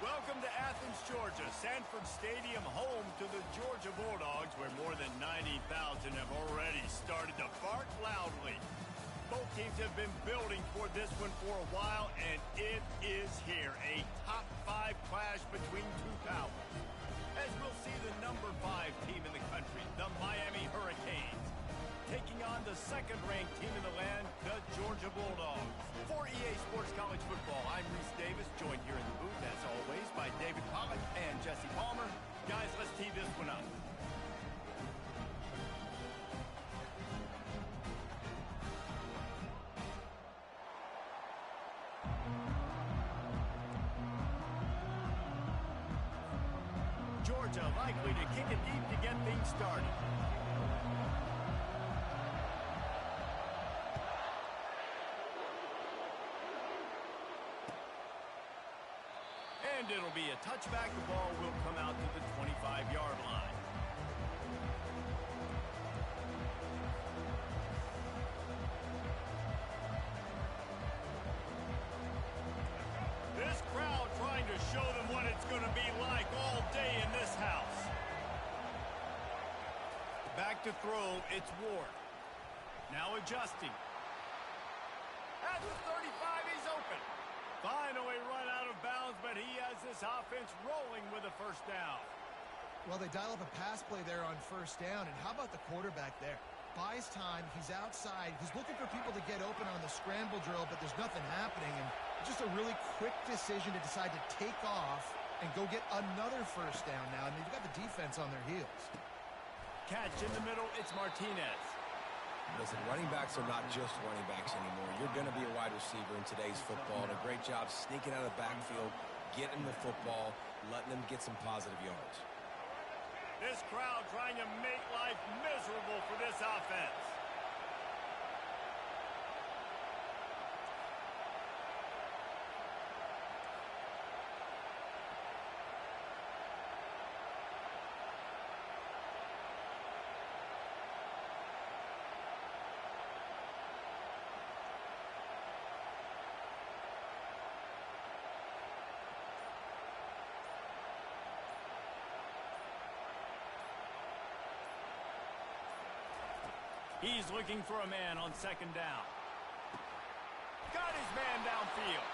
Welcome to Athens, Georgia, Sanford Stadium, home to the Georgia Bulldogs, where more than 90,000 have already started to bark loudly. Both teams have been building for this one for a while, and it is here, a top 5 clash between two powers. As we'll see the number 5 team in the country, the Miami Hurricanes, taking on the second-ranked team in the land, the Georgia Bulldogs. For EA Sports College Football, I'm Reese Davis, joined here in the booth, as always, by David Pollack and Jesse Palmer. Guys, let's tee this one up. Georgia likely to kick it deep to get things started. And it'll be a touchback. The ball will come out to the 25-yard line. This crowd trying to show them what it's going to be like all day in this house. Back to throw, it's Ward. Now adjusting. At the 35, he's open. Finally run out of bounds, but he has this offense rolling with a first down. Well, they dial up a pass play there on first down, and how about the quarterback there? Buys time, he's outside, he's looking for people to get open on the scramble drill, but there's nothing happening, and just a really quick decision to decide to take off and go get another first down now, and they've got the defense on their heels. Catch in the middle, it's Martinez. Listen, running backs are not just running backs anymore. You're going to be a wide receiver in today's football, and a great job sneaking out of the backfield, getting the football, letting them get some positive yards. This crowd trying to make life miserable for this offense. He's looking for a man on second down. Got his man downfield.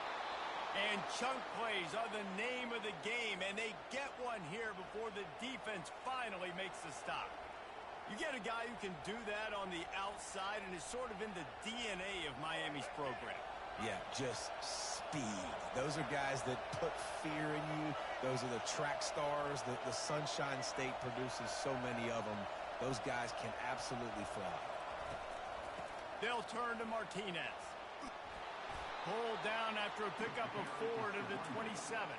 And chunk plays are the name of the game, and they get one here before the defense finally makes the stop. You get a guy who can do that on the outside and is sort of in the DNA of Miami's program. Yeah, just speed. Those are guys that put fear in you. Those are the track stars. The Sunshine State produces so many of them. Those guys can absolutely fly. They'll turn to Martinez. Pulled down after a pickup of 4 to the 27.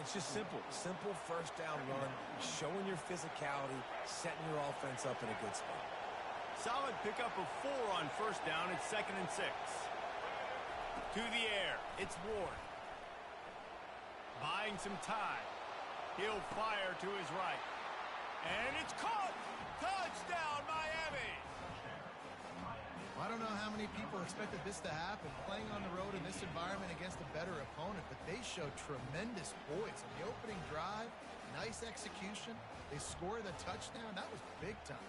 It's just simple. Simple first down run, showing your physicality, setting your offense up in a good spot. Solid pickup of 4 on first down. It's 2nd and 6. To the air. It's Ward. Buying some time. He'll fire to his right. And it's caught! Touchdown, Miami! I don't know how many people expected this to happen, playing on the road in this environment against a better opponent, but they showed tremendous poise on the opening drive. Nice execution. They scored a touchdown. That was big time.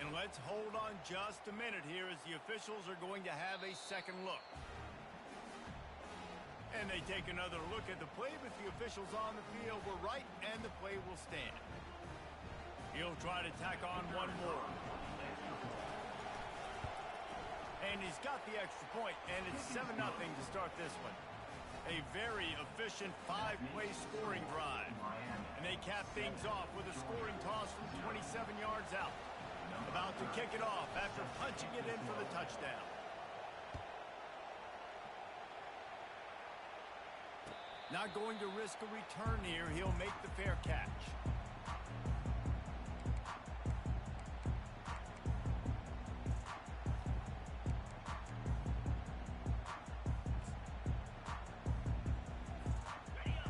And let's hold on just a minute here as the officials are going to have a second look. And they take another look at the play, but the officials on the field were right, and the play will stand. He'll try to tack on one more. And he's got the extra point, and it's 7-0 to start this one. A very efficient 5-play scoring drive. And they cap things off with a scoring toss from 27 yards out. About to kick it off after punching it in for the touchdown. Not going to risk a return here. He'll make the fair catch.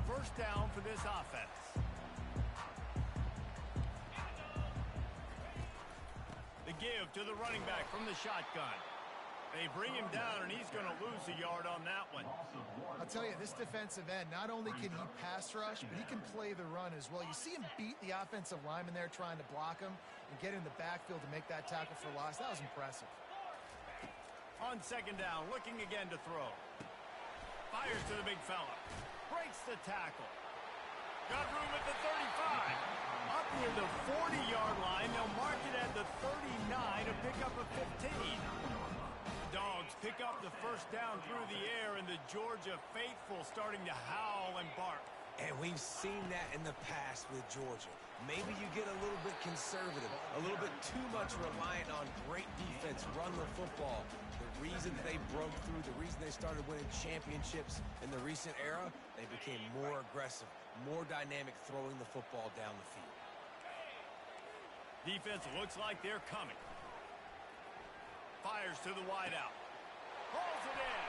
First down for this offense. The give to the running back from the shotgun. They bring him down, and he's going to lose a yard on that one. I'll tell you, this defensive end, not only can he pass rush, but he can play the run as well. You see him beat the offensive lineman there trying to block him and get in the backfield to make that tackle for loss. That was impressive. On second down, looking again to throw. Fires to the big fella. Breaks the tackle. Got room at the 35. Up near the 40-yard line, they'll mark it at the 39 to pick up a 15. Dogs pick up the first down through the air, and the Georgia faithful starting to howl and bark. And we've seen that in the past with Georgia. Maybe you get a little bit conservative, a little bit too much reliant on great defense, run the football. The reason they broke through, the reason they started winning championships in the recent era, they became more aggressive, more dynamic throwing the football down the field. Defense looks like they're coming. Fires to the wideout. Pulls it in.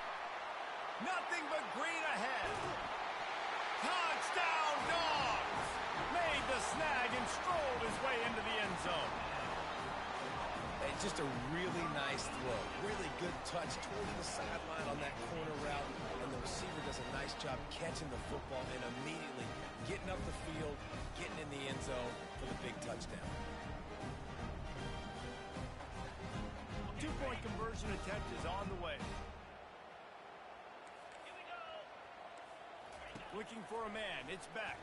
Nothing but green ahead. Touchdown, Dogs! Made the snag and strolled his way into the end zone. It's just a really nice throw. Really good touch towards the sideline on that corner route. And the receiver does a nice job catching the football and immediately getting up the field, getting in the end zone for the big touchdown. Two-point conversion attempt is on the way. Looking for a man. It's back.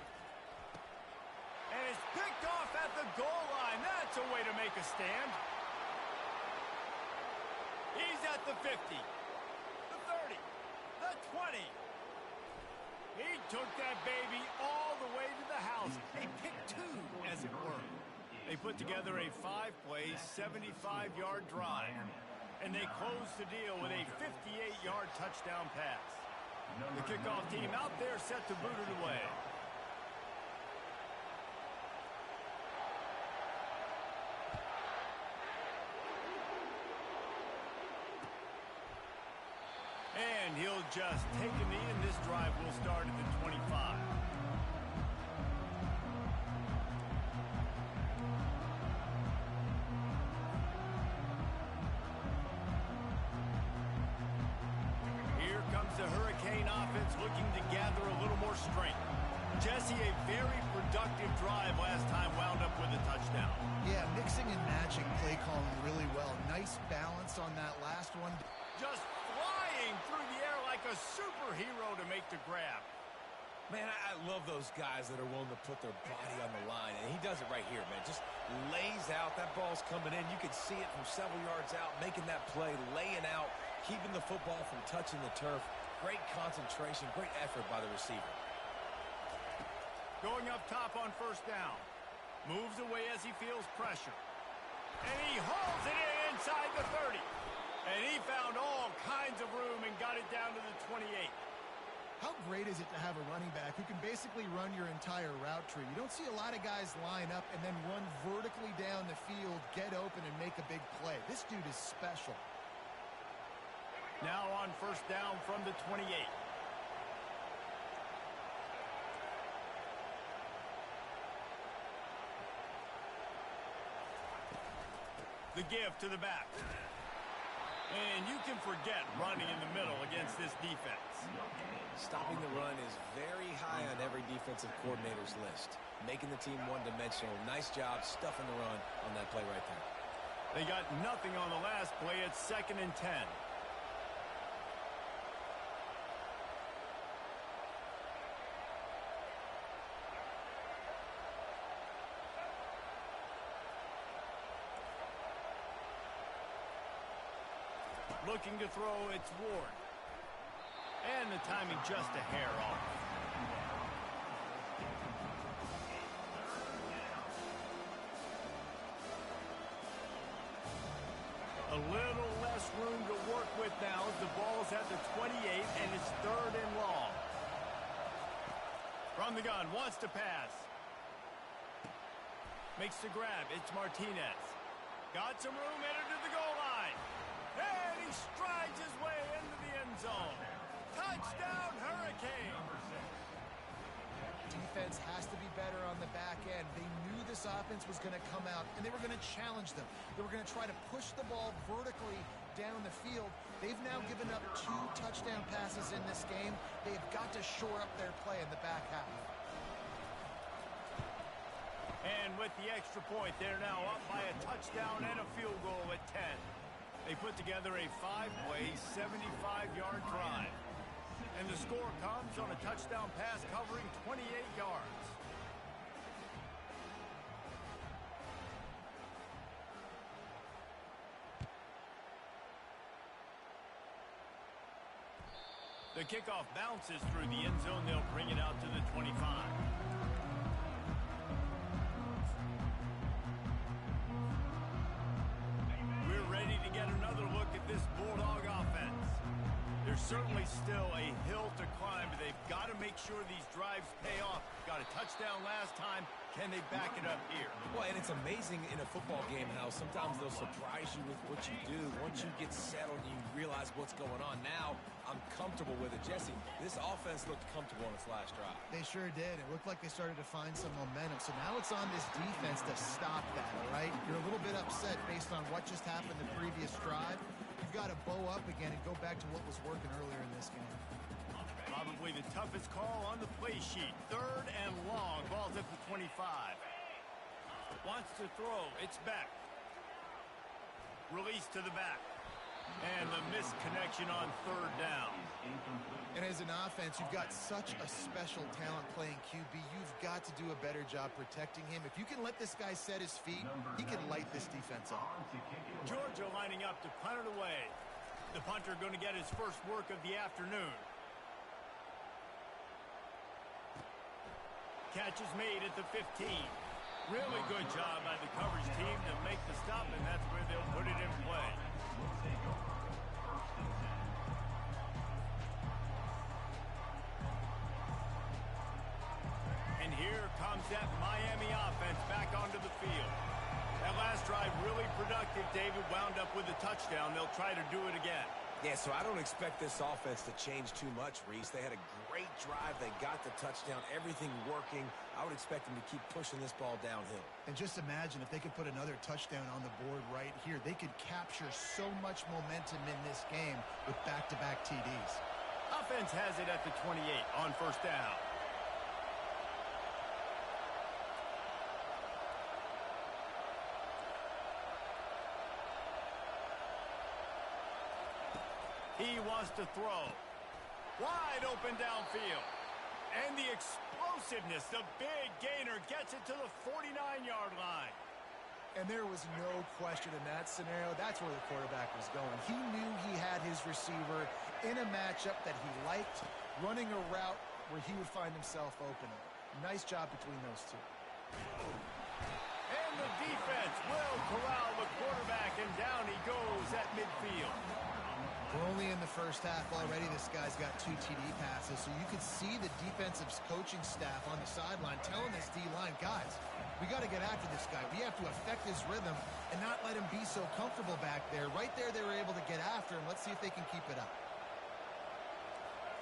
And it's picked off at the goal line. That's a way to make a stand. He's at the 50, the 30, the 20. He took that baby all the way to the house. A pick two, as it were. They put together a 5-play, 75-yard drive, and they closed the deal with a 58-yard touchdown pass. The kickoff team out there set to boot it away. And he'll just take a knee, and this drive will start at the 25. The Hurricane offense looking to gather a little more strength. Jesse, a very productive drive last time, wound up with a touchdown. Yeah, mixing and matching play calling really well. Nice balance on that last one. Just flying through the air like a superhero to make the grab. Man, I love those guys that are willing to put their body on the line, and he does it right here, man. Just lays out. That ball's coming in. You can see it from several yards out, making that play, laying out, keeping the football from touching the turf. Great concentration, great effort by the receiver. Going up top on first down. Moves away as he feels pressure. And he hauls it in inside the 30. And he found all kinds of room and got it down to the 28. How great is it to have a running back who can basically run your entire route tree? You don't see a lot of guys line up and then run vertically down the field, get open, and make a big play. This dude is special. Now on first down from the 28. The give to the back. And you can forget running in the middle against this defense. Stopping the run is very high on every defensive coordinator's list. Making the team one-dimensional. Nice job stuffing the run on that play right there. They got nothing on the last play. It's 2nd and 10. Looking to throw, it's Ward. And the timing just a hair off. A little less room to work with now as the ball's at the 28 and it's 3rd and long. From the gun, wants to pass. Makes the grab, it's Martinez. Got some room, headed to the goal line. And he strides his way into the end zone. Touchdown, Hurricane. Defense has to be better on the back end. They knew this offense was going to come out, and they were going to challenge them. They were going to try to push the ball vertically down the field They've now given up 2 touchdown passes in this game. They have got to shore up their play in the back half. And with the extra point, they're now up by a touchdown and a field goal at 10. They put together a 5-play, 75-yard drive. And the score comes on a touchdown pass covering 28 yards. The kickoff bounces through the end zone. They'll bring it out to the 25. We're ready to get another look at this Bulldog offense. There's certainly still a hill to climb, but they've got to make sure these drives pay off. Got a touchdown last time. Can they back it up here? Well, and it's amazing in a football game how sometimes they'll surprise you with what you do. Once you get settled, you realize what's going on. Now, I'm comfortable with it. Jesse, this offense looked comfortable on its last drive. They sure did. It looked like they started to find some momentum. So now it's on this defense to stop that, all right? You're a little bit upset based on what just happened the previous drive. You've got to bow up again and go back to what was working earlier in this game. Probably the toughest call on the play sheet. 3rd and long. Ball's at the 25. Wants to throw. It's back. Release to the back. And the missed connection on 3rd down. And as an offense, you've got such a special talent playing QB. You've got to do a better job protecting him. If you can let this guy set his feet, he can light this defense up. Georgia lining up to punt it away. The punter going to get his first work of the afternoon. Catch is made at the 15. Really good job by the coverage team to make the stop, and that's where they'll put it in play. And here comes that Miami offense back onto the field. That last drive really productive. David wound up with a touchdown. They'll try to do it again. Yeah, so I don't expect this offense to change too much, Reese. They had a great drive. They got the touchdown, everything working. I would expect them to keep pushing this ball downhill. And just imagine if they could put another touchdown on the board right here. They could capture so much momentum in this game with back-to-back TDs. Offense has it at the 28 on 1st down. He wants to throw. Wide open downfield. And the explosiveness, the big gainer gets it to the 49-yard line. And there was no question in that scenario. That's where the quarterback was going. He knew he had his receiver in a matchup that he liked, running a route where he would find himself open. Nice job between those two. And the defense will corral the quarterback, and down he goes at midfield. We're only in the first half already. This guy's got 2 TD passes, so you could see the defensive coaching staff on the sideline telling this D-line, guys, we got to get after this guy. We have to affect his rhythm and not let him be so comfortable back there. Right there, they were able to get after him. Let's see if they can keep it up.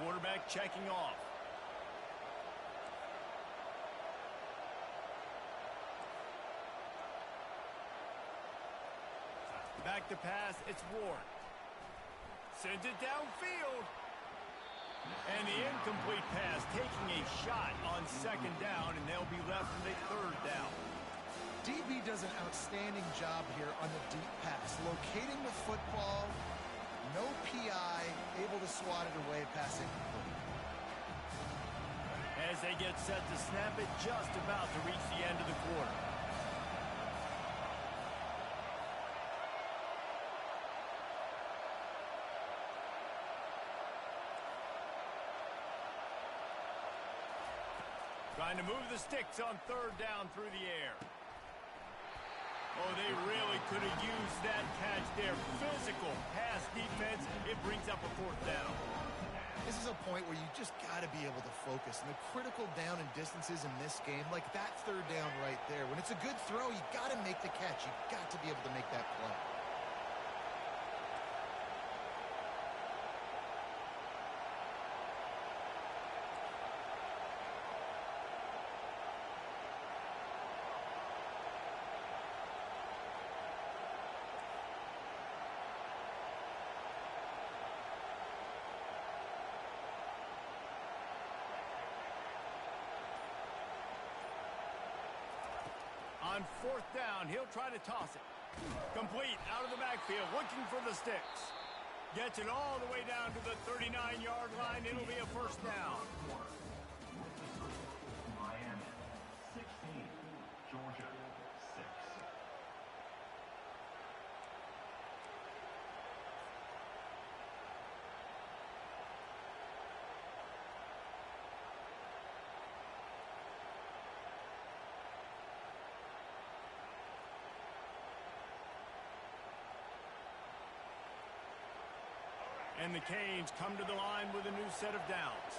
Quarterback checking off. Back to pass, it's Ward. Sends it downfield. And the incomplete pass taking a shot on 2nd down, and they'll be left with a 3rd down. DB does an outstanding job here on the deep pass. Locating the football, no PI, able to swat it away, passing. As they get set to snap it, just about to reach the end of the quarter. Trying to move the sticks on 3rd down through the air. Oh, they really could have used that catch there. Physical pass defense. It brings up a 4th down. This is a point where you just got to be able to focus. And the critical down and distances in this game, like that 3rd down right there, when it's a good throw, you got to make the catch. You got to be able to make that play. On fourth down, he'll try to toss it. Complete out of the backfield, looking for the sticks. Gets it all the way down to the 39-yard line. It'll be a first down. Miami 16, Georgia 6. And the Canes come to the line with a new set of downs.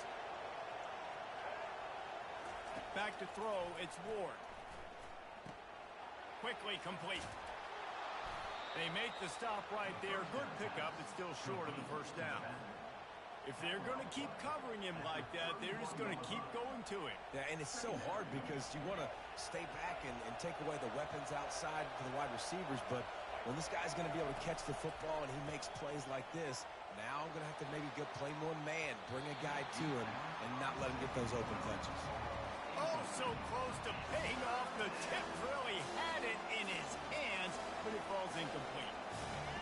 Back to throw, it's Ward. Quickly complete. They make the stop right there. Good pickup, but still short of the first down. If they're going to keep covering him like that, they're just going to keep going to him. Yeah, and it's so hard because you want to stay back and take away the weapons outside for the wide receivers, but when this guy's going to be able to catch the football and he makes plays like this, now I'm going to have to maybe go play more man, bring a guy to him, and not let him get those open touches. Oh, so close to paying off. The tip really had it in his hands, but it falls incomplete.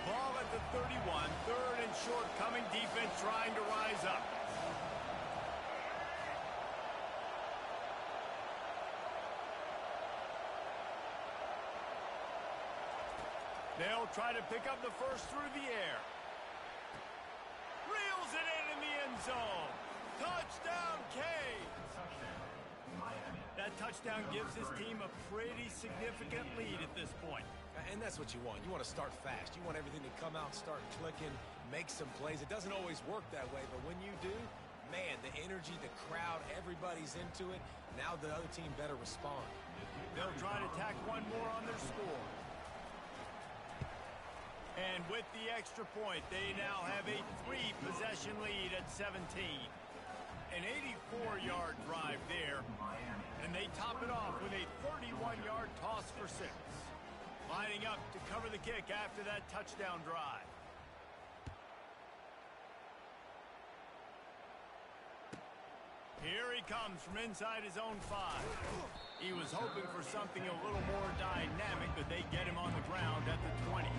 Ball at the 31, third and short, coming defense trying to rise up. They'll try to pick up the first through the air. Reels it in the end zone. Touchdown, Canes. That touchdown gives his team a pretty significant lead at this point. And that's what you want. You want to start fast. You want everything to come out, start clicking, make some plays. It doesn't always work that way, but when you do, man, the energy, the crowd, everybody's into it. Now the other team better respond. They'll try to tack one more on their score. And with the extra point, they now have a 3-possession lead at 17. An 84-yard drive there, and they top it off with a 31-yard toss for 6. Lining up to cover the kick after that touchdown drive. Here he comes from inside his own 5. He was hoping for something a little more dynamic, but they get him on the ground at the 20.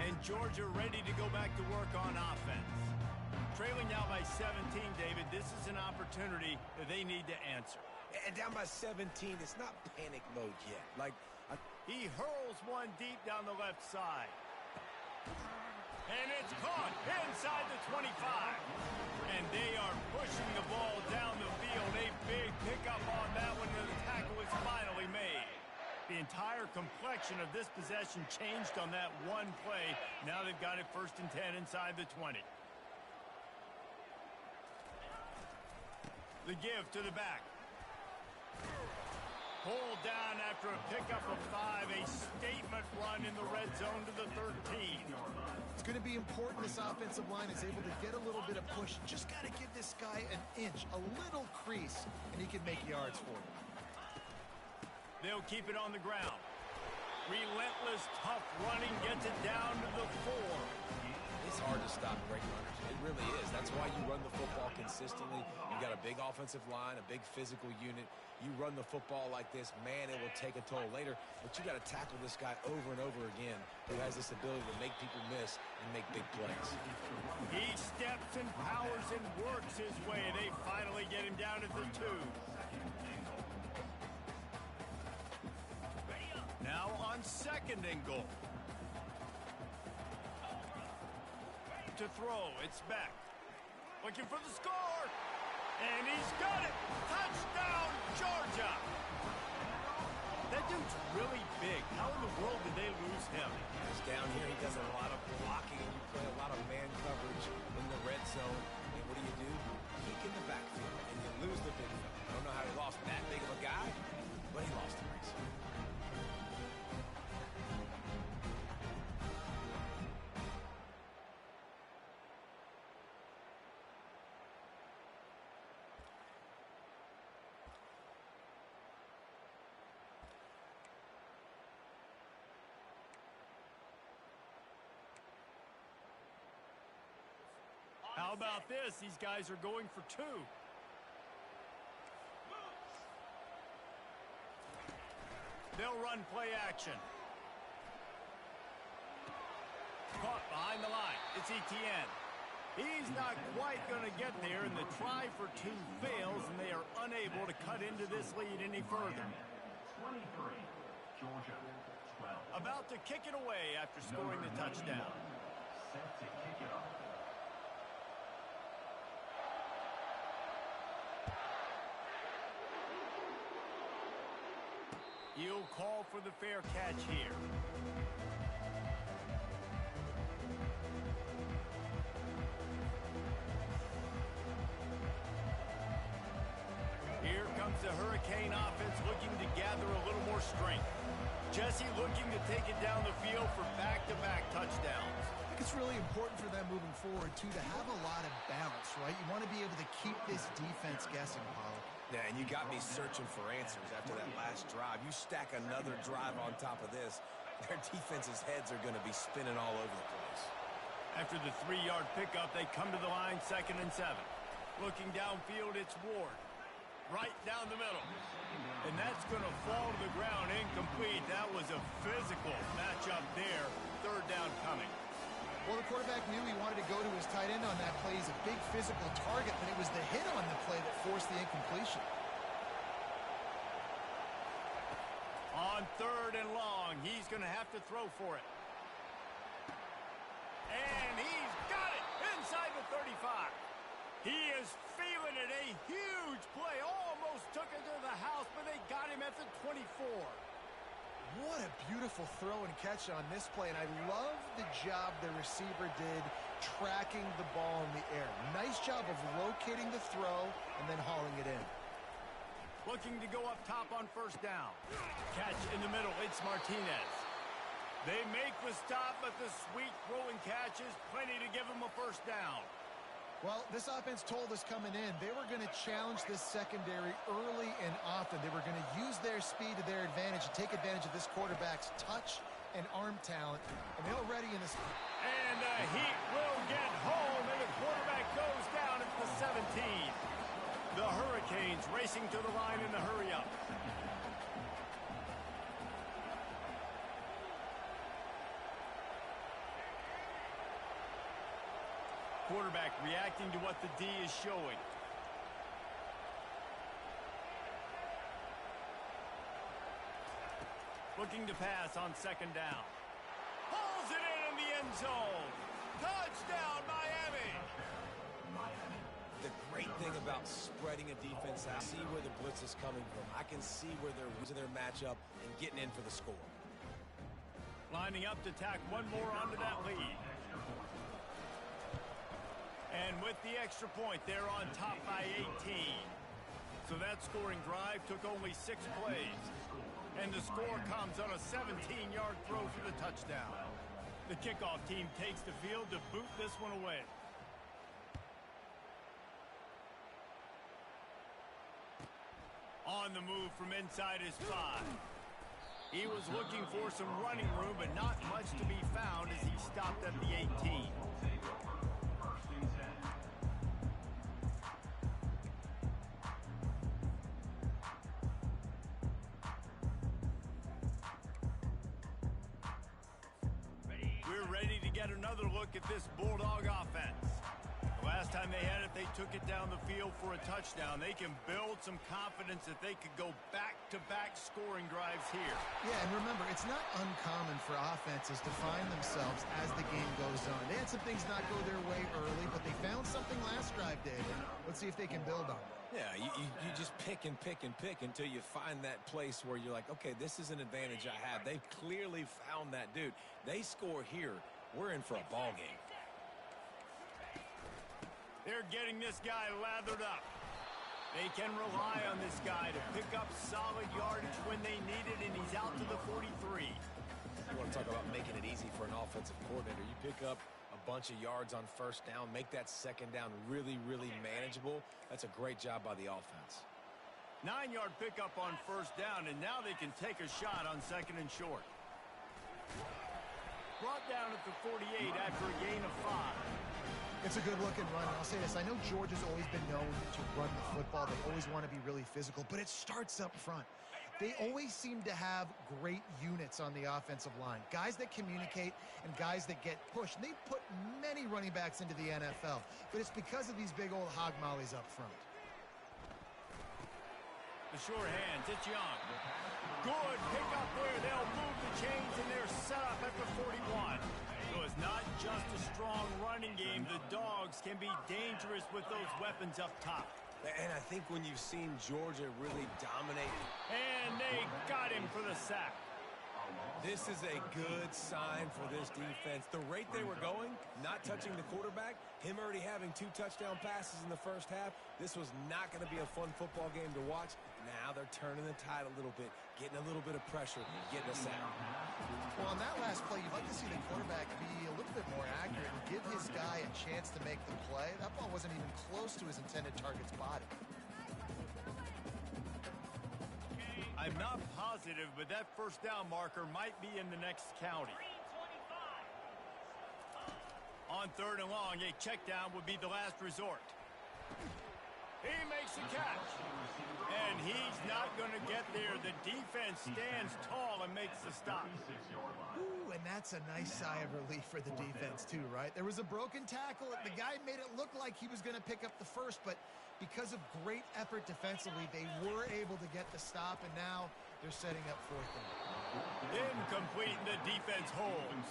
And Georgia ready to go back to work on offense. Trailing now by 17, David, this is an opportunity that they need to answer. And down by 17, it's not panic mode yet. He hurls one deep down the left side. And it's caught inside the 25. And they are pushing the ball down the field. A big pickup on that one, and the tackle is finally made. The entire complexion of this possession changed on that one play. Now they've got it 1st and 10 inside the 20. The give to the back. Pulled down after a pickup of 5. A statement run in the red zone to the 13. It's going to be important this offensive line is able to get a little bit of push. Just got to give this guy an inch, a little crease, and he can make yards for you. They'll keep it on the ground. Relentless, tough running gets it down to the 4. It's hard to stop great runners. It really is. That's why you run the football consistently. You got a big offensive line, a big physical unit. You run the football like this, man, it will take a toll later. But you got to tackle this guy over and over again who has this ability to make people miss and make big plays. He steps and powers and works his way. They finally get him down at the 2. Now on 2nd and goal. To throw, it's back. Looking for the score. And he's got it. Touchdown, Georgia. That dude's really big. How in the world did they lose him? He's down here. He does a lot of blocking, and you play a lot of man coverage in the red zone. And what do? Peek in the backfield, and you lose the big fella. I don't know how he lost that big of a guy, but he lost the race. How about this? These guys are going for two. They'll run play action. Caught behind the line. It's Etienne. He's not quite going to get there, and the try for two fails, and they are unable to cut into this lead any further. 23, Georgia, 12. About to kick it away after scoring the touchdown. Set to kick it off. He'll call for the fair catch here. Here comes the Hurricane offense looking to gather a little more strength. Jesse looking to take it down the field for back-to-back touchdowns. I think it's really important for them moving forward, too, to have a lot of balance, right? You want to be able to keep this defense guessing, Paulo. Yeah, and you got me searching for answers after that last drive. You stack another drive on top of this, their defense's heads are going to be spinning all over the place. After the 3-yard pickup, they come to the line 2nd and 7. Looking downfield, it's Ward. Right down the middle. And that's going to fall to the ground incomplete. That was a physical matchup there. 3rd down coming. Well, the quarterback knew he wanted to go to his tight end on that play. He's a big physical target, but it was the hit on the play that forced the incompletion. On 3rd and long, he's going to have to throw for it. And he's got it inside the 35. He is feeling it. A huge play. Almost took it to the house, but they got him at the 24. What a beautiful throw and catch on this play, and I love the job the receiver did tracking the ball in the air. Nice job of locating the throw and then hauling it in. Looking to go up top on 1st down. Catch in the middle. It's Martinez. They make the stop, but the sweet throwing catch is plenty to give them a 1st down. Well, this offense told us coming in they were going to challenge this secondary early and often. They were going to use their speed to their advantage and take advantage of this quarterback's touch and arm talent. And they're ready in this. And the Heat will get home, and the quarterback goes down at the 17. The Hurricanes racing to the line in the hurry-up. Quarterback reacting to what the D is showing. Looking to pass on 2nd down. Pulls it in the end zone. Touchdown, Miami. The great thing about spreading a defense out, see where the blitz is coming from. I can see where they're losing their matchup and getting in for the score. Lining up to tack one more onto that lead. And with the extra point, they're on top by 18. So that scoring drive took only 6 plays. And the score comes on a 17-yard throw for the touchdown. The kickoff team takes the field to boot this one away. On the move from inside his 5. He was looking for some running room, but not much to be found as he stopped at the 18. We're ready to get another look at this Bulldog offense. The last time they had it, they took it down the field for a touchdown. They can build some confidence that they could go back-to-back scoring drives here. Yeah, and remember, it's not uncommon for offenses to find themselves as the game goes on. They had some things not go their way early, but they found something last drive, David. Let's see if they can build on it. Yeah, you just pick and pick and pick until you find that place where you're like, okay, this is an advantage I have. They've clearly found that dude. They score here. We're in for a ball game. They're getting this guy lathered up. They can rely on this guy to pick up solid yardage when they need it, and he's out to the 43. You want to talk about making it easy for an offensive coordinator. You pick up a bunch of yards on 1st down, make that 2nd down really, really manageable. That's a great job by the offense. 9-yard pickup on 1st down, and now they can take a shot on 2nd and short. Brought down at the 48 after a gain of 5. It's a good-looking run, and I'll say this. I know Georgia's always been known to run the football. They always want to be really physical, but it starts up front. They always seem to have great units on the offensive line, guys that communicate and guys that get pushed. And they put many running backs into the NFL, but it's because of these big old hog mollies up front. The short hands, it's Young. Good pick up there. They'll move the chains, and they're set up at the 41. So it's not just a strong running game. The Dogs can be dangerous with those weapons up top. And I think when you've seen Georgia really dominate. And they got him for the sack. This is a good sign for this defense. The rate they were going, not touching the quarterback, him already having 2 touchdown passes in the first half, this was not going to be a fun football game to watch. Now they're turning the tide a little bit, getting a little bit of pressure, getting a sack. Well, on that last play, you'd like to see the quarterback be a little bit more accurate and give his guy a chance to make the play. That ball wasn't even close to his intended target's body. I'm not positive, but that first down marker might be in the next county. On 3rd and long, a check down would be the last resort. He makes the catch. And he's not going to get there. The defense stands tall and makes the stop. Ooh, and that's a nice sigh of relief for the defense too, right? There was a broken tackle. The guy made it look like he was going to pick up the first, but because of great effort defensively, they were able to get the stop, and now they're setting up 4th down. Incomplete, and the defense holds.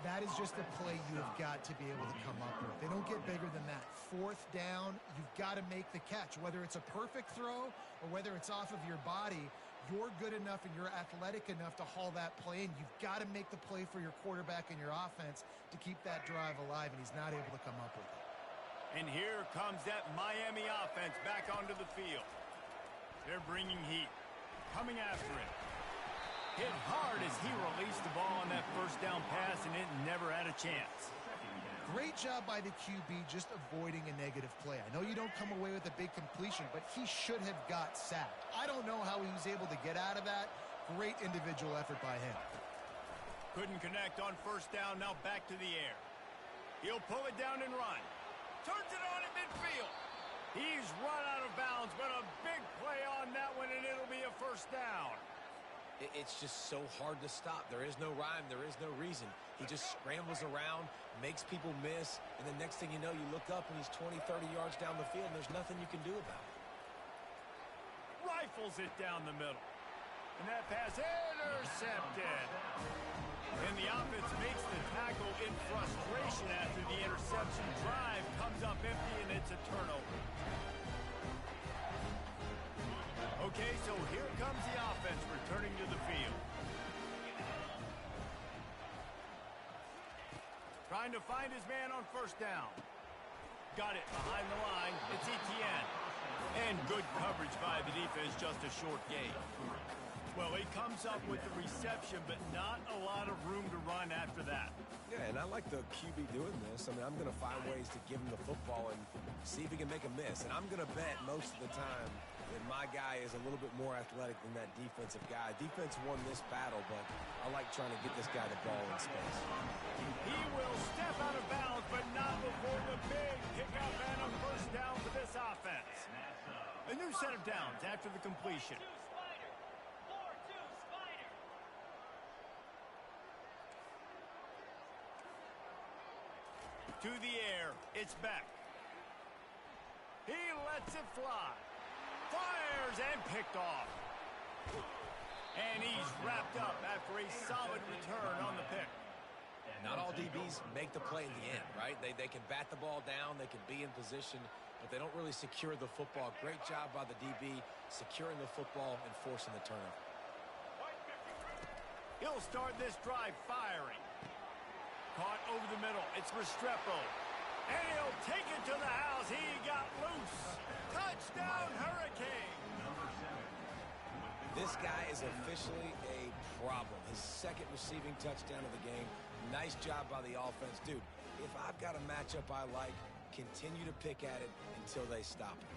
That is just a play you have got to be able to come up with. They don't get bigger than that. 4th down, you've got to make the catch. Whether it's a perfect throw or whether it's off of your body, you're good enough and you're athletic enough to haul that play in. You've got to make the play for your quarterback and your offense to keep that drive alive, and he's not able to come up with it. And here comes that Miami offense back onto the field. They're bringing heat. Coming after it. Hit hard as he released the ball on that first down pass, and it never had a chance. Great job by the QB just avoiding a negative play. I know you don't come away with a big completion, but he should have got sacked. I don't know how he was able to get out of that. Great individual effort by him. Couldn't connect on first down, now back to the air. He'll pull it down and run. Turns it on at midfield. He's run out of bounds, but a big play on that one, and it'll be a first down. It's just so hard to stop. There is no rhyme. There is no reason. He just scrambles around, makes people miss, and the next thing you know, you look up and he's 20, 30 yards down the field, and there's nothing you can do about it. Rifles it down the middle. And that pass intercepted. And the offense makes the tackle in frustration after the interception. Drive comes up empty, and it's a turnover. Okay, so here comes the offense returning to the field. Trying to find his man on first down. Got it behind the line. It's Etienne. And good coverage by the defense, just a short gain. Well, he comes up with the reception, but not a lot of room to run after that. Yeah, and I like the QB doing this. I mean, I'm going to find ways to give him the football and see if he can make a miss. And I'm going to bet most of the time that my guy is a little bit more athletic than that defensive guy. Defense won this battle, but I like trying to get this guy the ball in space. He will step out of bounds, but not before the big pickup and a first down for this offense. A new set of downs after the completion. To the air, it's Beck. He lets it fly. Fires and picked off. And he's wrapped up after a solid return on the pick. Not all DBs make the play in the end, right? They can bat the ball down, they can be in position, but they don't really secure the football. Great job by the DB securing the football and forcing the turnover. He'll start this drive firing. Caught over the middle. It's Restrepo. And he'll take it to the house. He got loose. Touchdown, Hurricane. This guy is officially a problem. His second receiving touchdown of the game. Nice job by the offense. Dude, if I've got a matchup I like, continue to pick at it until they stop it.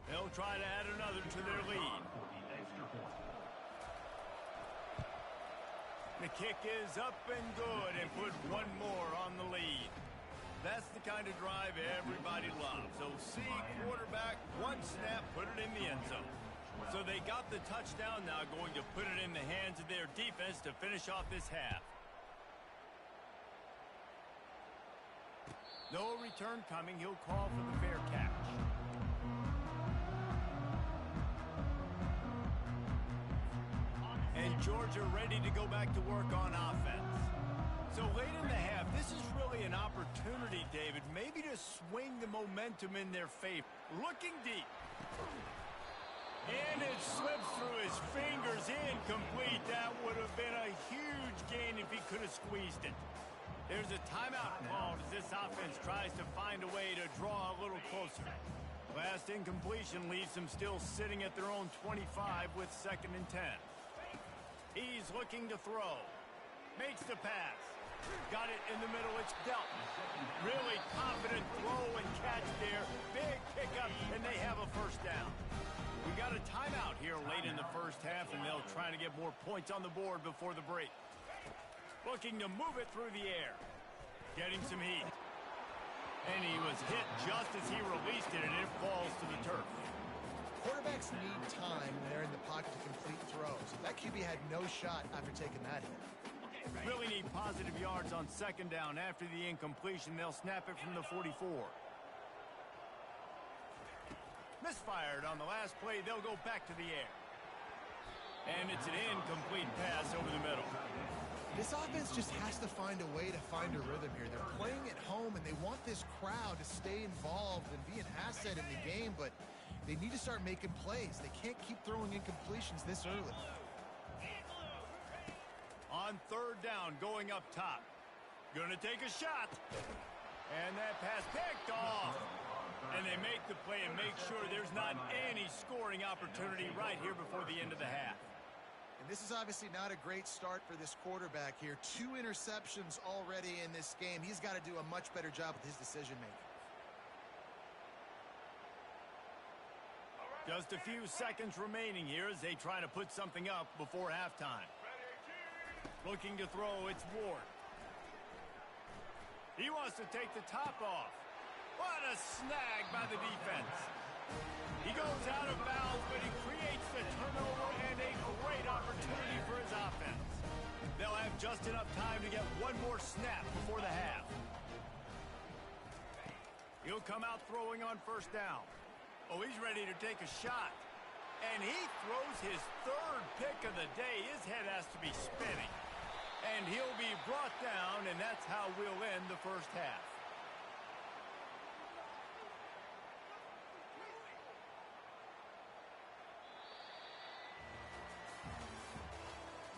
They'll try to add another to their lead. The kick is up and good and put one more on the lead. That's the kind of drive everybody loves. So see quarterback, one snap, put it in the end zone. So they got the touchdown, now going to put it in the hands of their defense to finish off this half. No return coming. He'll call for the fair catch. And Georgia ready to go back to work on offense. So late in the half, this is really an opportunity, David, maybe to swing the momentum in their favor. Looking deep. And it slips through his fingers, incomplete. That would have been a huge gain if he could have squeezed it. There's a timeout called as this offense tries to find a way to draw a little closer. Last incompletion leaves them still sitting at their own 25 with 2nd and 10. He's looking to throw. Makes the pass. Got it in the middle. It's Delton. Really confident throw and catch there. Big pickup, and they have a first down. We got a timeout here late in the first half, and they'll try to get more points on the board before the break. Looking to move it through the air. Getting some heat. And he was hit just as he released it, and it falls to the turf. Quarterbacks need time when they're in the pocket to complete throws. That QB had no shot after taking that hit. Really need positive yards on 2nd down. After the incompletion, they'll snap it from the 44. Misfired on the last play. They'll go back to the air. And it's an incomplete pass over the middle. This offense just has to find a way to find a rhythm here. They're playing at home, and they want this crowd to stay involved and be an asset in the game, but they need to start making plays. They can't keep throwing incompletions this early. On 3rd down, going up top. Gonna take a shot. And that pass picked off. And they make the play and make sure there's not any scoring opportunity right here before the end of the half. And this is obviously not a great start for this quarterback here. 2 interceptions already in this game. He's got to do a much better job with his decision-making. Just a few seconds remaining here as they try to put something up before halftime. Looking to throw, it's Ward. He wants to take the top off. What a snag by the defense. He goes out of bounds, but he creates the turnover and a great opportunity for his offense. They'll have just enough time to get one more snap before the half. He'll come out throwing on 1st down. Oh, he's ready to take a shot. And he throws his 3rd pick of the day. His head has to be spinning. And he'll be brought down, and that's how we'll end the first half.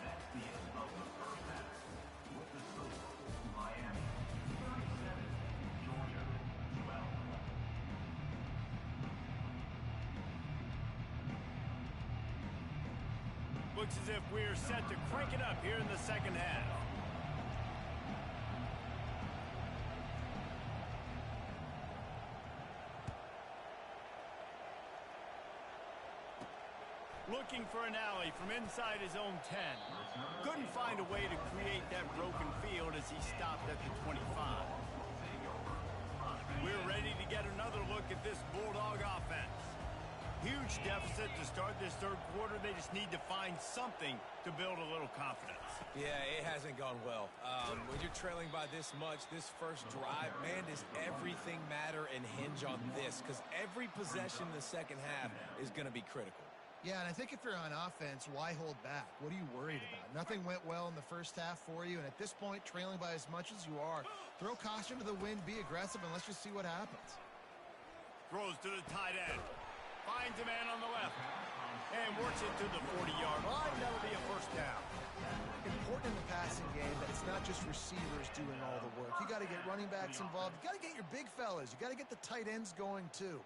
That's the end of the first half. With the score, Miami 37, Georgia 12. Looks as if we're set to crank it up here in the 2nd half. Looking for an alley from inside his own 10. Couldn't find a way to create that broken field as he stopped at the 25. We're ready to get another look at this Bulldog offense. Huge deficit to start this 3rd quarter. They just need to find something to build a little confidence. Yeah, it hasn't gone well. When you're trailing by this much, this first drive, man, does everything matter and hinge on this? Because every possession in the 2nd half is going to be critical. Yeah, and I think if you're on offense, why hold back? What are you worried about? Nothing went well in the first half for you, and at this point, trailing by as much as you are, throw caution to the wind, be aggressive, and let's just see what happens. Throws to the tight end. Finds a man on the left. And works it to the 40-yard line. That'll be a first down. Important in the passing game that it's not just receivers doing all the work. You got to get running backs involved. You got to get your big fellas. You got to get the tight ends going, too.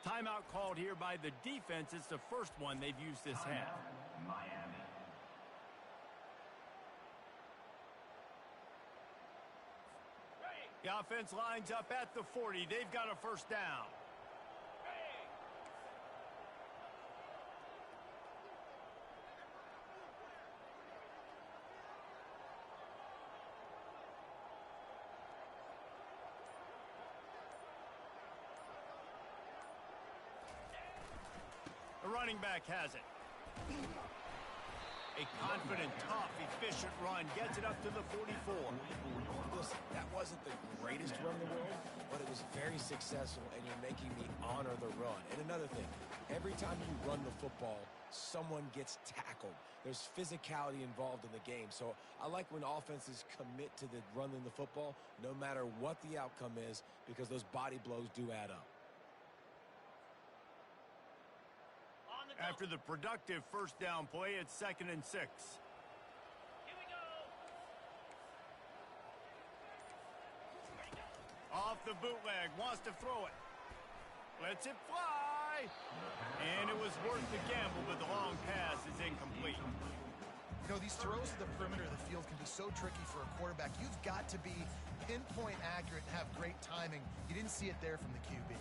Timeout called here by the defense. It's the first one they've used this half. Miami. The offense lines up at the 40. They've got a first down. running back has it. A confident, tough, efficient run gets it up to the 44. Listen, that wasn't the greatest run in the world, but it was very successful, and you're making me honor the run. And another thing, every time you run the football, someone gets tackled. There's physicality involved in the game. So I like when offenses commit to the running the football, no matter what the outcome is, because those body blows do add up. After the productive first down play, it's 2nd and 6. Here we go. Off the bootleg, wants to throw it. Lets it fly. And it was worth the gamble, but the long pass is incomplete. You know, these throws to the perimeter of the field can be so tricky for a quarterback. You've got to be pinpoint accurate and have great timing. You didn't see it there from the QB.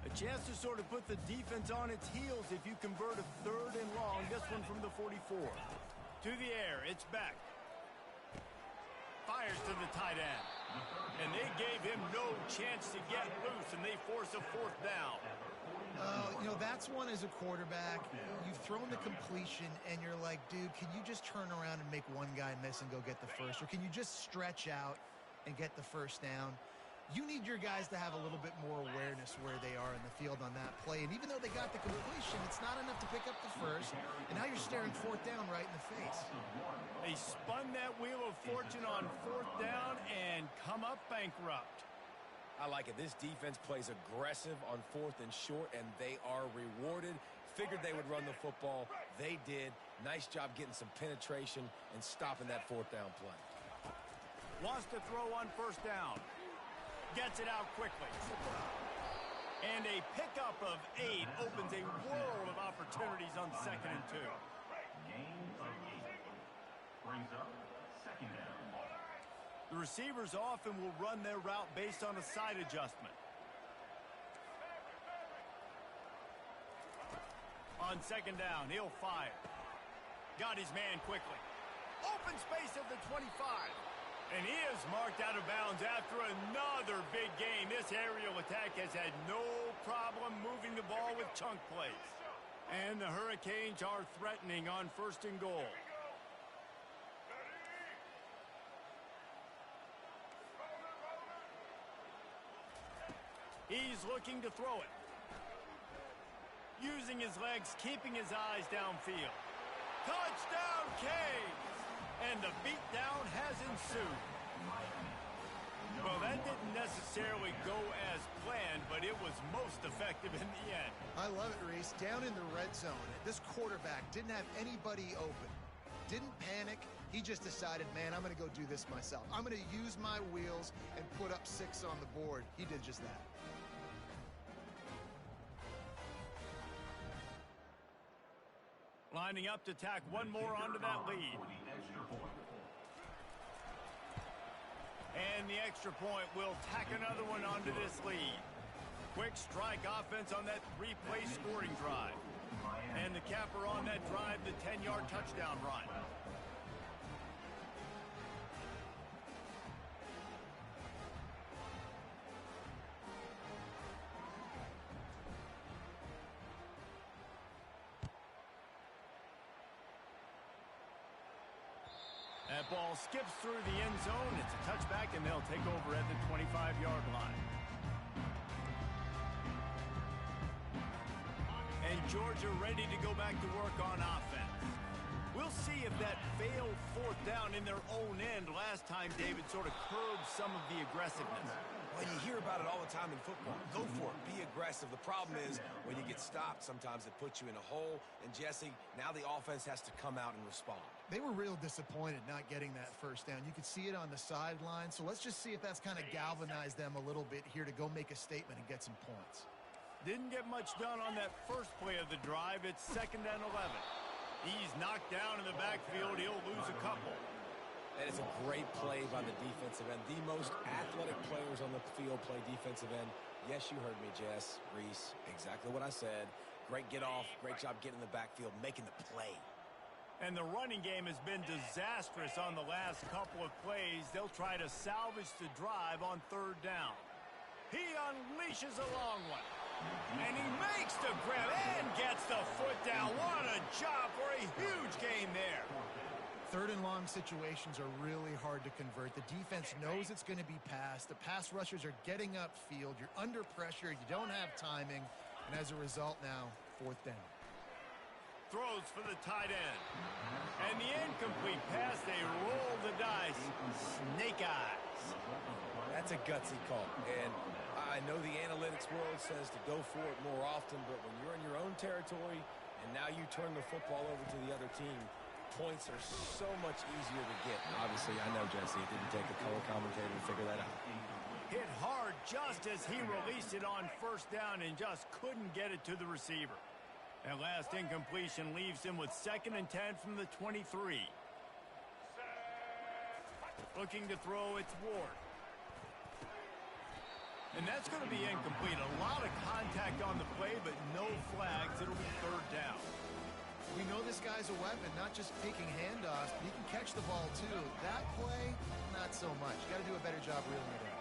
A chance to sort of put the defense on its heels if you convert a 3rd and long. This one from the 44. To the air, it's back. Fires to the tight end. And they gave him no chance to get loose, and they force a 4th down. You know, that's one as a quarterback. You've thrown the completion, and you're like, dude, can you just turn around and make one guy miss and go get the first? Or can you just stretch out and get the first down? You need your guys to have a little bit more awareness where they are in the field on that play. And even though they got the completion, it's not enough to pick up the first. And now you're staring 4th down right in the face. They spun that wheel of fortune on 4th down and come up bankrupt. I like it. This defense plays aggressive on 4th and short, and they are rewarded. Figured they would run the football. They did. Nice job getting some penetration and stopping that 4th down play. Wants to throw on 1st down. Gets it out quickly. And a pickup of 8 opens a world of opportunities on 2nd and 2. Gain of 8. Brings up 2nd down. The receivers often will run their route based on a side adjustment. On 2nd down, he'll fire. Got his man quickly. Open space at the 25. And he is marked out of bounds after another big game. This aerial attack has had no problem moving the ball with chunk plays. And the Hurricanes are threatening on 1st and goal. He's looking to throw it. Using his legs, keeping his eyes downfield. Touchdown, Canes! And the beatdown has ensued. Well, that didn't necessarily go as planned, but it was most effective in the end. I love it, Reese. Down in the red zone, this quarterback didn't have anybody open. Didn't panic. He just decided, man, I'm going to go do this myself. I'm going to use my wheels and put up 6 on the board. He did just that. Lining up to tack one more onto that lead. And the extra point will tack another one onto this lead. Quick strike offense on that 3-play scoring drive. And the capper on that drive, the 10-yard touchdown run. That ball skips through the end zone. It's a touchback, and they'll take over at the 25-yard line. And Georgia ready to go back to work on offense. We'll see if that failed 4th down in their own end last time, David, sort of curbed some of the aggressiveness. Well, you hear about it all the time in football. Go for it. Be aggressive. The problem is when you get stopped, sometimes it puts you in a hole. And, Jesse, now the offense has to come out and respond. They were real disappointed not getting that 1st down. You could see it on the sideline. So let's just see if that's kind of galvanized them a little bit here to go make a statement and get some points. Didn't get much done on that first play of the drive. It's 2nd and 11. He's knocked down in the backfield. He'll lose a couple. That is a great play by the defensive end. The most athletic players on the field play defensive end. Yes, you heard me, Jess, Reese. Exactly what I said. Great get off. Great job getting in the backfield, making the play. And the running game has been disastrous on the last couple of plays. They'll try to salvage the drive on 3rd down. He unleashes a long one. And he makes the grab and gets the foot down. What a job for a huge gain there. Third and long situations are really hard to convert. The defense knows it's going to be passed. The pass rushers are getting upfield. You're under pressure. You don't have timing. And as a result now, fourth down. Throws for the tight end. And the incomplete pass, they roll the dice. Snake eyes. That's a gutsy call. And I know the analytics world says to go for it more often, but when you're in your own territory and now you turn the football over to the other team, points are so much easier to get. Obviously, I know, Jesse, it didn't take a color commentator to figure that out. Hit hard just as he released it on first down and just couldn't get it to the receiver. That last incompletion leaves him with 2nd and 10 from the 23. Looking to throw, it's Ward. And that's going to be incomplete. A lot of contact on the play, but no flags. It'll be 3rd down. We know this guy's a weapon, not just taking handoffs, but he can catch the ball too. That play, not so much. Got to do a better job reeling it in.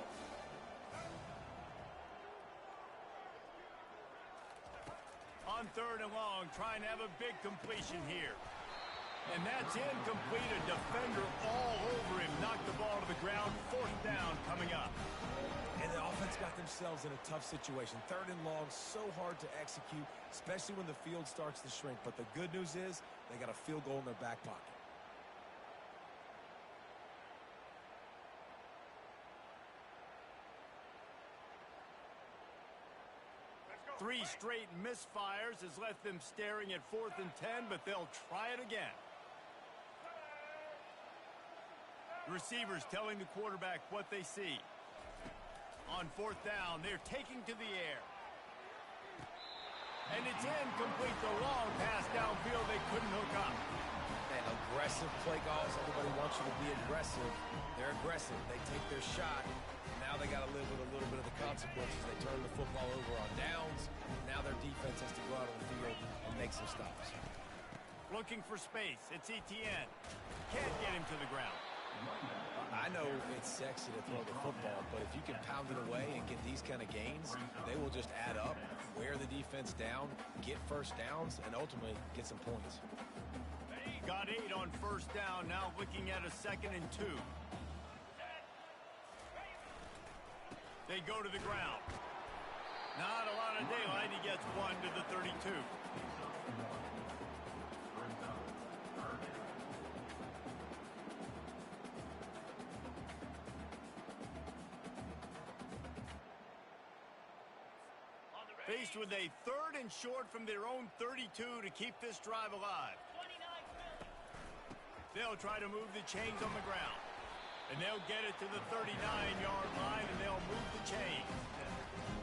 On 3rd and long, trying to have a big completion here. And that's incomplete. A defender all over him. Knocked the ball to the ground. 4th down coming up. And the offense got themselves in a tough situation. 3rd and long, so hard to execute, especially when the field starts to shrink. But the good news is they got a field goal in their back pocket. Three straight misfires has left them staring at 4th and 10, but they'll try it again. Receivers telling the quarterback what they see. On 4th down, they're taking to the air. And it's incomplete. The long pass downfield, they couldn't hook up. And aggressive play calls. Everybody wants you to be aggressive. They're aggressive. They take their shot. Now they got to live with a little bit of the consequences. They turn the football over on downs. Now their defense has to go out on the field and make some stops. Looking for space. It's Etienne. Can't get him to the ground. I know it's sexy to throw the football, but if you can pound it away and get these kind of gains, they will just add up, wear the defense down, get first downs, and ultimately get some points. Got 8 on 1st down. Now looking at a 2nd and 2. They go to the ground. Not a lot of daylight. He gets 1 to the 32. Faced with a 3rd and short from their own 32 to keep this drive alive. They'll try to move the chains on the ground. And they'll get it to the 39-yard line, and they'll move the chains.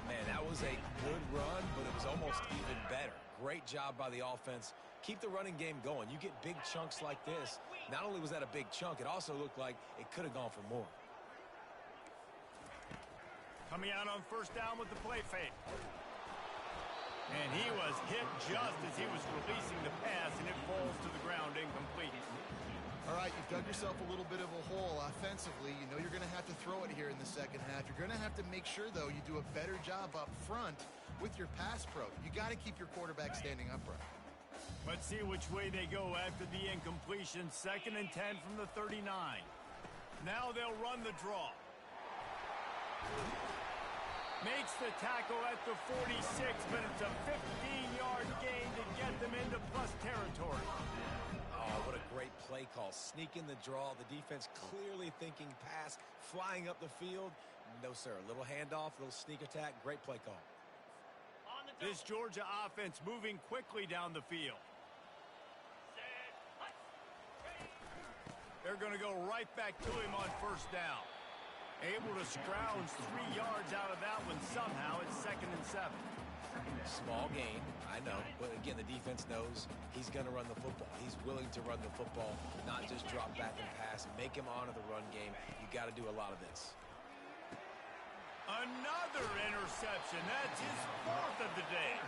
Man, that was a good run, but it was almost even better. Great job by the offense. Keep the running game going. You get big chunks like this. Not only was that a big chunk, it also looked like it could have gone for more. Coming out on 1st down with the play fake. And he was hit just as he was releasing the pass, and it falls to the ground incomplete. All right, you've dug yourself a little bit of a hole offensively. You know you're going to have to throw it here in the 2nd half. You're going to have to make sure, though, you do a better job up front with your pass pro. You got to keep your quarterback standing upright. Let's see which way they go after the incompletion. 2nd and 10 from the 39. Now they'll run the draw. Makes the tackle at the 46, but it's a 15-yard gain to get them into plus territory. Oh, what a great play call. Sneak in the draw. The defense clearly thinking pass, flying up the field. No, sir. A little handoff, a little sneak attack. Great play call. This Georgia offense moving quickly down the field. They're going to go right back to him on 1st down. Able to scrounge 3 yards out of that one somehow. It's 2nd and 7. Small gain, I know. But again, the defense knows he's going to run the football. He's willing to run the football, not just drop back and pass. Make him honor the run game. You got to do a lot of this. Another interception. That's his 4th of the day.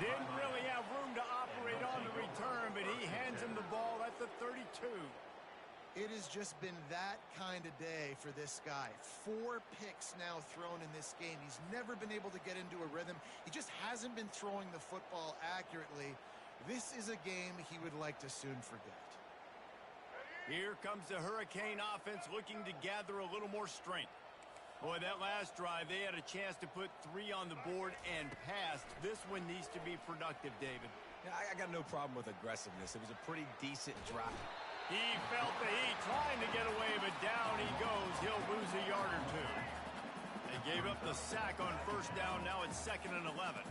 Didn't really have room to operate on the return, but he hands him the ball at the 32. It has just been that kind of day for this guy. 4 picks now thrown in this game. He's never been able to get into a rhythm. He just hasn't been throwing the football accurately. This is a game he would like to soon forget. Here comes the Hurricane offense looking to gather a little more strength. Boy, that last drive, they had a chance to put 3 on the board and passed. This one needs to be productive, David. Yeah, I got no problem with aggressiveness. It was a pretty decent drive. He felt the heat, trying to get away, but down he goes. He'll lose a yard or 2. They gave up the sack on first down. Now it's 2nd and 11.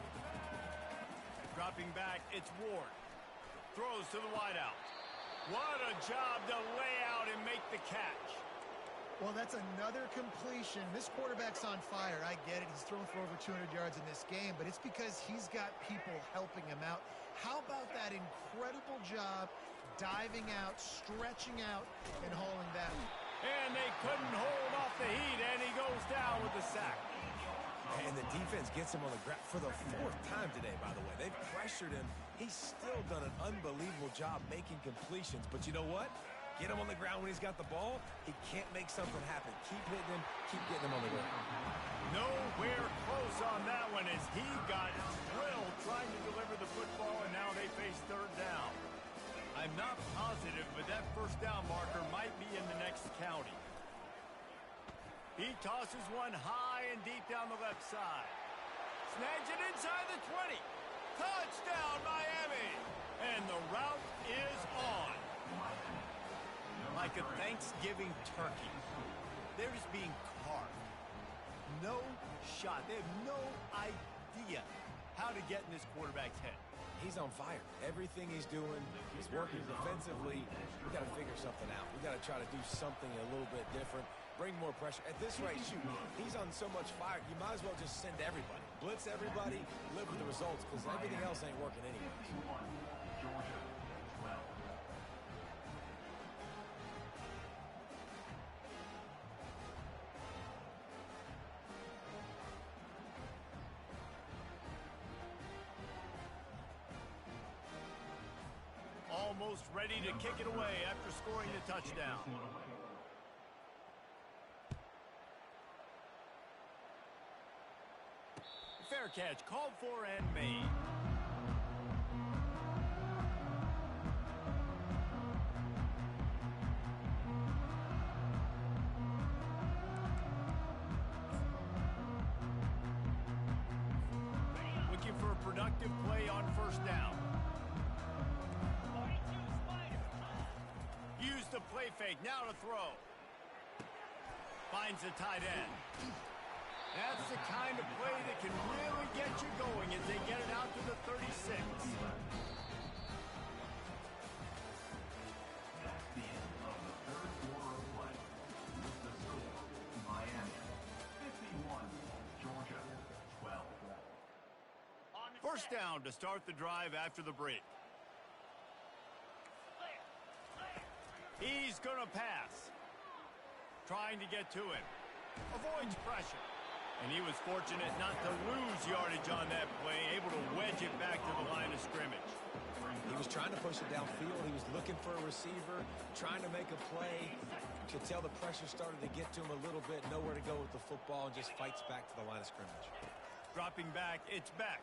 Dropping back, it's Ward. Throws to the wideout. What a job to lay out and make the catch. Well, that's another completion. This quarterback's on fire. I get it. He's thrown for over 200 yards in this game, but it's because he's got people helping him out. How about that incredible job diving out, stretching out, and hauling that? And they couldn't hold off the heat, and he goes down with the sack. And the defense gets him on the ground for the 4th time today, by the way. They've pressured him. He's still done an unbelievable job making completions. But you know what? Get him on the ground when he's got the ball. He can't make something happen. Keep hitting him. Keep getting him on the ground. Nowhere close on that one as he got drilled trying to deliver the football, and now they face 3rd down. I'm not positive, but that first down marker might be in the next county. He tosses one high and deep down the left side. Snags it inside the 20. Touchdown, Miami! And the route is on. Like a Thanksgiving turkey. They're just being carved. No shot. They have no idea how to get in this quarterback's head. He's on fire. Everything he's doing, he's working defensively. We got to figure something out. We got to try to do something a little bit different. Bring more pressure. At this rate, shoot, he's on so much fire, you might as well just send everybody. Blitz everybody, live with the results, because everything else ain't working anyways. Georgia 12. Almost ready to kick it away after scoring the touchdown. Fair catch called for and made. Looking for a productive play on first down. Use the play fake, now to throw. Finds the tight end. That's the kind of play that can really get you going as they get it out to the 36. That's the end of the 3rd quarter of play. With the score, Miami 51, Georgia 12. First down to start the drive after the break. He's going to pass. Trying to get to him. Avoids pressure. And he was fortunate not to lose yardage on that play, able to wedge it back to the line of scrimmage. He was trying to push it downfield. He was looking for a receiver, trying to make a play. You could tell the pressure started to get to him a little bit, nowhere to go with the football, and just fights back to the line of scrimmage. Dropping back, it's back.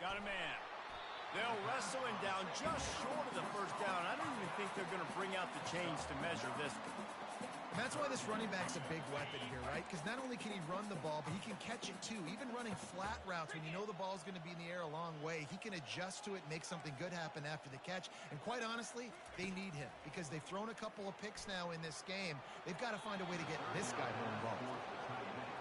Got a man. They'll wrestle him down just short of the first down. I don't even think they're going to bring out the chains to measure this one. And that's why this running back's a big weapon here, right? Because not only can he run the ball, but he can catch it too. Even running flat routes when you know the ball's going to be in the air a long way, he can adjust to it, make something good happen after the catch. And quite honestly, they need him because they've thrown a couple of picks now in this game. They've got to find a way to get this guy more involved.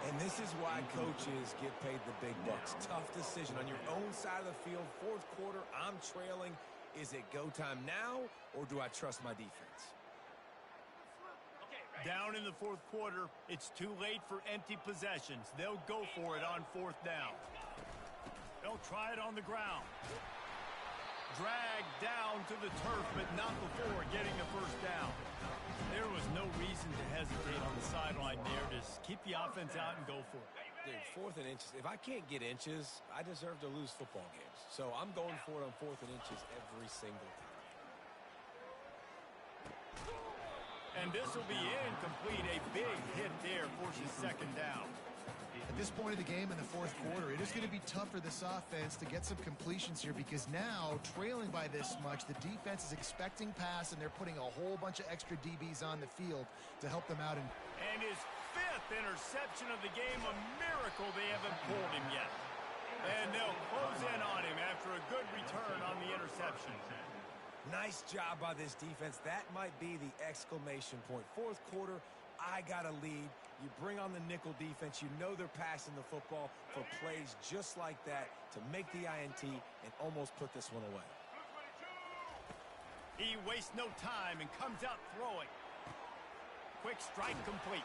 And this is why coaches get paid the big bucks. Tough decision on your own side of the field. 4th quarter, I'm trailing. Is it go time now, or do I trust my defense? Down in the 4th quarter, it's too late for empty possessions. They'll go for it on 4th down. They'll try it on the ground. Dragged down to the turf, but not before getting the first down. There was no reason to hesitate on the sideline there. Just keep the offense out and go for it. Dude, 4th and inches. If I can't get inches, I deserve to lose football games. So I'm going for it on 4th and inches every single time. And this will be incomplete. A big hit there forces second down. At this point of the game in the fourth quarter, it is going to be tough for this offense to get some completions here because now, trailing by this much, the defense is expecting pass, and they're putting a whole bunch of extra DBs on the field to help them out. And his 5th interception of the game, a miracle they haven't pulled him yet. And they'll close in on him after a good return on the interception. Nice job by this defense. That might be the exclamation point. Fourth quarter, I got a lead. You bring on the nickel defense. You know they're passing the football for plays just like that to make the INT and almost put this one away. He wastes no time and comes out throwing. Quick strike complete.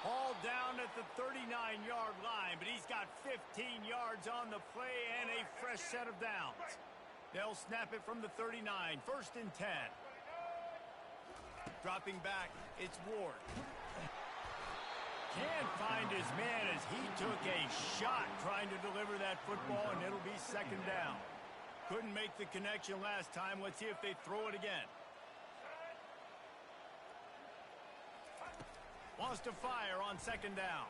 All down at the 39-yard line, but he's got 15 yards on the play and a fresh set of downs. They'll snap it from the 39, 1st and 10. Dropping back, it's Ward. Can't find his man as he took a shot trying to deliver that football, and it'll be second down. Couldn't make the connection last time. Let's see if they throw it again. Wants to fire on second down.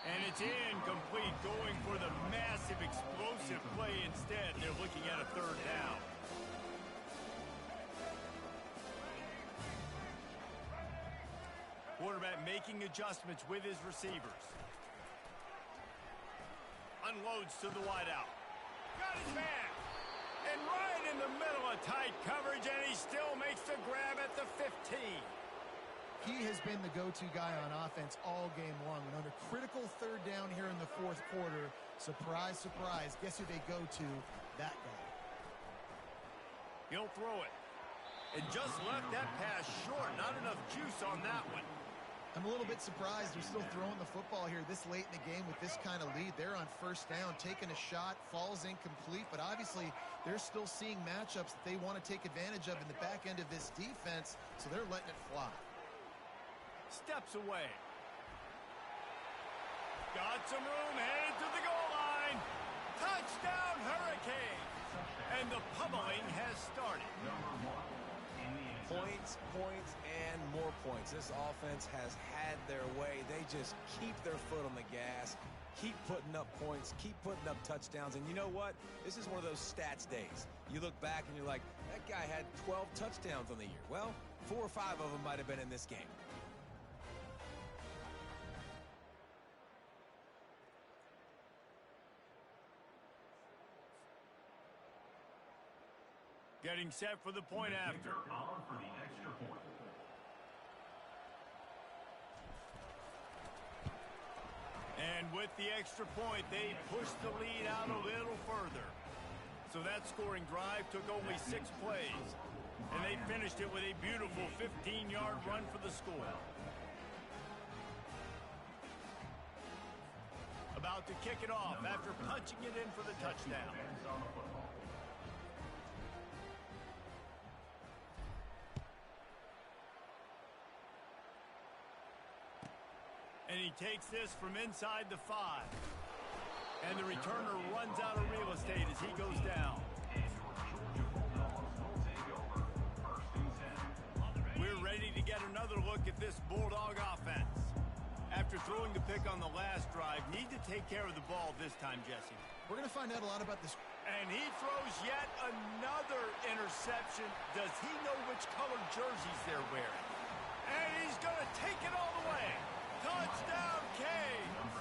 And it's incomplete, going for the massive explosive play instead. They're looking at a 3rd down. Quarterback making adjustments with his receivers. Unloads to the wideout. Got his man. And right in the middle of tight coverage, and he still makes the grab at the 15. He has been the go-to guy on offense all game long. And on a critical 3rd down here in the fourth quarter, surprise, surprise, guess who they go to? That guy. He'll throw it. And just left that pass short. Not enough juice on that one. I'm a little bit surprised they're still throwing the football here this late in the game with this kind of lead. They're on 1st down, taking a shot, falls incomplete, but obviously they're still seeing matchups that they want to take advantage of in the back end of this defense, so they're letting it fly. Steps away. Got some room, headed to the goal line. Touchdown, Hurricanes! And the pummeling has started. Points, points, and more points. This offense has had their way. They just keep their foot on the gas, keep putting up points, keep putting up touchdowns. And you know what? This is one of those stats days. You look back and you're like, that guy had 12 touchdowns on the year. Well, 4 or 5 of them might have been in this game. Getting set for the point after. On for the extra point. And with the extra point, they pushed the lead out a little further. So that scoring drive took only 6 plays. And they finished it with a beautiful 15-yard run for the score. About to kick it off after punching it in for the touchdown. And he takes this from inside the 5. And the returner runs out of real estate as he goes down. We're ready to get another look at this Bulldog offense. After throwing the pick on the last drive, need to take care of the ball this time, Jesse. We're going to find out a lot about this. And he throws yet another interception. Does he know which colored jerseys they're wearing? And he's going to take it all the way. Touchdown, Canes!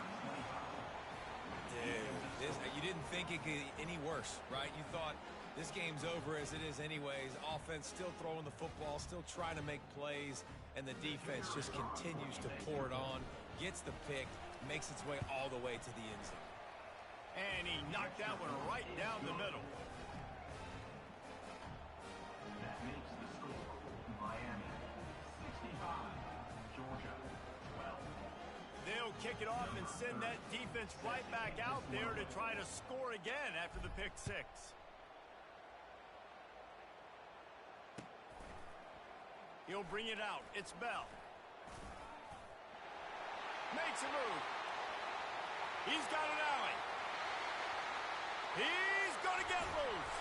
Dude, you didn't think it could get any worse, right? You thought this game's over as it is anyways. Offense still throwing the football, still trying to make plays, and the defense just continues to pour it on, gets the pick, makes its way all the way to the end zone. And he knocked that one right down the middle. That makes the score Miami 65, Georgia 12. They'll kick it off and send that defense right back out there to try to score again after the pick 6. He'll bring it out. It's Bell. Makes a move. He's got an alley. He's going to get loose.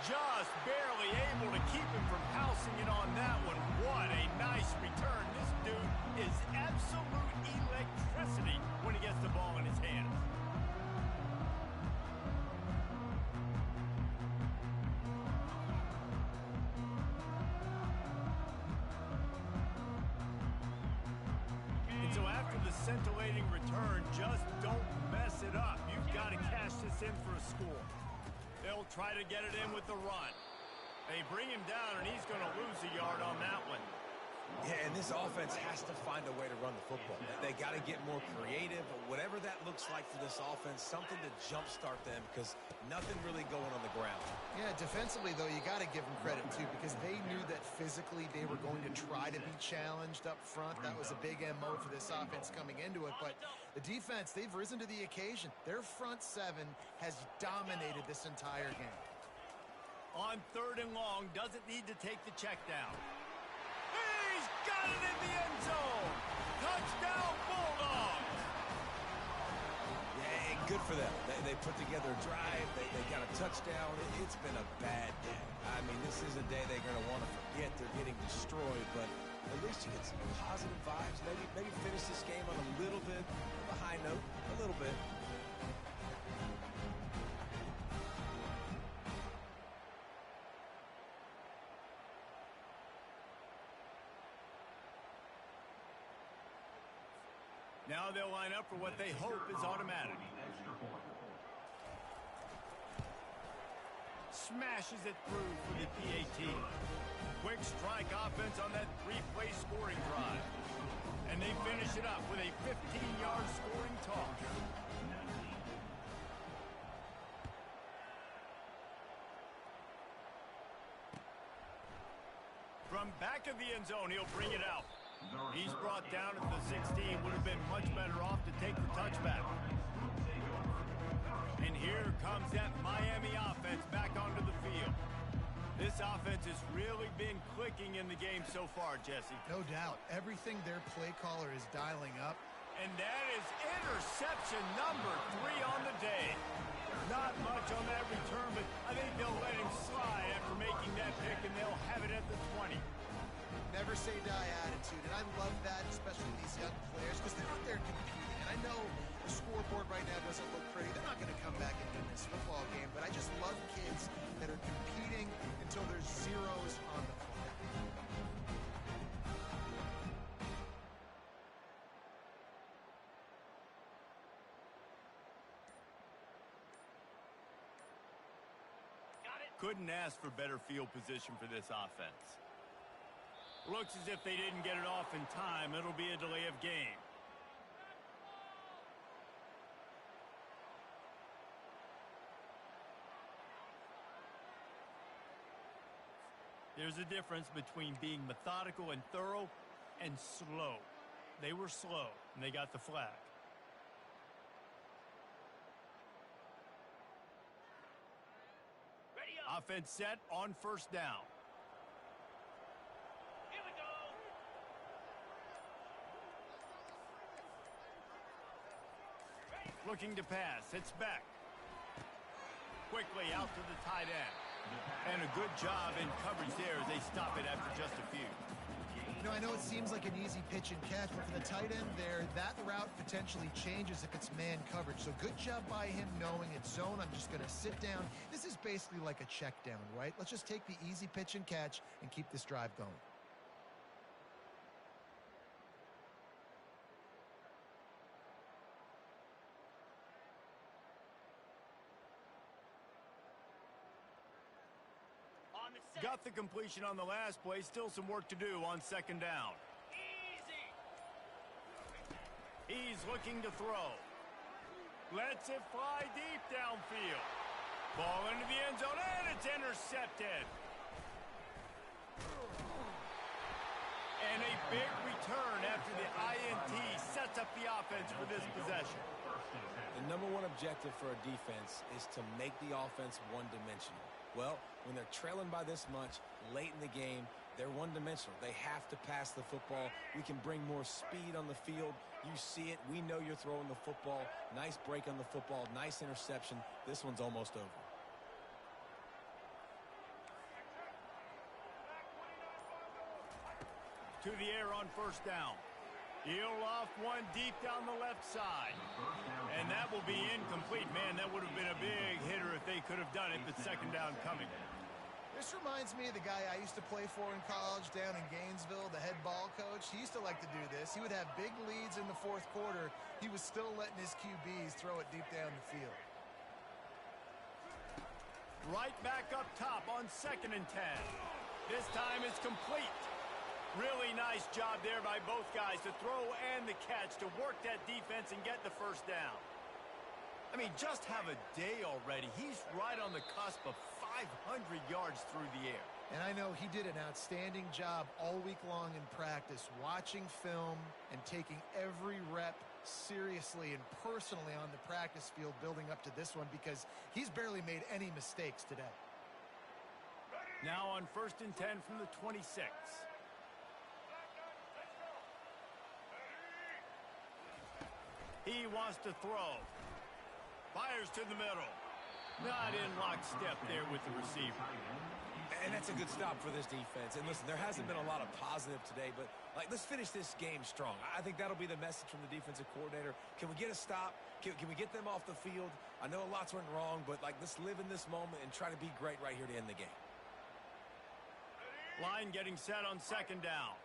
Just barely able to keep him from pouncing it on that one. What a nice return. This dude is absolute electricity when he gets the ball in his hands. And so after the scintillating return, just don't mess it up. You've got to cash this in for a score. They'll try to get it in with the run. They bring him down, and he's going to lose a yard on that one. Yeah, and this offense has to find a way to run the football. They got to get more creative, whatever that looks like for this offense, something to jumpstart them because nothing really going on the ground. Yeah, defensively, though, you got to give them credit, too, because they knew that physically they were going to try to be challenged up front. That was a big MO for this offense coming into it. But the defense, they've risen to the occasion. Their front seven has dominated this entire game. On 3rd and long, doesn't need to take the check down. He's got it in the end zone. Touchdown, Bulldogs. Yeah, and good for them. They put together a drive. They got a touchdown. It's been a bad day. I mean, this is a day they're going to want to forget. They're getting destroyed, but at least you get some positive vibes. Maybe finish this game on a little bit of a high note, a little bit. Now they'll line up for what they hope is automatic. Smashes it through for the PAT. Quick strike offense on that 3-play scoring drive. And they finish it up with a 15-yard scoring toss. From back of the end zone, he'll bring it out. He's brought down at the 16. Would have been much better off to take the touchback. And here comes that Miami offense back onto the field. This offense has really been clicking in the game so far, Jesse. No doubt. Everything their play caller is dialing up. And that is interception number 3 on the day. Not much on that return, but I think they'll let him slide after making that pick, and they'll have it at the 20. Never say die attitude, and I love that, especially these young players, because they're out there competing. And I know the scoreboard right now doesn't look pretty. They're not going to come back and win this football game, but I just love kids that are competing until there's zeros on the clock. Couldn't ask for better field position for this offense. Looks as if they didn't get it off in time. It'll be a delay of game. There's a difference between being methodical and thorough and slow. They were slow, and they got the flag. Offense set on 1st down. Here we go. Looking to pass. It's back. Quickly out to the tight end. And a good job in coverage there as they stop it after just a few. You know, I know it seems like an easy pitch and catch, but for the tight end there, that route potentially changes if it's man coverage. So good job by him knowing it's zone. I'm just going to sit down. This is basically like a check down, right? Let's just take the easy pitch and catch and keep this drive going. Got the completion on the last play. Still some work to do on 2nd down. Easy. He's looking to throw. Lets it fly deep downfield. Ball into the end zone, and it's intercepted. And a big return after the INT sets up the offense for this possession. The #1 objective for a defense is to make the offense one-dimensional. Well, when they're trailing by this much late in the game, they're one-dimensional. They have to pass the football. We can bring more speed on the field. You see it. We know you're throwing the football. Nice break on the football. Nice interception. This one's almost over. to the air on first down. He'll off one deep down the left side. And that will be incomplete. Man, that would have been a big hitter if they could have done it, but second down coming. This reminds me of the guy I used to play for in college down in Gainesville, the head ball coach. He used to like to do this. He would have big leads in the fourth quarter. He was still letting his QBs throw it deep down the field. Right back up top on 2nd and 10. This time it's complete. Really nice job there by both guys to throw and the catch to work that defense and get the first down. I mean, just have a day already. He's right on the cusp of 500 yards through the air. And I know he did an outstanding job all week long in practice, watching film and taking every rep seriously and personally on the practice field building up to this one, because he's barely made any mistakes today. Now on 1st and 10 from the 26. He wants to throw. Fires to the middle. Not in lockstep there with the receiver. And that's a good stop for this defense. And listen, there hasn't been a lot of positive today, but let's finish this game strong. I think that'll be the message from the defensive coordinator. Can we get a stop? Can we get them off the field? I know lots went wrong, but let's live in this moment and try to be great right here to end the game. Line getting set on 2nd down.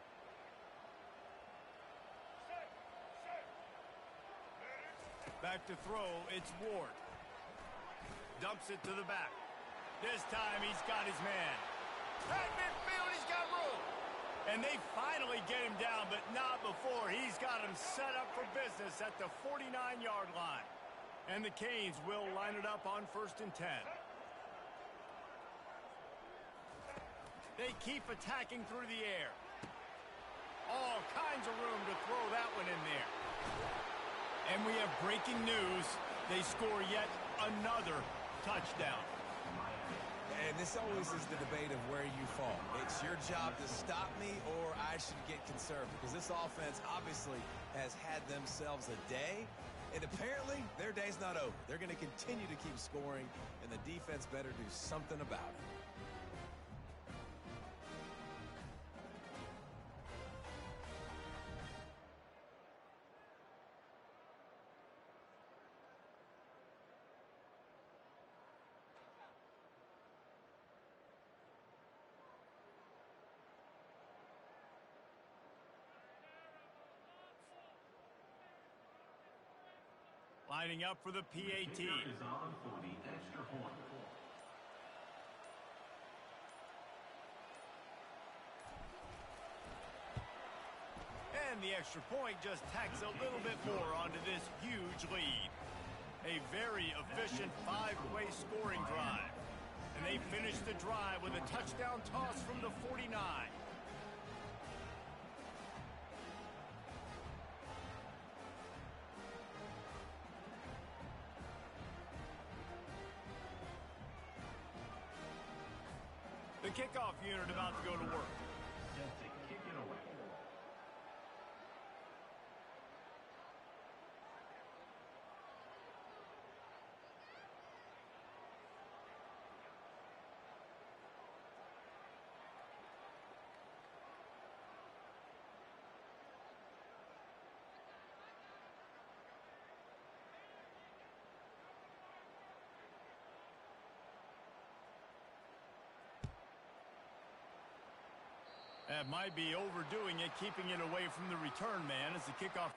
Back to throw, it's Ward. Dumps it to the back. This time he's got his man. At midfield, he's got room. And they finally get him down, but not before. He's got him set up for business at the 49-yard line. And the Canes will line it up on 1st and 10. They keep attacking through the air. All kinds of room to throw that one in there. And we have breaking news. They score yet another touchdown. And this always is the debate of where you fall. It's your job to stop me, or I should get concerned, because this offense obviously has had themselves a day, and apparently their day's not over. They're going to continue to keep scoring, and the defense better do something about it. Lining up for the PAT. Kicker is on for the extra point. And the extra point just tacks a little bit more onto this huge lead. A very efficient five-way scoring drive. And they finish the drive with a touchdown toss from the 49. The kickoff unit about to go to work. Just to kick it away. That might be overdoing it, keeping it away from the return man as the kickoff.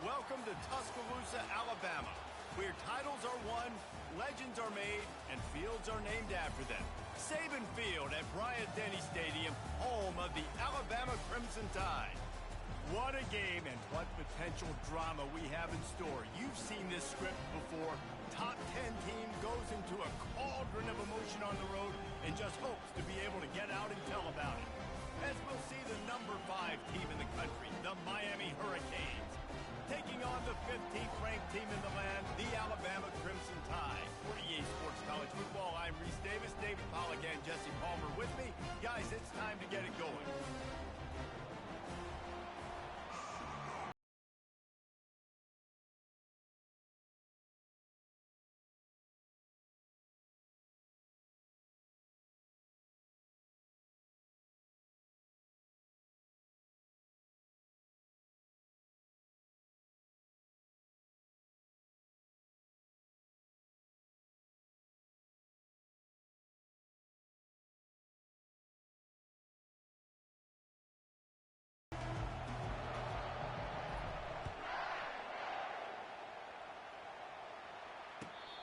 Welcome to Tuscaloosa, Alabama, where titles are won, legends are made, and fields are named after them. Saban Field at Bryant-Denny Stadium, home of the Alabama Crimson Tide. What a game and what potential drama we have in store. You've seen this script before. Top 10 team goes into a cauldron of emotion on the road and just hopes to be able to get out and tell about it. As we'll see the number 5 team in the country, the Miami Hurricanes, taking on the 15th ranked team in the land, the Alabama Crimson Tide. For EA Sports College Football, I'm Reese Davis, David Pollack, and Jesse Palmer with me. Guys, it's time to get it going.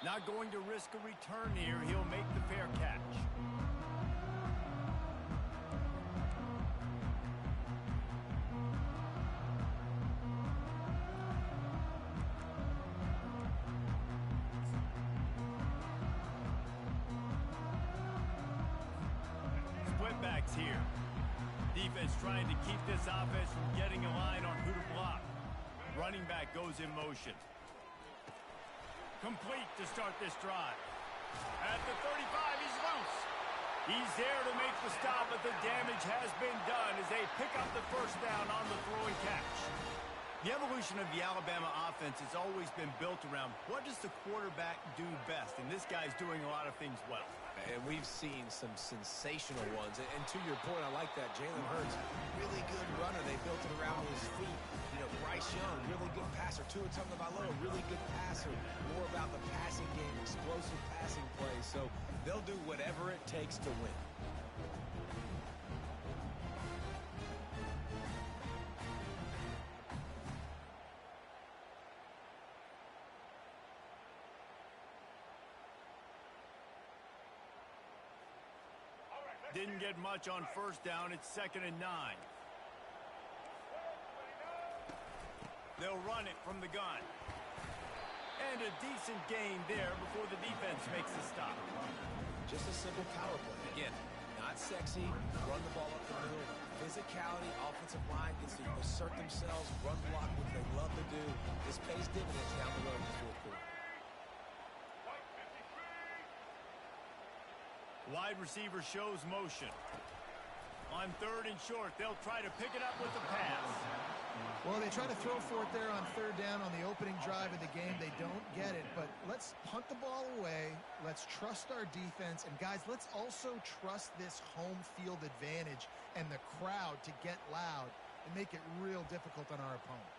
Not going to risk a return here. He'll make the fair catch. Split backs here. Defense trying to keep this offense from getting a line on who to block. Running back goes in motion. Complete to start this drive. At the 35, he's loose. He's there to make the stop, but the damage has been done as they pick up the first down on the throwing catch. The evolution of the Alabama offense has always been built around what does the quarterback do best, and this guy's doing a lot of things well. And we've seen some sensational ones. And to your point, I like that. Jalen Hurts, really good runner. They built it around his feet. You know, Bryce Young, really good passer. Tua Tagovailoa, really good passer. More about the passing game, explosive passing plays. So they'll do whatever it takes to win. Didn't get much on first down. It's 2nd and 9. They'll run it from the gun. And a decent gain there before the defense makes the stop. Just a simple power play. Again, not sexy. Run the ball up the middle. Physicality, offensive line gets to assert themselves, run block, which they love to do. This pays dividends down the road in the fourth quarter. Wide receiver shows motion. On 3rd and short, they'll try to pick it up with the pass. Well, they try to throw for it there on 3rd down on the opening drive of the game. They don't get it, but let's punt the ball away. Let's trust our defense. And, guys, let's also trust this home field advantage and the crowd to get loud and make it real difficult on our opponent.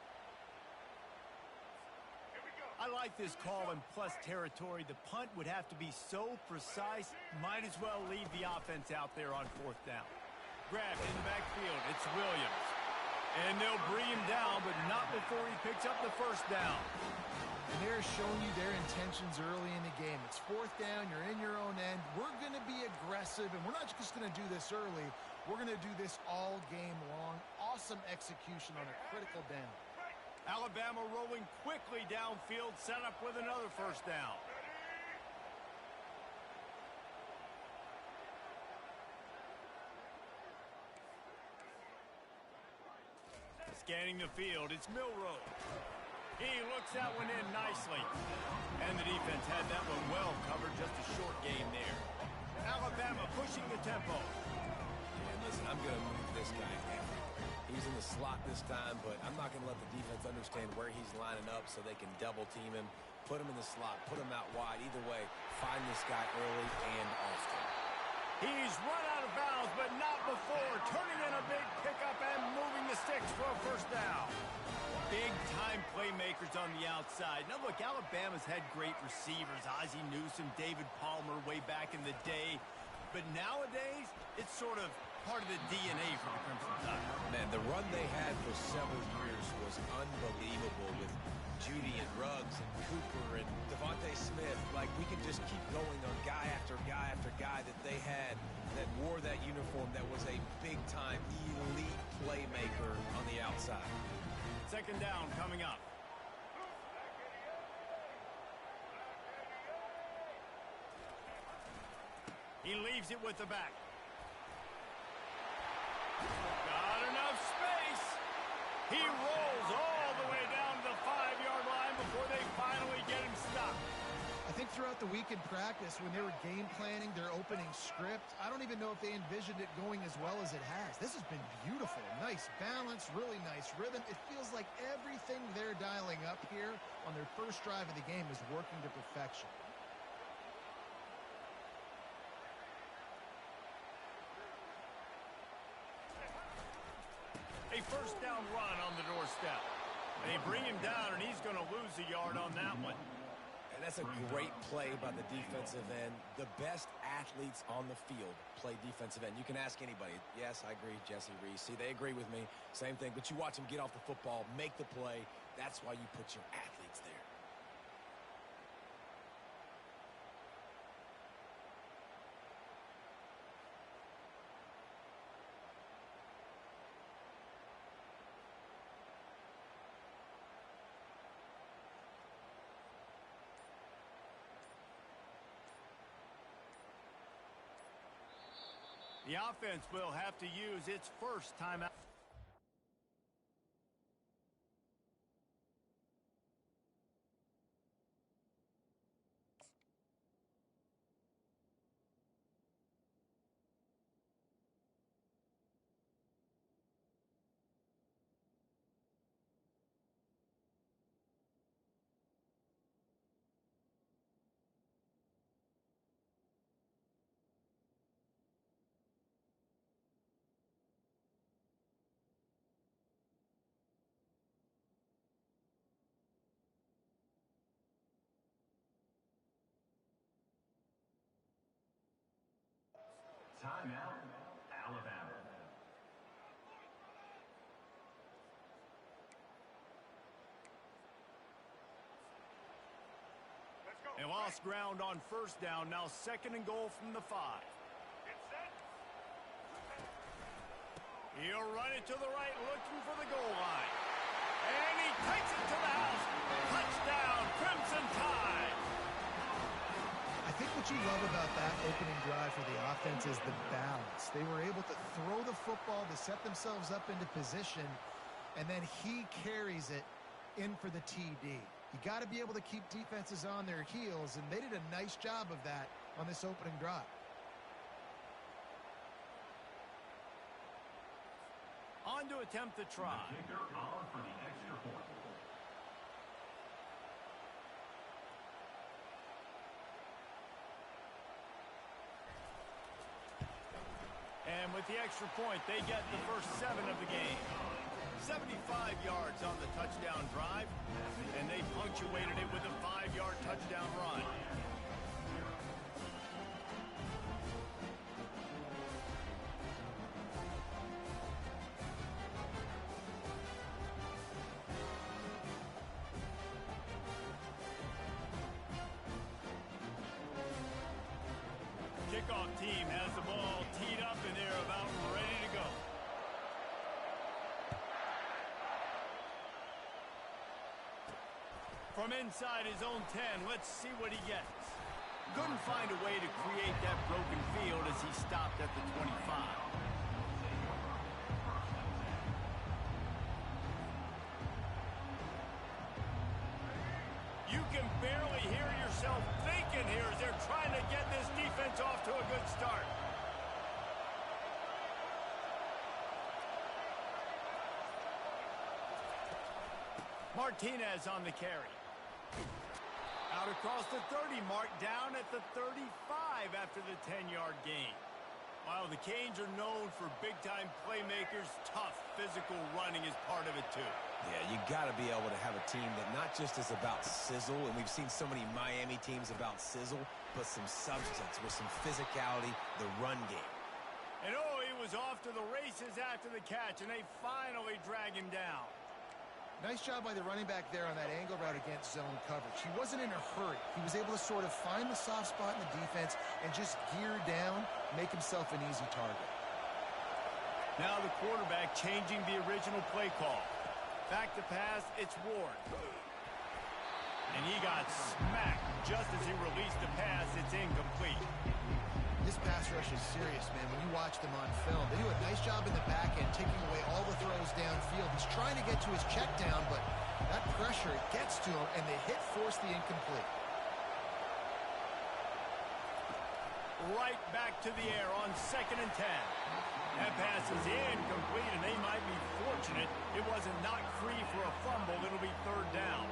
I like this call in plus territory. The punt would have to be so precise, might as well leave the offense out there on 4th down. Grab in the backfield. It's Williams. And they'll bring him down, but not before he picks up the first down. And they're showing you their intentions early in the game. It's 4th down. You're in your own end. We're going to be aggressive, and we're not just going to do this early. We're going to do this all game long. Awesome execution on a critical down. Alabama rolling quickly downfield, set up with another first down. Scanning the field, it's Milroe. He looks that one in nicely. And the defense had that one well covered, just a short gain there. Alabama pushing the tempo. And listen, I'm going to move this guy everywhere. He's in the slot this time, but I'm not going to let the defense understand where he's lining up so they can double team him, put him in the slot, put him out wide. Either way, find this guy early and often. He's run out of bounds, but not before. Turning in a big pickup and moving the sticks for a first down. Big-time playmakers on the outside. Now, look, Alabama's had great receivers. Ozzie Newsome, David Palmer way back in the day. But nowadays, it's sort of part of the DNA for the Crimson Tide. Man, the run they had for several years was unbelievable with Judy and Ruggs and Cooper and Devontae Smith. Like, we can just keep going on guy after guy after guy that they had that wore that uniform that was a big-time elite playmaker on the outside. Second down coming up. He leaves it with the back. Got enough space. He rolls all the way down to the 5-yard line before they finally get him stopped. I think throughout the week in practice, when they were game planning their opening script, I don't even know if they envisioned it going as well as it has. This has been beautiful. Nice balance, really nice rhythm. It feels like everything they're dialing up here on their first drive of the game is working to perfection. A first down run on the doorstep. They bring him down, and he's going to lose a yard on that one. And that's a great play by the defensive end. The best athletes on the field play defensive end. You can ask anybody. Yes, I agree, Jesse Reese. See, they agree with me. Same thing. But you watch them get off the football, make the play. That's why you put your athletes there. The offense will have to use its first timeout. Timeout, Alabama. They lost ground on first down. Now second and goal from the 5. He'll run it to the right, looking for the goal line. And he takes it to the house. Touchdown, Crimson Tide. I think what you love about that opening drive for the offense is the balance. They were able to throw the football to set themselves up into position, and then he carries it in for the TD. You got to be able to keep defenses on their heels, and they did a nice job of that on this opening drive. On to attempt the try. The kicker on for the extra point. And with the extra point, they get the first 7 of the game. 75 yards on the touchdown drive, and they punctuated it with a 5-yard touchdown run. Kickoff team has the ball teed up, and they're about ready to go. From inside his own 10, let's see what he gets. Couldn't find a way to create that broken field as he stopped at the 25. You can barely hear yourself thinking here as they're trying to get this defense off to a good start. Martinez on the carry. Out across the 30 mark, down at the 35 after the 10-yard gain. While the Canes are known for big-time playmakers, tough physical running is part of it too. Yeah, you got to be able to have a team that not just is about sizzle, and we've seen so many Miami teams about sizzle, but some substance with some physicality, the run game. And oh, he was off to the races after the catch, and they finally drag him down. Nice job by the running back there on that angle route against zone coverage. He wasn't in a hurry. He was able to sort of find the soft spot in the defense and just gear down, make himself an easy target. Now the quarterback changing the original play call. Back to pass, it's Ward. And he got smacked just as he released the pass. It's incomplete. This pass rush is serious, man. When you watch them on film, they do a nice job in the back end, taking away all the throws downfield. He's trying to get to his check down, but that pressure gets to him, and the hit forced the incomplete. Right back to the air on 2nd and 10. That pass is incomplete, and they might be fortunate it wasn't knocked free for a fumble. It'll be 3rd down.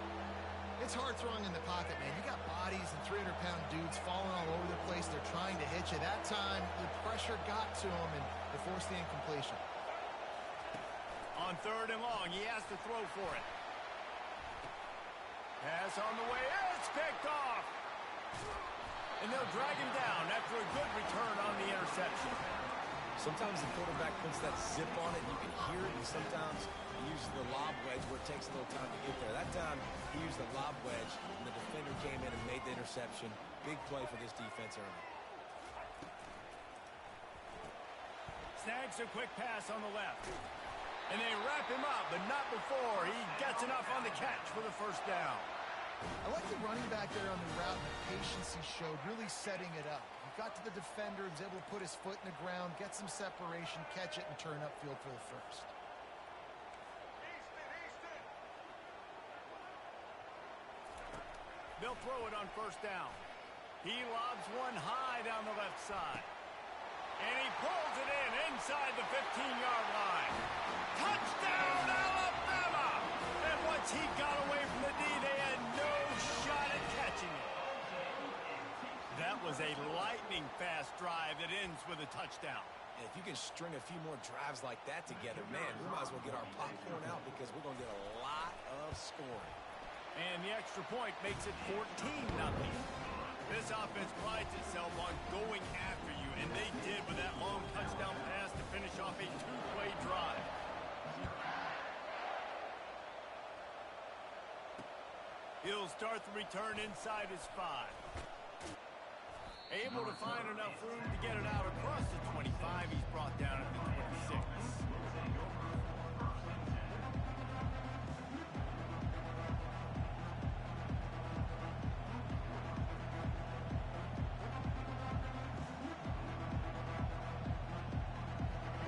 It's hard throwing in the pocket, man. You got bodies and 300-pound dudes falling all over the place. They're trying to hit you. That time, the pressure got to him, and it forced the incompletion. On 3rd and long, he has to throw for it. Pass on the way. It's picked off. And they'll drag him down after a good return on the interception. Sometimes the quarterback puts that zip on it, and you can hear it, and sometimes he uses the lob wedge where it takes a little time to get there. That time, he used the lob wedge, and the defender came in and made the interception. Big play for this defense early. Snags a quick pass on the left. And they wrap him up, but not before he gets enough on the catch for the 1st down. I like the running back there on the route and the patience he showed, really setting it up. He got to the defender, was able to put his foot in the ground, get some separation, catch it, and turn upfield for the 1st. They'll throw it on 1st down. He lobs one high down the left side. And he pulls it in inside the 15-yard line. Touchdown, Alabama! And once he got away from the D, they had no shot at catching it. That was a lightning-fast drive that ends with a touchdown. And if you can string a few more drives like that together, man, we might as well get our popcorn out because we're going to get a lot of scoring. And the extra point makes it 14-0. This offense prides itself on going after you, and they did with that long touchdown pass to finish off a 2-play drive. He'll start the return inside his 5. Able to find enough room to get it out across the 25. He's brought down at the 26.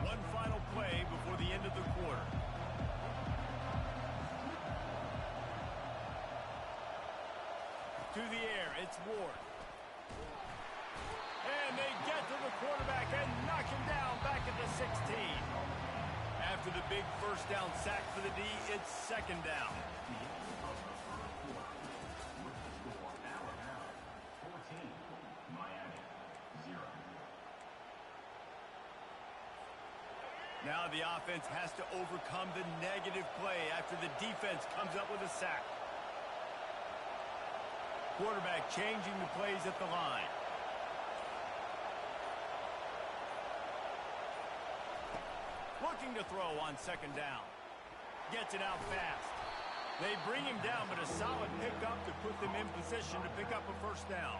One final play before the end of the quarter. To the air, it's Ward. And they get to the quarterback and knock him down back at the 16. After the big 1st down sack for the D, it's 2nd down. Now the offense has to overcome the negative play after the defense comes up with a sack. Quarterback changing the plays at the line. Looking to throw on 2nd down. Gets it out fast. They bring him down, but a solid pickup to put them in position to pick up a 1st down.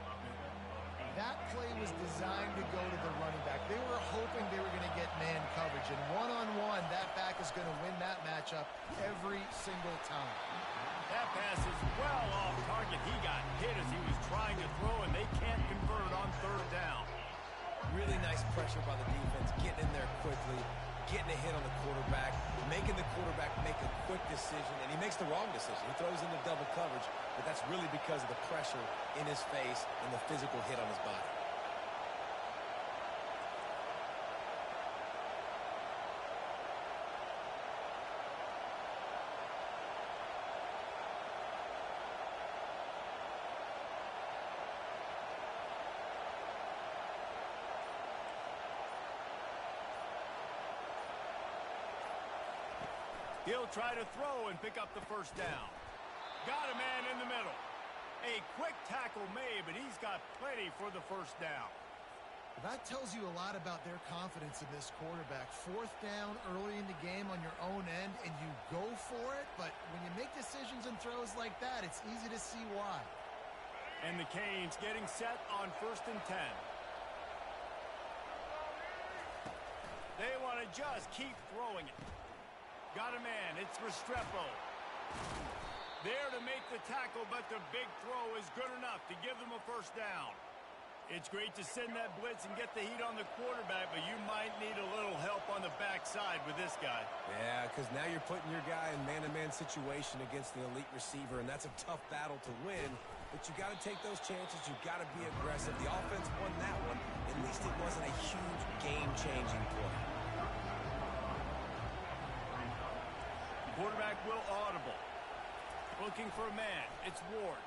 That play was designed to go to the running back. They were hoping they were going to get man coverage, and one-on-one, that back is going to win that matchup every single time. That pass is well off target. He got hit as he was trying to throw, and they can't convert on 3rd down. Really nice pressure by the defense, getting in there quickly, getting a hit on the quarterback, making the quarterback make a quick decision, and he makes the wrong decision. He throws into double coverage, but that's really because of the pressure in his face and the physical hit on his body. He'll try to throw and pick up the 1st down. Got a man in the middle. A quick tackle made, but he's got plenty for the 1st down. That tells you a lot about their confidence in this quarterback. Fourth down early in the game on your own end, and you go for it, but when you make decisions and throws like that, it's easy to see why. And the Canes getting set on 1st and 10. They want to just keep throwing it. Got a man. It's Restrepo. There to make the tackle, but the big throw is good enough to give them a first down. It's great to send that blitz and get the heat on the quarterback, but you might need a little help on the backside with this guy. Yeah, because now you're putting your guy in man-to-man situation against the elite receiver, and that's a tough battle to win. But you got to take those chances. You got to be aggressive. The offense won that one. At least it wasn't a huge game-changing play. Quarterback will audible. Looking for a man. It's Ward.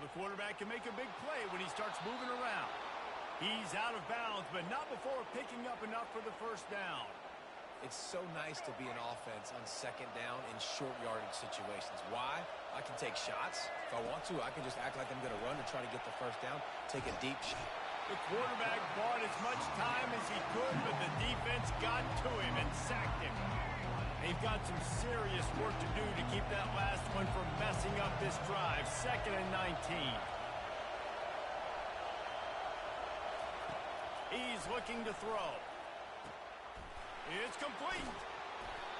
The quarterback can make a big play when he starts moving around. He's out of bounds, but not before picking up enough for the first down. It's so nice to be an offense on 2nd down in short yardage situations. Why? I can take shots. If I want to, I can just act like I'm going to run to try to get the first down, take a deep shot. The quarterback bought as much time as he could, but the defense got to him and sacked him. They've got some serious work to do to keep that last one from messing up this drive. 2nd and 19. He's looking to throw. It's complete.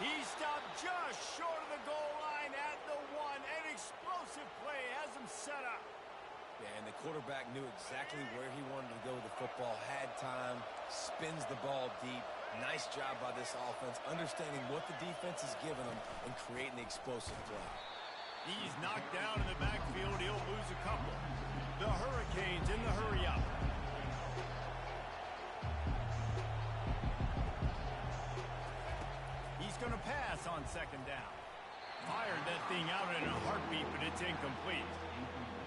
He stopped just short of the goal line at the 1. An explosive play has him set up. Yeah, and the quarterback knew exactly where he wanted to go with the football, had time, spins the ball deep. Nice job by this offense, understanding what the defense is giving them and creating the explosive play. He's knocked down in the backfield. He'll lose a couple. The Hurricanes in the hurry-up. He's going to pass on 2nd down. Fired that thing out in a heartbeat, but it's incomplete.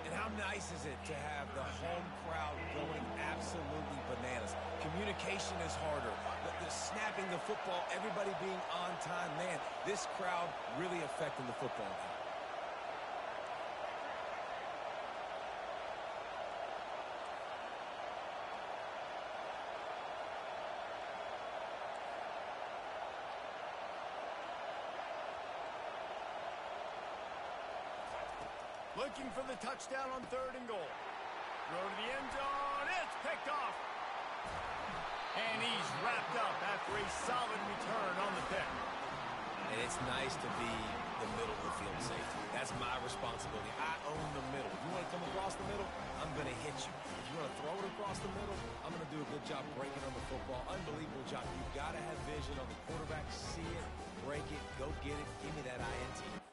And how nice is it to have the home crowd going absolutely bananas? Communication is harder. The snapping the football, everybody being on time. Man, this crowd really affecting the football game. Looking for the touchdown on 3rd and goal. Throw to the end zone. It's picked off. And he's wrapped up after a solid return on the pick. And it's nice to be the middle of the field safety. That's my responsibility. I own the middle. If you want to come across the middle, I'm going to hit you. If you want to throw it across the middle, I'm going to do a good job breaking on the football. Unbelievable job. You've got to have vision on the quarterback. See it, break it, go get it. Give me that INT.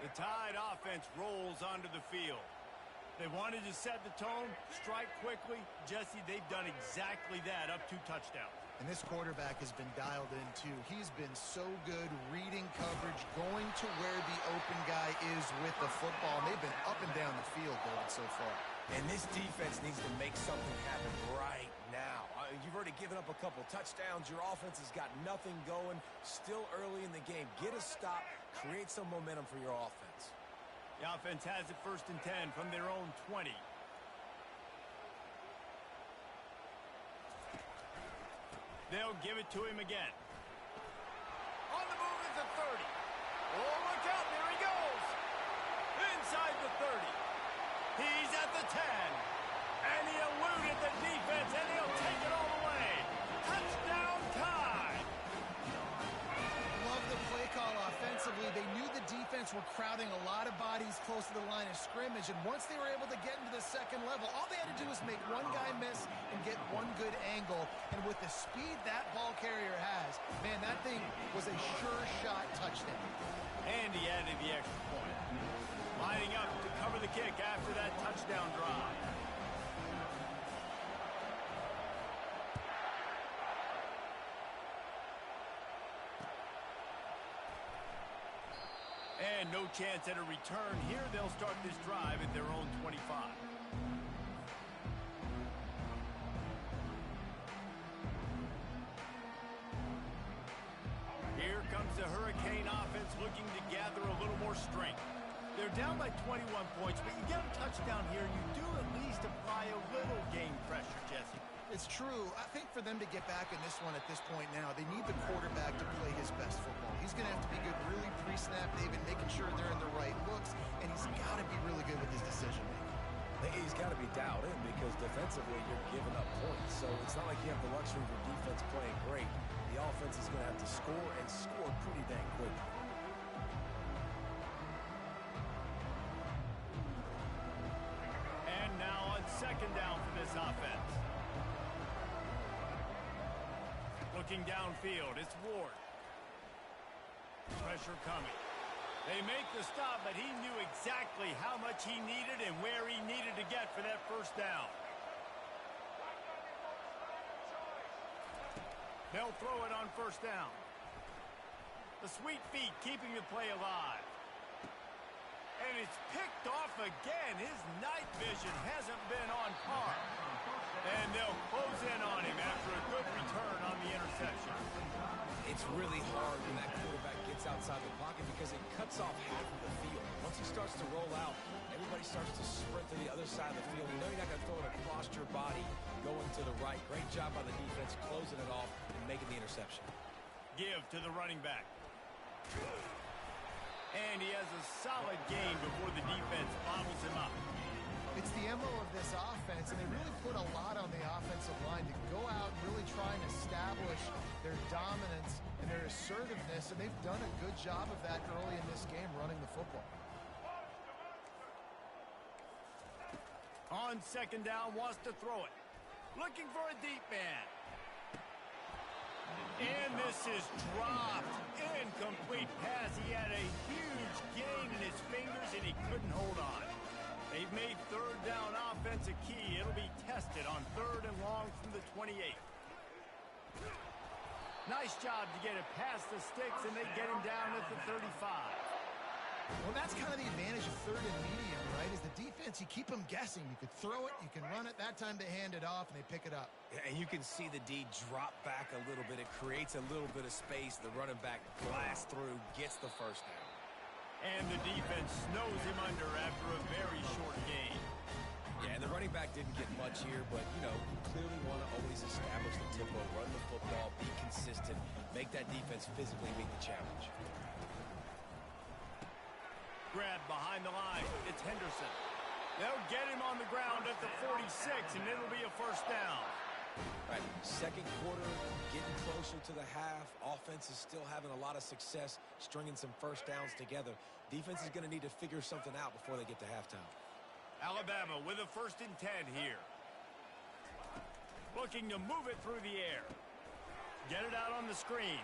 The Tide offense rolls onto the field. They wanted to set the tone, strike quickly. Jesse, they've done exactly that, up 2 touchdowns. And this quarterback has been dialed in, too. He's been so good reading coverage, going to where the open guy is with the football. And they've been up and down the field, David, so far. And this defense needs to make something happen right now. You've already given up a couple touchdowns. Your offense has got nothing going. Still early in the game. Get a stop. Create some momentum for your offense. The offense has it 1st and 10 from their own 20. They'll give it to him again. On the move is the 30. Oh, look out. There he goes. Inside the 30. He's at the 10. And he eluded the defense, and he'll take it all the way. Touchdown Tide. Love the play call offensively. They knew the defense were crowding a lot of bodies close to the line of scrimmage, and once they were able to get into the second level, all they had to do was make one guy miss and get one good angle. And with the speed that ball carrier has, man, that thing was a sure shot touchdown. And he added the extra point. Lining up to cover the kick after that touchdown drive. And no chance at a return here. They'll start this drive at their own 25. Here comes the Hurricane offense looking to gather a little more strength. They're down by 21 points, but you get a touchdown here, you do at least apply a little game pressure, Jesse. It's true. I think for them to get back in this one at this point now, they need the quarterback to play his best football. He's going to have to be good really pre-snap, David, making sure they're in the right looks, and he's got to be really good with his decision-making. He's got to be dialed in because defensively you're giving up points. So it's not like you have the luxury of your defense playing great. The offense is going to have to score and score pretty dang quick. And now on 2nd down for this offense. Looking downfield, it's Ward. Pressure coming. They make the stop, but he knew exactly how much he needed and where he needed to get for that 1st down. They'll throw it on 1st down. The sweet feet keeping the play alive. And it's picked off again. His night vision hasn't been on par. And they'll close in on him after a good return on the interception. It's really hard when that quarterback gets outside the pocket because it cuts off half of the field. Once he starts to roll out, everybody starts to sprint to the other side of the field. You know you're not going to throw it across your body going to the right. Great job by the defense closing it off and making the interception. Give to the running back. And he has a solid game before the defense bottles him up. It's the MO of this offense, and they really put a lot on the offensive line to go out and really try and establish their dominance and their assertiveness, and they've done a good job of that early in this game running the football. On 2nd down, wants to throw it. Looking for a deep man. And this is dropped. Incomplete pass. He had a huge gain in his fingers, and he couldn't hold on. They've made 3rd down offense a key. It'll be tested on 3rd and long from the 28. Nice job to get it past the sticks, and they get him down at the 35. Well, that's kind of the advantage of 3rd and medium, right? Is the defense, you keep them guessing. You could throw it, you can run it. That time they hand it off, and they pick it up. And you can see the D drop back a little bit. It creates a little bit of space. The running back blasts through, gets the 1st down. And the defense snows him under after a very short game. Yeah, and the running back didn't get much here, but, you know, you clearly want to always establish the tempo, run the football, be consistent, make that defense physically meet the challenge. Grab behind the line. It's Henderson. They'll get him on the ground at the 46, and it'll be a 1st down. All right, 2nd quarter, getting closer to the half. Offense is still having a lot of success stringing some 1st downs together. Defense is going to need to figure something out before they get to halftime. Alabama with a 1st and 10 here. Looking to move it through the air. Get it out on the screen.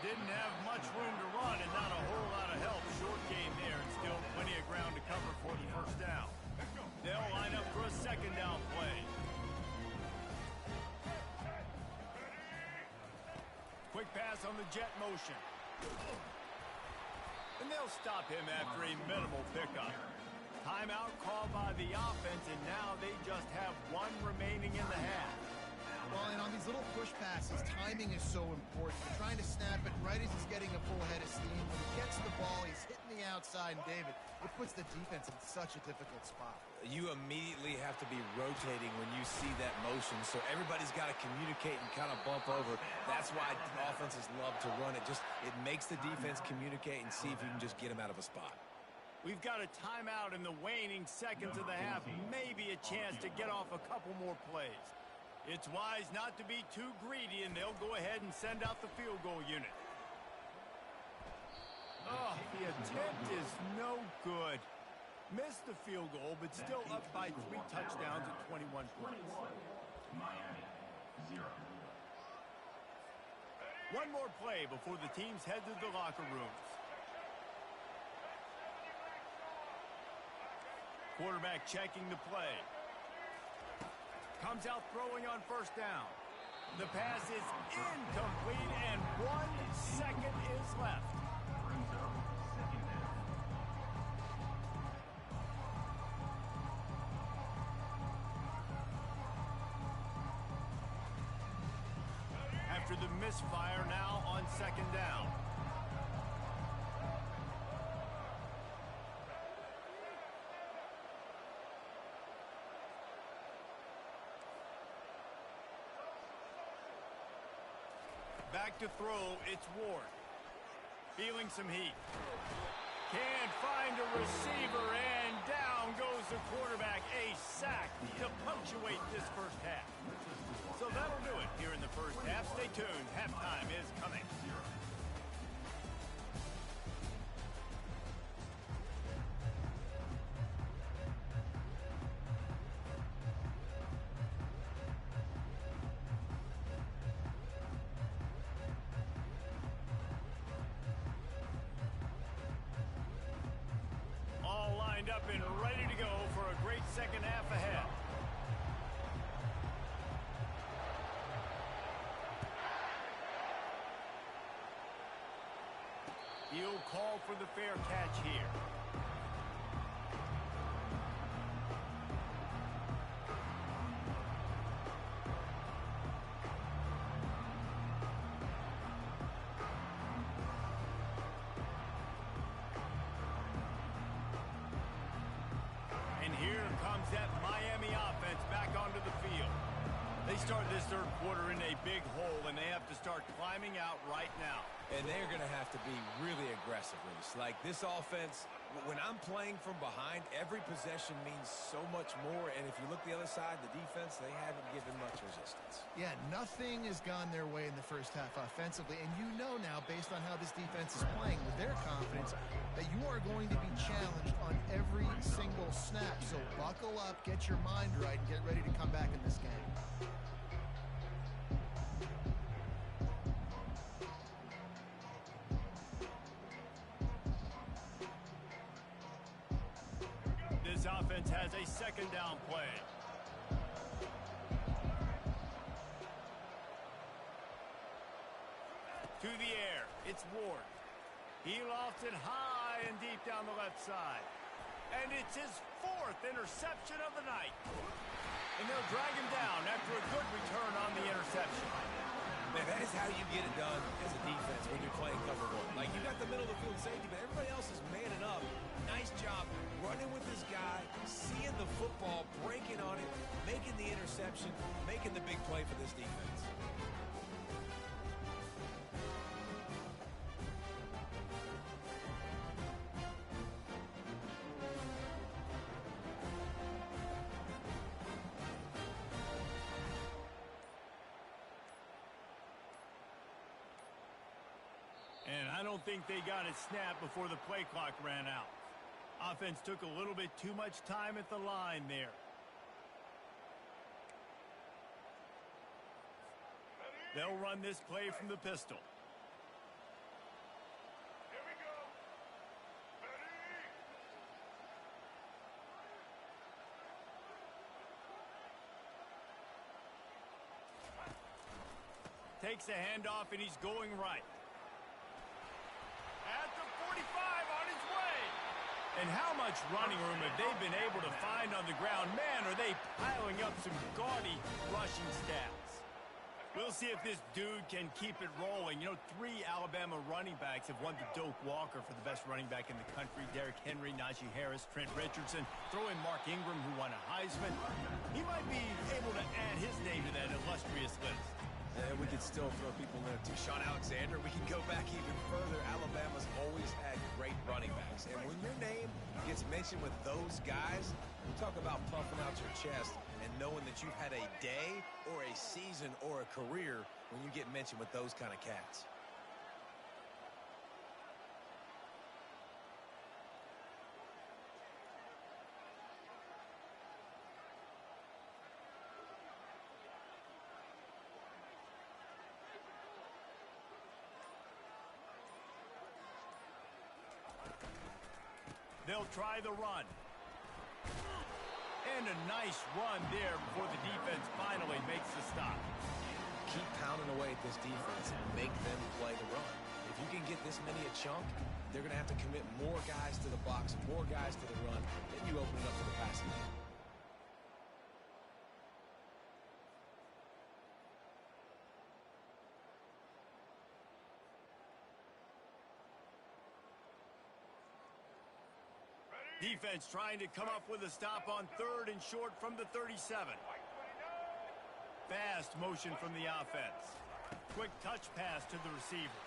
Didn't have much room to run and not a whole lot of help. Short game there and still plenty of ground to cover for the first down. They'll line up for a second down play. Quick pass on the jet motion. And they'll stop him after a minimal pickup. Timeout called by the offense, and now they just have one remaining in the half. Well, and on these little push passes, timing is so important. You're trying to snap it right as he's getting a full head of steam. When he gets the ball, he's hitting the outside, and David, it puts the defense in such a difficult spot. You immediately have to be rotating when you see that motion, so everybody's got to communicate and kind of bump over. That's why offenses love to run it. It makes the defense communicate and see if you can just get them out of a spot. We've got a timeout in the waning seconds of the half, maybe a chance to get off a couple more plays. It's wise not to be too greedy, and they'll go ahead and send out the field goal unit. Oh, the attempt is no good. Missed the field goal, but still up by 3 touchdowns at 21 points. Miami, 0. One more play before the teams head to the locker rooms. Quarterback checking the play. Comes out throwing on first down. The pass is incomplete, and 1 second is left. Brings up second down. After the misfire, now on second down. Back to throw, it's Ward. Feeling some heat. Can't find a receiver, and down goes the quarterback. A sack to punctuate this first half. So that'll do it here in the first half. Stay tuned. Halftime is coming. Up and ready to go for a great second half ahead. He'll call for the fair catch here. That Miami offense back onto the field. They start this third quarter in a big hole, and they have to start climbing out right now. And they're going to have to be really aggressive, Reese. Like this offense, when I'm playing from behind, every possession means so much more. And if you look the other side, the defense, they haven't given much resistance. Yeah, nothing has gone their way in the first half offensively. And you know now, based on how this defense is playing with their confidence, that you are going to be challenged on every single snap. So buckle up, get your mind right, and get ready to come back in this game. This offense has a second down play. To the air, it's Ward. He lofts it high and deep down the left side. And it's his 4th interception of the night. And they'll drag him down after a good return on the interception. Man, that is how you get it done as a defense when you're playing cover one. Like, you got the middle of the field safety, but everybody else is manning up. Nice job running with this guy, seeing the football, breaking on it, making the interception, making the big play for this defense. And I don't think they got it snapped before the play clock ran out. Offense took a little bit too much time at the line there. They'll run this play from the pistol. takes a handoff, and he's going right. At the 45, on his way. And how much running room have they been able to find on the ground? Man, are they piling up some gaudy rushing stats. We'll see if this dude can keep it rolling. You know, 3 Alabama running backs have won the Doak Walker for the best running back in the country. Derrick Henry, Najee Harris, Trent Richardson. Throw in Mark Ingram, who won a Heisman. He might be able to add his name to that illustrious list. And we could still throw people in there too. Sean Alexander, we can go back even further. Alabama's always had great running backs. And when your name gets mentioned with those guys, you talk about puffing out your chest and knowing that you've had a day or a season or a career when you get mentioned with those kind of cats. They'll try the run. And a nice run there before the defense finally makes the stop. Keep pounding away at this defense and make them play the run. If you can get this many a chunk, they're going to have to commit more guys to the box, more guys to the run, then you open it up to the passing game. Defense trying to come up with a stop on 3rd and short from the 37. Fast motion from the offense. Quick touch pass to the receiver.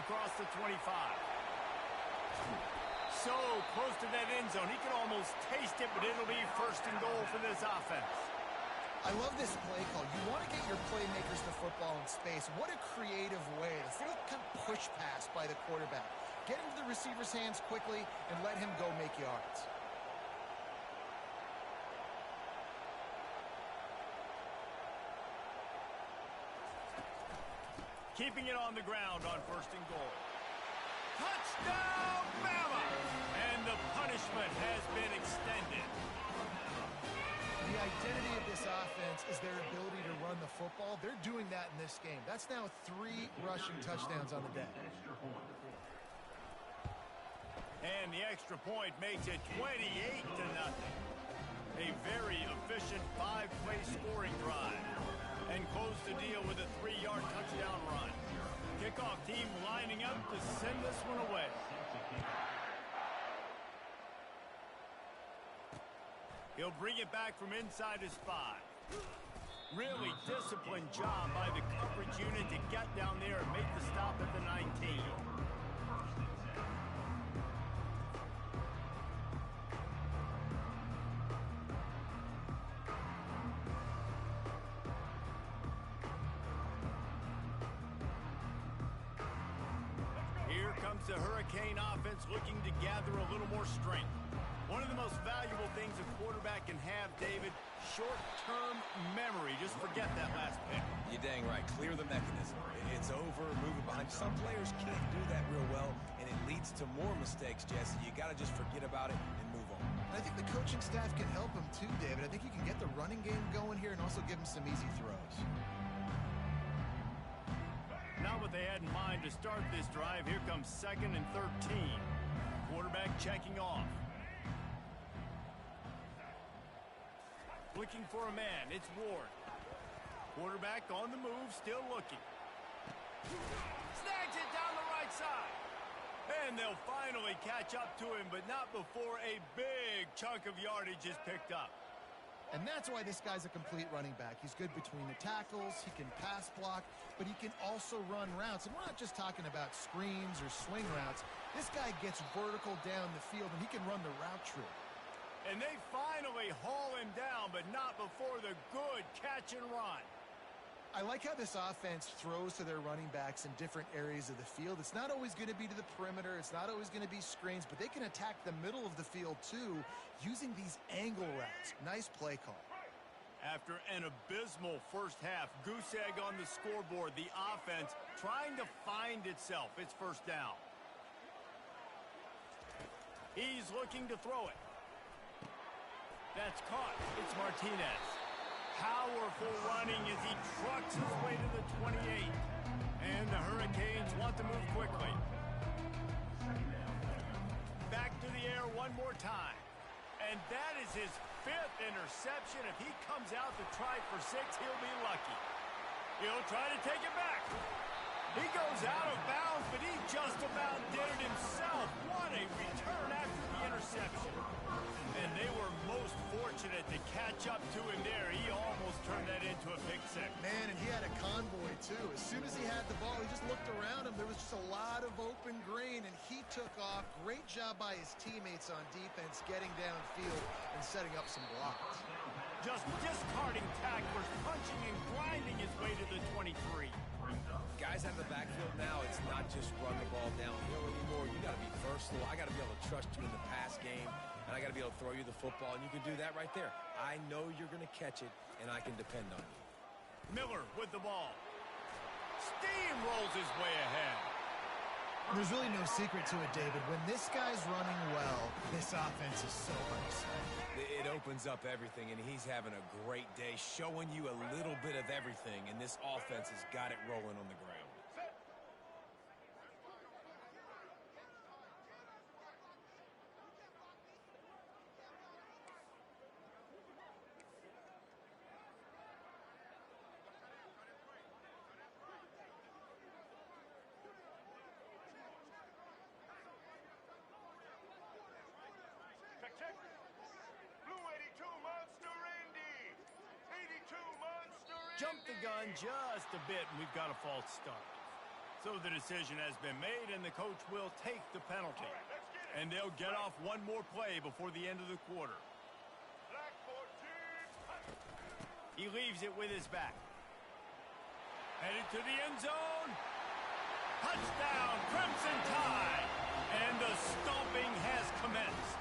Across the 25. So close to that end zone. He can almost taste it, but it'll be 1st and goal for this offense. I love this play call. You want to get your playmakers the football in space. What a creative way. This little kind of push pass by the quarterback. Get into the receiver's hands quickly and let him go make yards. Keeping it on the ground on 1st and goal. Touchdown, Bama! And the punishment has been extended. The identity of this offense is their ability to run the football. They're doing that in this game. That's now 3 rushing touchdowns on the day. And the extra point makes it 28-0. A very efficient 5-play scoring drive. And close the deal with a 3-yard touchdown run. Kickoff team lining up to send this one away. He'll bring it back from inside his 5. Really disciplined job by the coverage unit to get down there and make the stop at the 19. Here comes the Hurricane offense looking to gather a little more strength. One of the most valuable things a quarterback can have, David, short-term memory. Just forget that last pick. You're dang right. Clear the mechanism. It's over, moving behind. Some players can't do that real well, and it leads to more mistakes, Jesse. You got to just forget about it and move on. I think the coaching staff can help him too, David. I think you can get the running game going here and also give him some easy throws. Not what they had in mind to start this drive. Here comes 2nd and 13. Quarterback checking off. Looking for a man. It's Ward. Quarterback on the move, still looking. Snags it down the right side. And they'll finally catch up to him, but not before a big chunk of yardage is picked up. And that's why this guy's a complete running back. He's good between the tackles, he can pass block, but he can also run routes. And we're not just talking about screens or swing routes. This guy gets vertical down the field, and he can run the route tree. And they finally haul him down, but not before the good catch and run. I like how this offense throws to their running backs in different areas of the field. It's not always going to be to the perimeter. It's not always going to be screens, but they can attack the middle of the field too using these angle routes. Nice play call. After an abysmal first half, goose egg on the scoreboard, the offense trying to find itself. It's 1st down. He's looking to throw it. That's caught. It's Martinez. Powerful running as he trucks his way to the 28. And the Hurricanes want to move quickly. Back to the air one more time. And that is his 5th interception. If he comes out to try for 6, he'll be lucky. He'll try to take it back. He goes out of bounds, but he just about did it himself. What a return after the interception. And they were most fortunate to catch up to him there. He almost turned that into a pick six. Man, and he had a convoy, too. As soon as he had the ball, he just looked around him. There was just a lot of open green, and he took off. Great job by his teammates on defense, getting downfield and setting up some blocks. Just discarding tacklers, punching and grinding his way to the 23. Guys out of the backfield now, it's not just run the ball downhill anymore. You got to be versatile. I got to be able to trust you in the pass game, and I got to be able to throw you the football, and you can do that right there. I know you're going to catch it, and I can depend on you. Miller with the ball. Steamrolls his way ahead. There's really no secret to it, David. When this guy's running well, this offense is so hard to say. It opens up everything, and he's having a great day, showing you a little bit of everything, and this offense has got it rolling on the ground. Jump the gun just a bit, and we've got a false start. So the decision has been made, and the coach will take the penalty. And they'll get off one more play before the end of the quarter. He leaves it with his back. Headed to the end zone. Touchdown, Crimson Tide. And the stomping has commenced.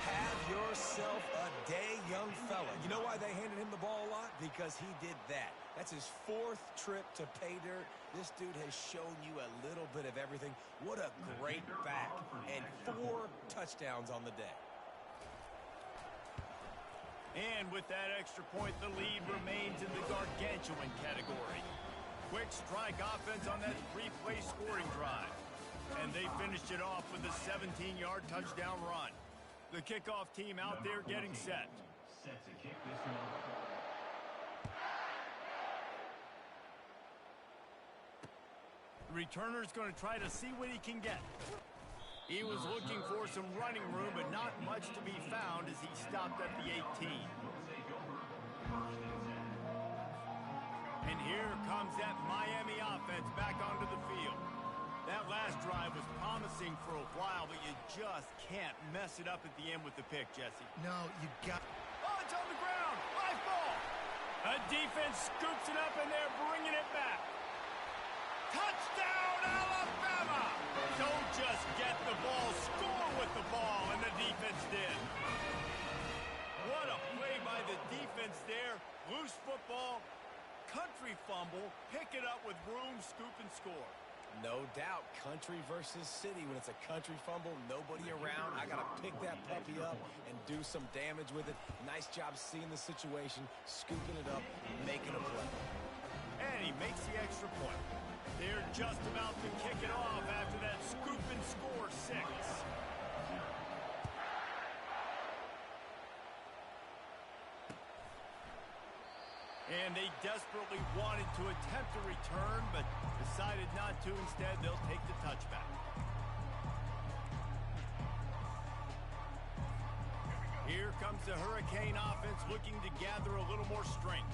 Have yourself a day, young fella. You know why they handed him the ball a lot? Because he did that. That's his 4th trip to pay dirt. This dude has shown you a little bit of everything. What a great back. And 4 touchdowns on the day. And with that extra point, the lead remains in the gargantuan category. Quick strike offense on that 3-play scoring drive. And they finished it off with a 17-yard touchdown run. The kickoff team out there getting set. Set to kick this one. The returner's going to try to see what he can get. He was looking for some running room, but not much to be found as he stopped at the 18. And here comes that Miami offense back onto the field. That last drive was promising for a while, but you just can't mess it up at the end with the pick, Jesse. No, you got... Oh, it's on the ground. Live ball. A defense scoops it up, and they're bringing it back. Touchdown, Alabama! Don't just get the ball, score with the ball, and the defense did. What a play by the defense there. Loose football, country fumble, pick it up with room, scoop, and score. No doubt, country versus city. When it's a country fumble, nobody around. I got to pick that puppy up and do some damage with it. Nice job seeing the situation, scooping it up, making a play. And he makes the extra point. They're just about to kick it off after that scoop and score 6. And they desperately wanted to attempt a return, but decided not to. Instead, they'll take the touchback. Here comes the Hurricane offense looking to gather a little more strength.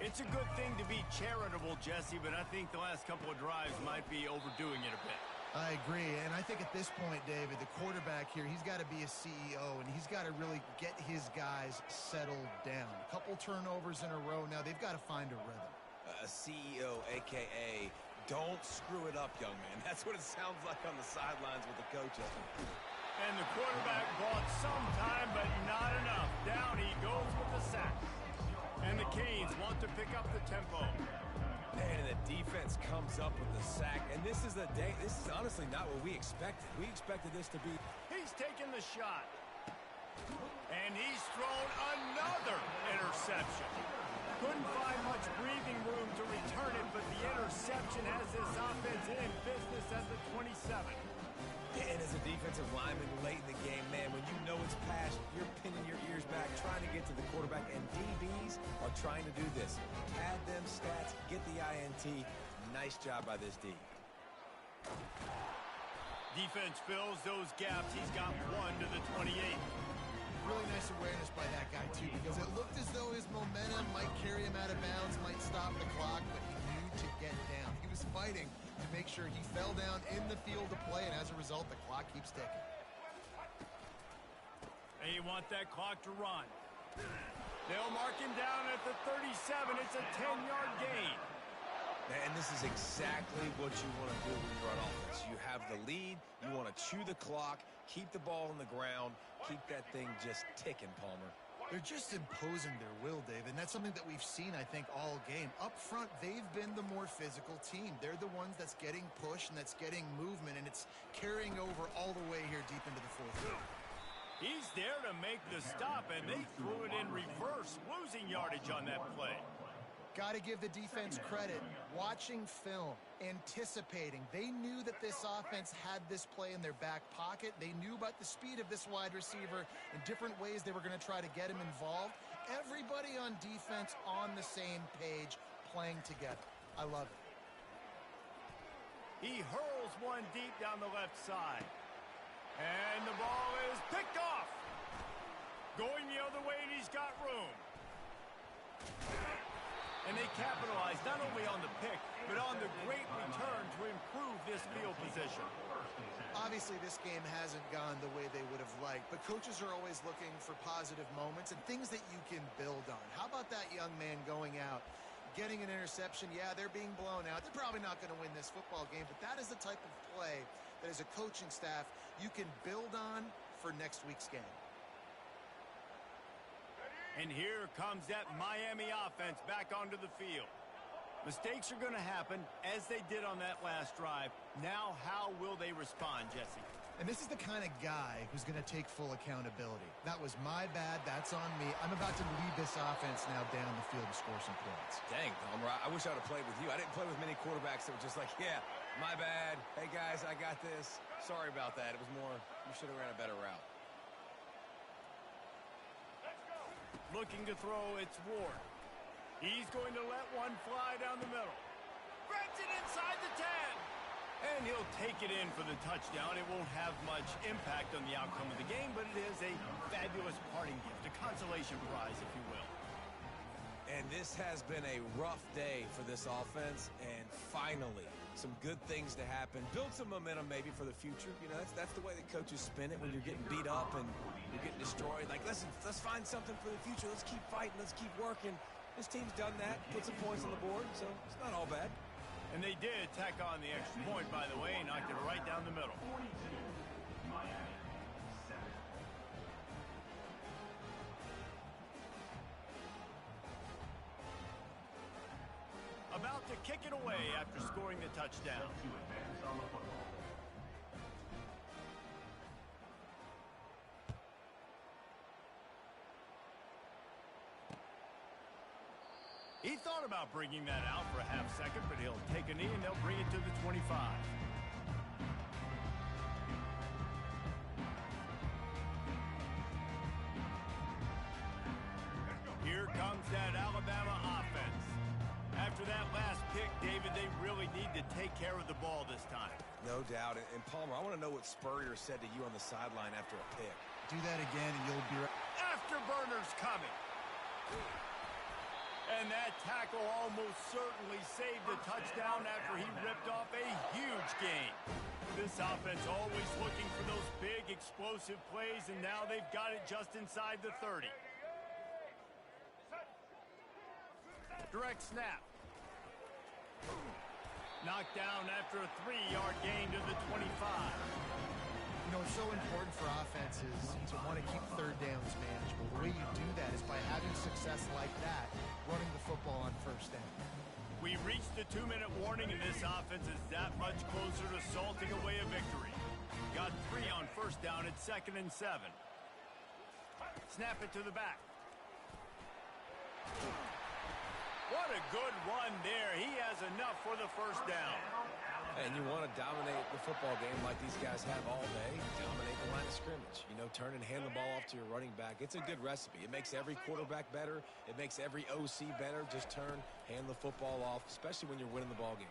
It's a good thing to be charitable, Jesse, but I think the last couple of drives might be overdoing it a bit. I agree, and I think at this point, David, the quarterback here, he's got to be a CEO, and he's got to really get his guys settled down. A couple turnovers in a row now. They've got to find a rhythm. A CEO, a.k.a. don't screw it up, young man. That's what it sounds like on the sidelines with the coach. And the quarterback bought some time, but not enough. Down he goes with the sack. And the Canes want to pick up the tempo. Man, and the defense comes up with the sack. And this is the day. This is honestly not what we expected. We expected this to be... He's taking the shot. And he's thrown another interception. Couldn't find much breathing room to return it, but the interception has this offense in business at the 27. And as a defensive lineman late in the game, man, when you know it's past, you're pinning your ears back, trying to get to the quarterback, and DBs are trying to do this. Pad them stats, get the INT. Nice job by this D. Defense fills those gaps. He's got one to the 28. Really nice awareness by that guy, too, because it looked as though his momentum might carry him out of bounds, might stop the clock, but he knew to get down. He was fighting to make sure he fell down in the field to play, and as a result, the clock keeps ticking. They want that clock to run. They'll mark him down at the 37. It's a 10-yard gain. And this is exactly what you want to do when you run offense. You have the lead. You want to chew the clock, keep the ball on the ground, keep that thing just ticking, Palmer. They're just imposing their will, Dave, and that's something that we've seen, I think, all game. Up front, they've been the more physical team. They're the ones that's getting push and that's getting movement, and it's carrying over all the way here deep into the fourth quarter. He's there to make the stop, and they threw it in reverse, losing yardage on that play. Got to give the defense credit. Watching film, anticipating. They knew that this offense had this play in their back pocket. They knew about the speed of this wide receiver in different ways they were going to try to get him involved. Everybody on defense on the same page, playing together. I love it. He hurls one deep down the left side. And the ball is picked off. Going the other way, and he's got room. And they capitalized not only on the pick, but on the great return to improve this field position. Obviously, this game hasn't gone the way they would have liked, but coaches are always looking for positive moments and things that you can build on. How about that young man going out, getting an interception? Yeah, they're being blown out. They're probably not going to win this football game, but that is the type of play that as a coaching staff you can build on for next week's game. And here comes that Miami offense back onto the field. Mistakes are going to happen, as they did on that last drive. Now, how will they respond, Jesse? And this is the kind of guy who's going to take full accountability. That was my bad. That's on me. I'm about to lead this offense now down the field and score some points. Dang, Palmer, I wish I would have played with you. I didn't play with many quarterbacks that were just like, yeah, my bad. Hey, guys, I got this. Sorry about that. It was more, you should have ran a better route. Looking to throw, it's Ward. He's going to let one fly down the middle. Grabs it inside the 10. And he'll take it in for the touchdown. It won't have much impact on the outcome of the game, but it is a fabulous parting gift, a consolation prize, if you will. And this has been a rough day for this offense, and finally, some good things to happen. Build some momentum maybe for the future. You know, that's the way that coaches spin it when you're getting beat up and you're getting destroyed. Like, let's find something for the future. Let's keep fighting. Let's keep working. This team's done that, put some points on the board, so it's not all bad. And they did tack on the extra point, by the way, and knocked it right down the middle. 42, Miami, 7. About to kick it away after scoring the touchdown. To advance on the football. He thought about bringing that out for a half second, but he'll take a knee and they'll bring it to the 25. Here comes that Alabama offense. After that last pick, David, they really need to take care of the ball this time. No doubt. And Palmer, I want to know what Spurrier said to you on the sideline after a pick. Do that again and you'll be right. Afterburner's coming. And that tackle almost certainly saved the touchdown after he ripped off a huge gain. This offense always looking for those big explosive plays, and now they've got it just inside the 30. Direct snap. Knocked down after a 3-yard gain to the 25. You know, it's so important for offenses to want to keep third downs manageable. The way you do that is by having success like that, running the football on first down. We reached the 2-minute warning, and this offense is that much closer to salting away a victory. Got 3 on first down at 2nd and 7. Snap it to the back. What a good run there. He has enough for the first down. And you want to dominate the football game like these guys have all day. Dominate the line of scrimmage. You know, turn and hand the ball off to your running back. It's a good recipe. It makes every quarterback better. It makes every OC better. Just turn, hand the football off, especially when you're winning the ball game.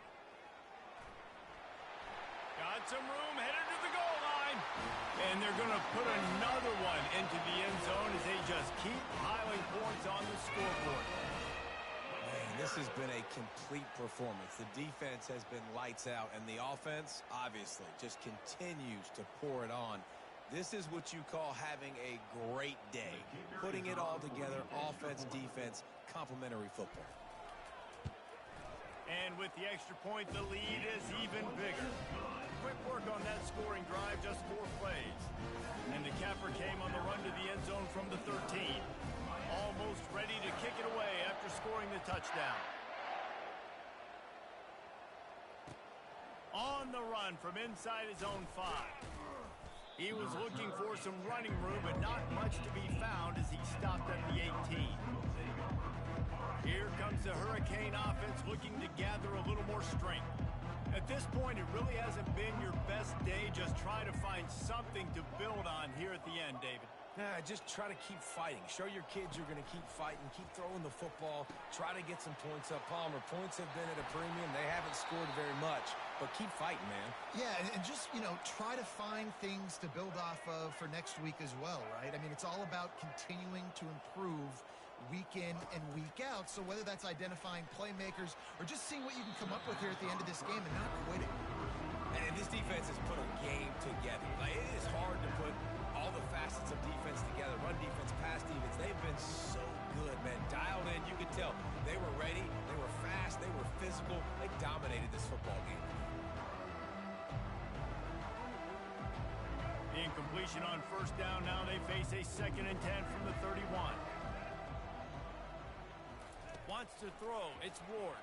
Got some room, headed to the goal line. And they're going to put another one into the end zone as they just keep piling points on the scoreboard. This has been a complete performance. The defense has been lights out, and the offense, obviously, just continues to pour it on. This is what you call having a great day. Putting it all together, offense, defense, complementary football. And with the extra point, the lead is even bigger. Quick work on that scoring drive, just 4 plays. And the capper came on the run to the end zone from the 13. Almost ready to kick it away after scoring the touchdown. On the run from inside his own 5. He was looking for some running room, but not much to be found as he stopped at the 18. Here comes the Hurricane offense looking to gather a little more strength. At this point, it really hasn't been your best day. Just try to find something to build on here at the end, David. Nah, just try to keep fighting. Show your kids you're going to keep fighting. Keep throwing the football. Try to get some points up. Palmer, points have been at a premium. They haven't scored very much, but keep fighting, man. Yeah, and just, you know, try to find things to build off of for next week as well, right? I mean, it's all about continuing to improve week in and week out. So whether that's identifying playmakers or just seeing what you can come up with here at the end of this game and not quitting. And this defense has put a game together. Like, it is hard to put all the facets of defense together. Run defense, pass defense. They've been so good, man. Dialed in. You could tell they were ready. They were fast. They were physical. They dominated this football game. The incompletion on first down. Now they face a 2nd and 10 from the 31. Wants to throw. It's Ward.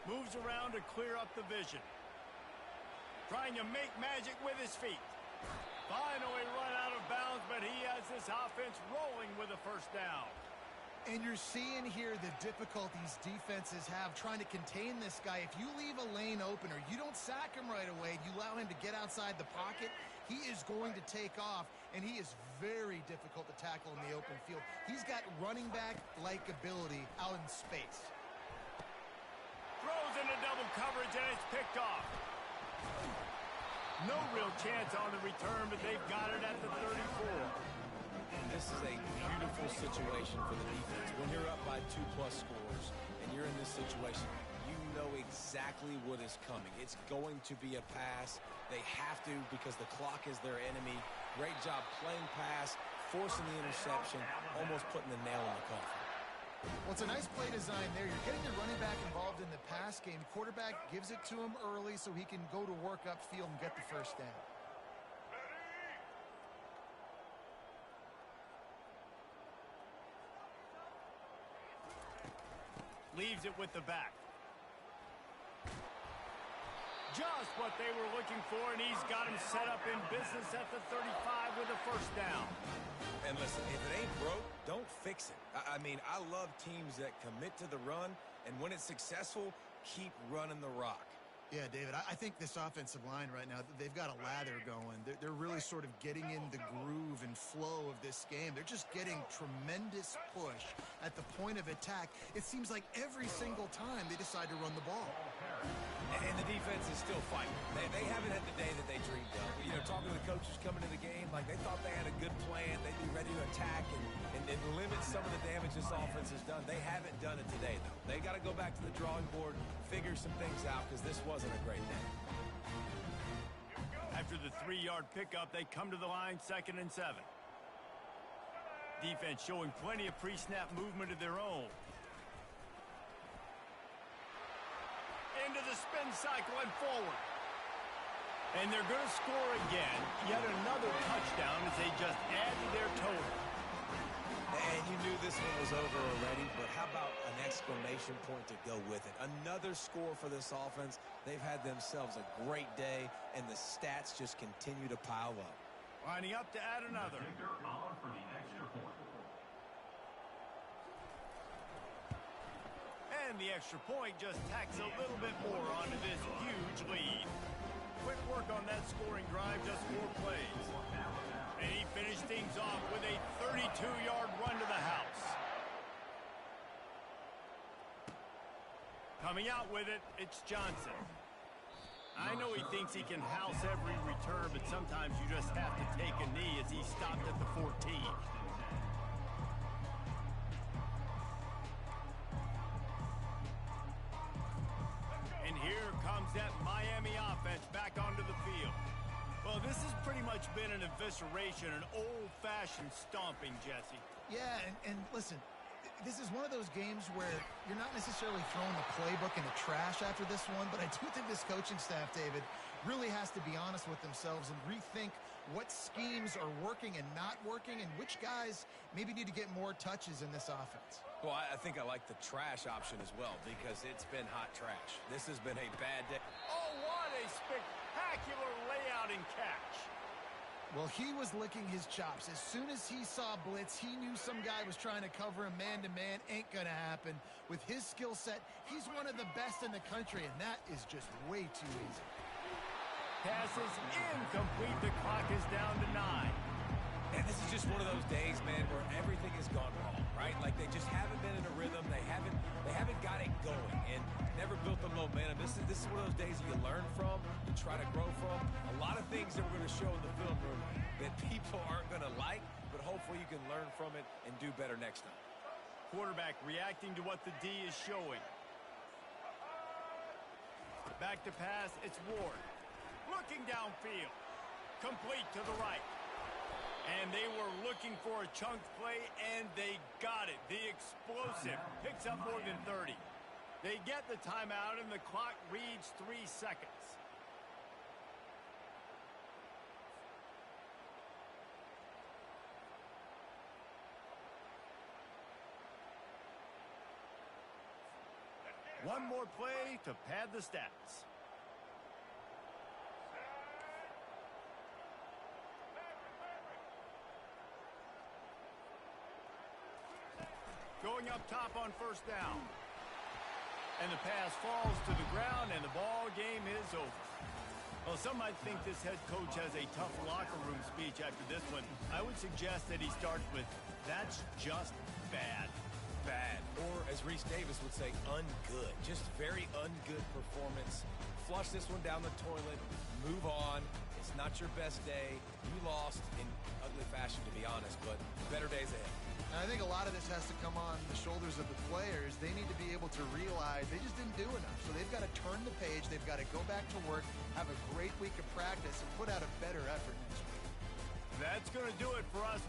Moves around to clear up the vision. Trying to make magic with his feet. Finally run out of bounds, but he has this offense rolling with a first down. And you're seeing here the difficulties defenses have trying to contain this guy. If you leave a lane open or you don't sack him right away, you allow him to get outside the pocket, he is going to take off, and he is very difficult to tackle in the open field. He's got running back-like ability out in space. Throws into double coverage, and it's picked off. No real chance on the return, but they've got it at the 34. This is a beautiful situation for the defense. When you're up by 2+ scores and you're in this situation, you know exactly what is coming. It's going to be a pass. They have to because the clock is their enemy. Great job playing pass, forcing the interception, almost putting the nail in the coffin. Well, it's a nice play design there. You're getting the running back involved in the pass game. Quarterback gives it to him early so he can go to work upfield and get the first down. Leaves it with the back. Just what they were looking for, and he's got him set up in business at the 35 with a first down. And listen, if it ain't broke, don't fix it. I mean, I love teams that commit to the run, and when it's successful, keep running the rock. Yeah, David, I think this offensive line right now, they've got a lather going. They're really sort of getting in the groove and flow of this game. They're just getting tremendous push at the point of attack. It seems like every single time they decide to run the ball. And the defense is still fighting. They haven't had the day that they dreamed of. You know, talking to the coaches coming to the game, like they thought they had a good plan. They'd be ready to attack and limit some of the damage this offense has done. They haven't done it today, though. They got to go back to the drawing board, figure some things out, because this wasn't a great day. After the 3-yard pickup, they come to the line 2nd and 7. Defense showing plenty of pre-snap movement of their own. Into the spin cycle and forward. And they're going to score again. Yet another touchdown as they just add to their total. And you knew this one was over already, but how about an exclamation point to go with it? Another score for this offense. They've had themselves a great day, and the stats just continue to pile up. Lining up to add another. Victor on for the extra point. And the extra point just tacks a little bit more onto this huge lead. Quick work on that scoring drive, just 4 plays. And he finished things off with a 32-yard run to the house. Coming out with it, it's Johnson. I know he thinks he can house every return, but sometimes you just have to take a knee as he stopped at the 14. And here comes that Miami offense back onto the field. Well, this has pretty much been an evisceration, an old-fashioned stomping, Jesse. Yeah, and listen, this is one of those games where you're not necessarily throwing the playbook in the trash after this one, but I do think this coaching staff, David, really has to be honest with themselves and rethink what schemes are working and not working and which guys maybe need to get more touches in this offense. Well, I think I like the trash option as well because it's been hot trash. This has been a bad day. Oh, what a spectacular layout and catch. Well, he was licking his chops. As soon as he saw blitz, he knew some guy was trying to cover him man-to-man. Ain't gonna happen. With his skill set, he's one of the best in the country, and that is just way too easy. Pass is incomplete. The clock is down to 9. And this is just one of those days, man, where everything has gone wrong, right? Like they just haven't been in a rhythm. They haven't got it going and never built the momentum. This is one of those days you learn from, you try to grow from. A lot of things that we're going to show in the film room that people aren't going to like, but hopefully you can learn from it and do better next time. Quarterback reacting to what the D is showing. Back to pass, it's Ward. Looking downfield. Complete to the right. And they were looking for a chunk play, and they got it. The explosive picks up more than 30. They get the timeout, and the clock reads 3 seconds. One more play to pad the stats. Going up top on first down. And the pass falls to the ground, and the ball game is over. Well, some might think this head coach has a tough locker room speech after this one. I would suggest that he starts with, "That's just bad." Bad. Or, as Reese Davis would say, ungood. Just very ungood performance. Flush this one down the toilet. Move on. It's not your best day. You lost in ugly fashion, to be honest, but better days ahead. And I think a lot of this has to come on the shoulders of the players. They need to be able to realize they just didn't do enough. So they've got to turn the page. They've got to go back to work, have a great week of practice, and put out a better effort next week. That's going to do it for us.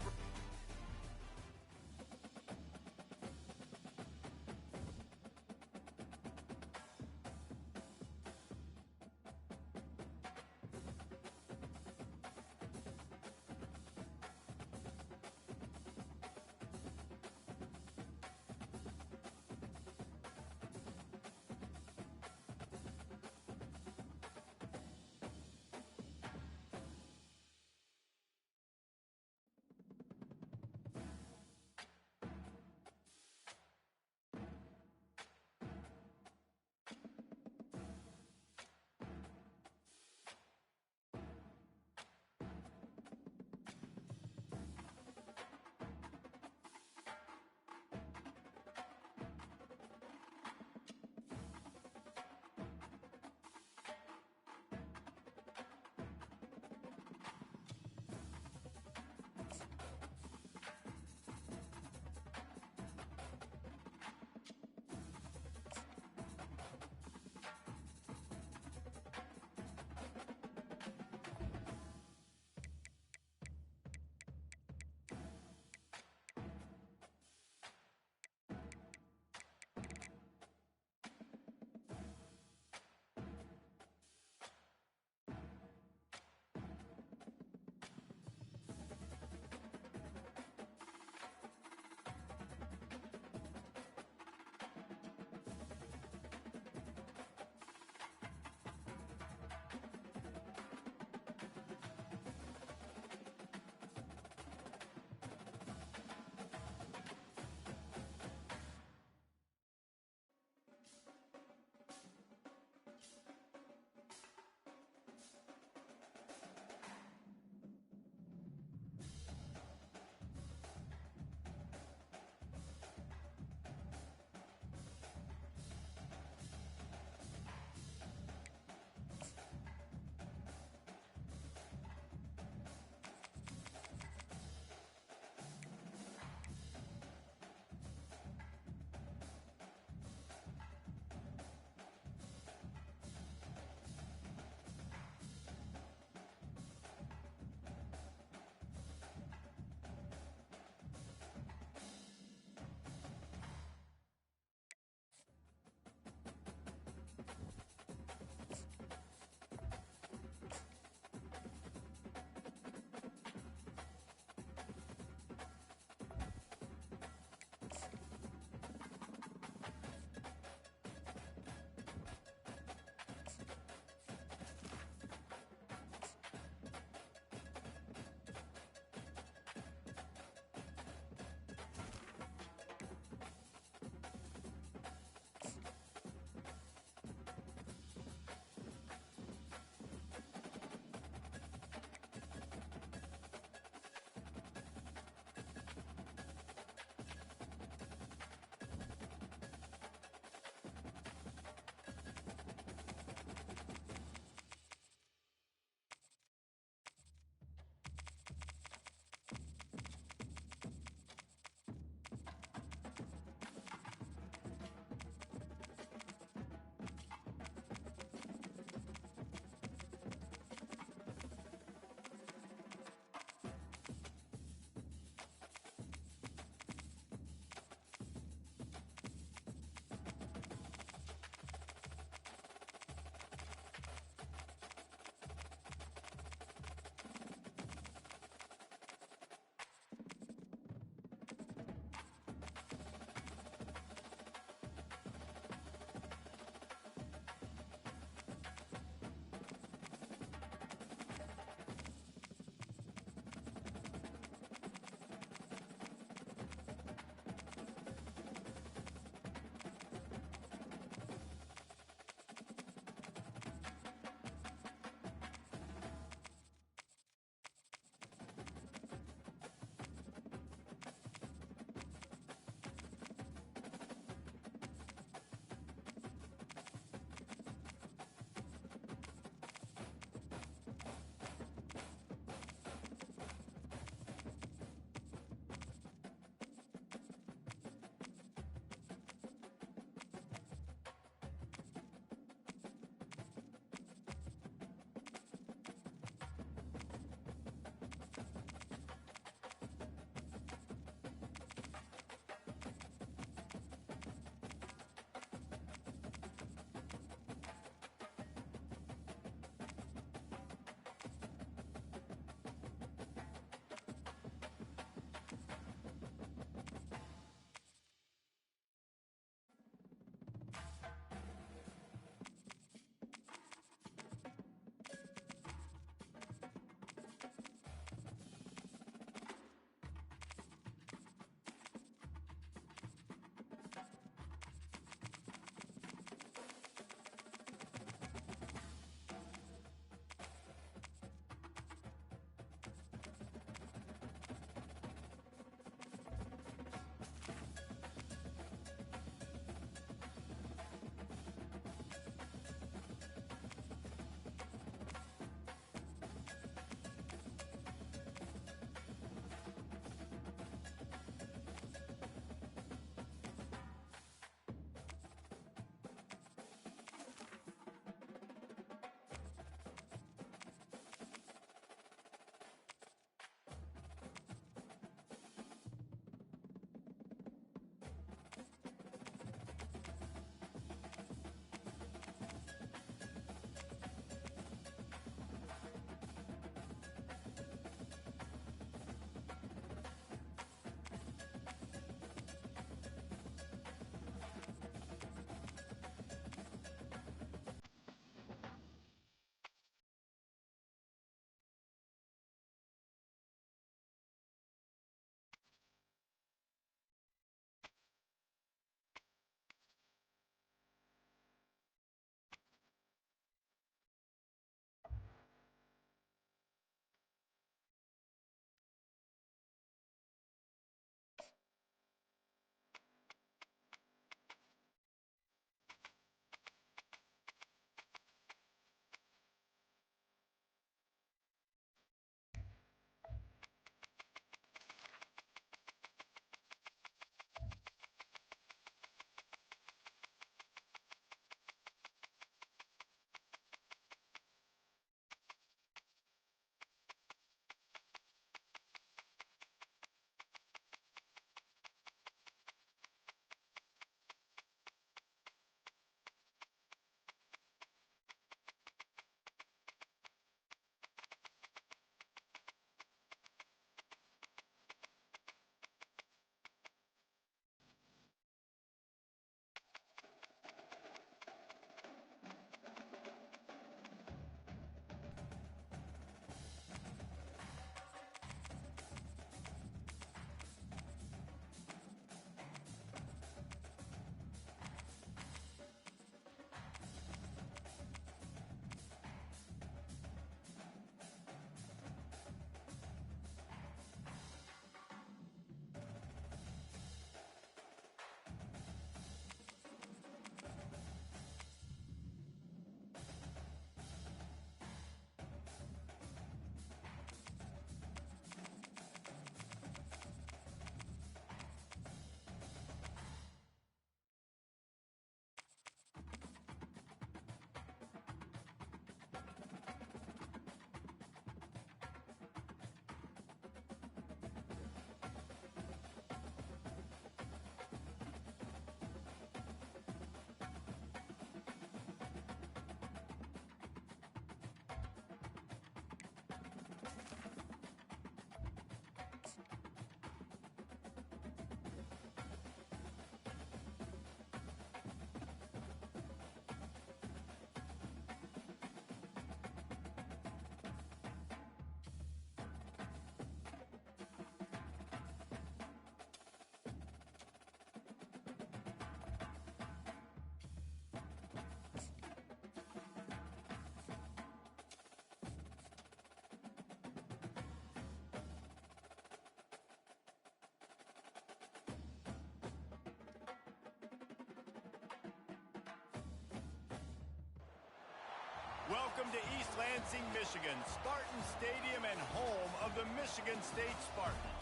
Welcome to East Lansing, Michigan, Spartan Stadium and home of the Michigan State Spartans.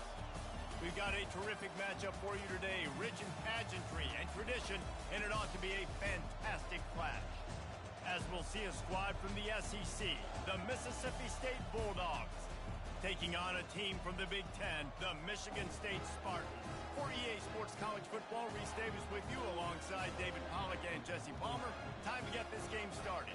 We've got a terrific matchup for you today, rich in pageantry and tradition, and it ought to be a fantastic clash. As we'll see a squad from the SEC, the Mississippi State Bulldogs, taking on a team from the Big Ten, the Michigan State Spartans. For EA Sports College Football, Reese Davis with you alongside David Pollack and Jesse Palmer. Time to get this game started.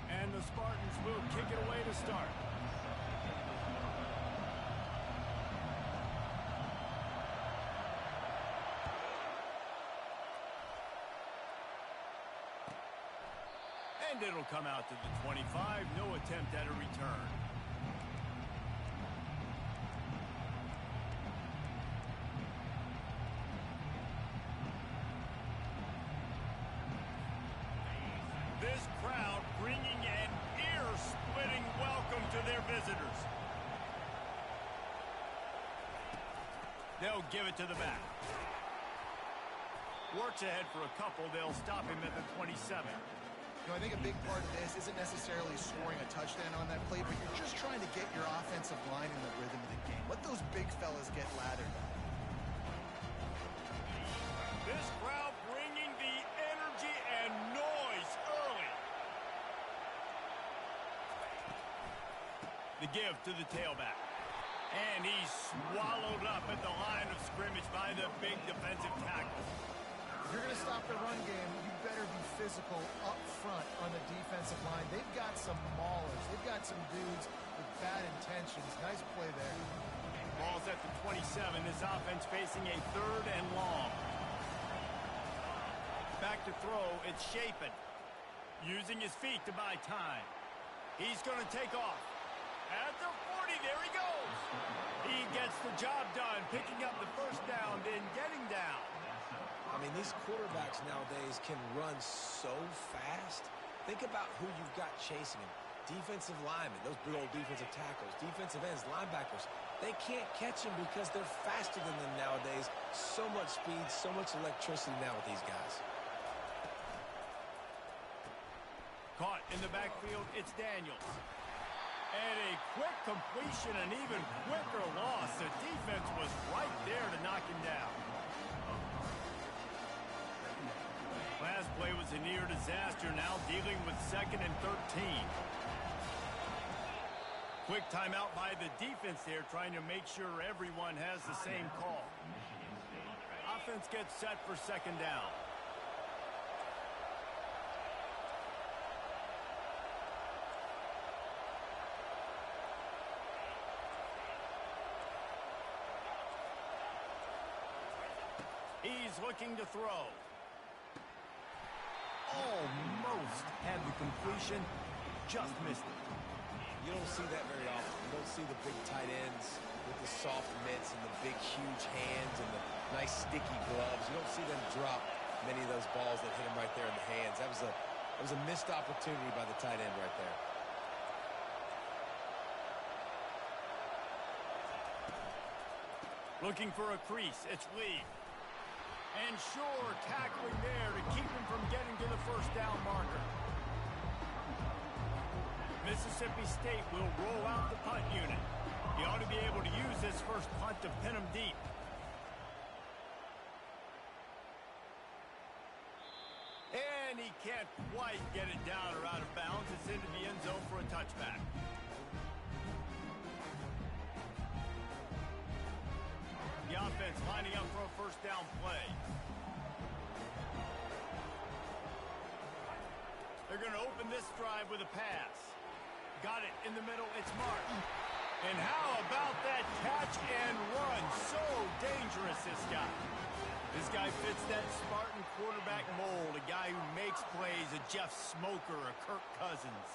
And the Spartans will kick it away to start. And it'll come out to the 25. No attempt at a return. This crowd bringing an ear-splitting welcome to their visitors. They'll give it to the back. Works ahead for a couple. They'll stop him at the 27. You know, I think a big part of this isn't necessarily scoring a touchdown on that play, but you're just trying to get your offensive line in the rhythm of the game. Let those big fellas get lathered. This crowd bringing the energy and noise early. The give to the tailback. And he's swallowed up at the line of scrimmage by the big defensive tackle. If you're going to stop the run game, you better be physical up front on the defensive line. They've got some maulers. They've got some dudes with bad intentions. Nice play there. Ball's at the 27. This offense facing a 3rd and long. Back to throw. It's Shapen. Using his feet to buy time. He's going to take off. At the 40, there he goes. He gets the job done, picking up the first down, then getting down. I mean, these quarterbacks nowadays can run so fast. Think about who you've got chasing him. Defensive linemen, those big old defensive tackles, defensive ends, linebackers. They can't catch him because they're faster than them nowadays. So much speed, so much electricity now with these guys. Caught in the backfield, it's Daniels. And a quick completion, an even quicker loss. The defense was right there to knock him down. Last play was a near disaster, now dealing with 2nd and 13. Quick timeout by the defense there, trying to make sure everyone has the same call. Offense gets set for 2nd down. He's looking to throw. Almost had the completion, just missed it. You don't see that very often. You don't see the big tight ends with the soft mitts and the big, huge hands and the nice, sticky gloves. You don't see them drop many of those balls that hit them right there in the hands. That was a missed opportunity by the tight end right there. Looking for a crease, it's Lee. And Shore tackling there to keep him from getting to the first down marker. Mississippi State will roll out the punt unit. He ought to be able to use this first punt to pin him deep. And he can't quite get it down or out of bounds. It's into the end zone for a touchback. The offense lining up for a first down play. They're going to open this drive with a pass. Got it in the middle. It's Martin. And how about that catch and run? So dangerous, this guy. This guy fits that Spartan quarterback mold. A guy who makes plays, a Jeff Smoker, a Kirk Cousins.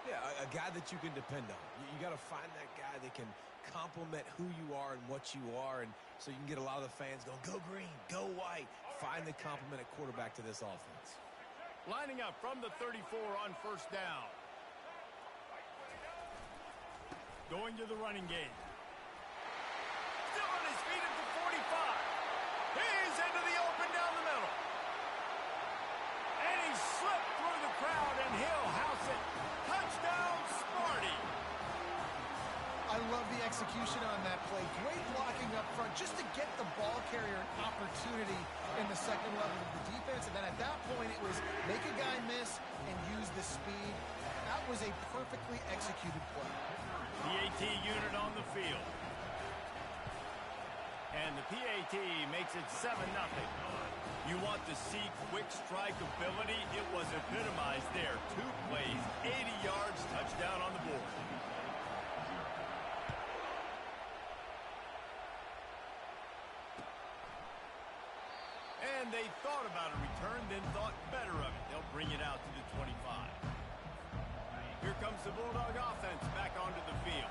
Yeah, a guy that you can depend on. You got to find that guy that can complement who you are and what you are, and so you can get a lot of the fans going, go green, go white. Find the complement at quarterback to this offense. Lining up from the 34 on first down. Going to the running game. Still on his feet at the 45. He's into the open down the middle. And he slipped through the crowd, and he'll house it. Touchdown, Sparty. I love the execution on that play. Great blocking up front just to get the ball carrier an opportunity in the second level of the defense. And then at that point, it was make a guy miss and use the speed. That was a perfectly executed play. The AT unit on the field. And the PAT makes it 7-0. You want to see quick strike ability? It was epitomized there. 2 plays, 80 yards, touchdown on the board. And they thought about a return, then thought better of it. They'll bring it out to the 25. Here comes the Bulldog offense back onto the field.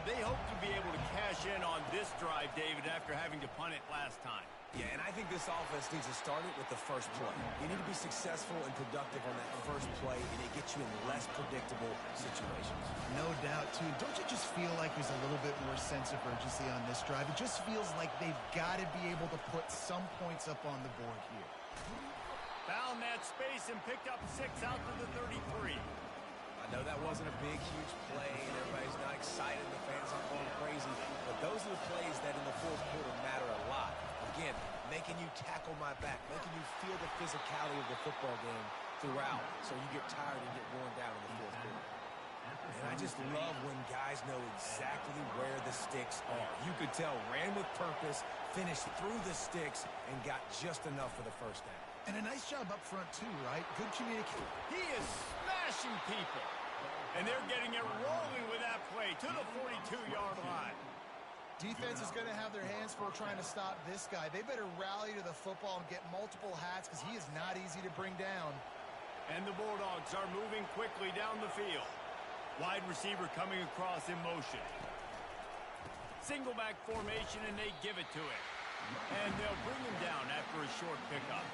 They hope to be able to cash in on this drive, David, after having to punt it last time. Yeah, and I think this offense needs to start it with the first play. You need to be successful and productive on that first play, and it gets you in less predictable situations. No doubt, too. Don't you just feel like there's a little bit more sense of urgency on this drive? It just feels like they've got to be able to put some points up on the board here. Found that space and picked up 6 out to the 33. I know that wasn't a big, huge play, and everybody's not excited, the fans aren't going crazy, but those are the plays that in the fourth quarter matter a lot. Again, making you tackle my back, making you feel the physicality of the football game throughout, so you get tired and get worn down in the fourth quarter. And I just love when guys know exactly where the sticks are. You could tell, ran with purpose, finished through the sticks, and got just enough for the first down. And a nice job up front, too, right? Good communication. He is smashing people. And they're getting it rolling with that play to the 42-yard line. Defense is going to have their hands full trying to stop this guy. They better rally to the football and get multiple hats because he is not easy to bring down. And the Bulldogs are moving quickly down the field. Wide receiver coming across in motion. Single back formation, and they give it to him. And they'll bring him down after a short pickup.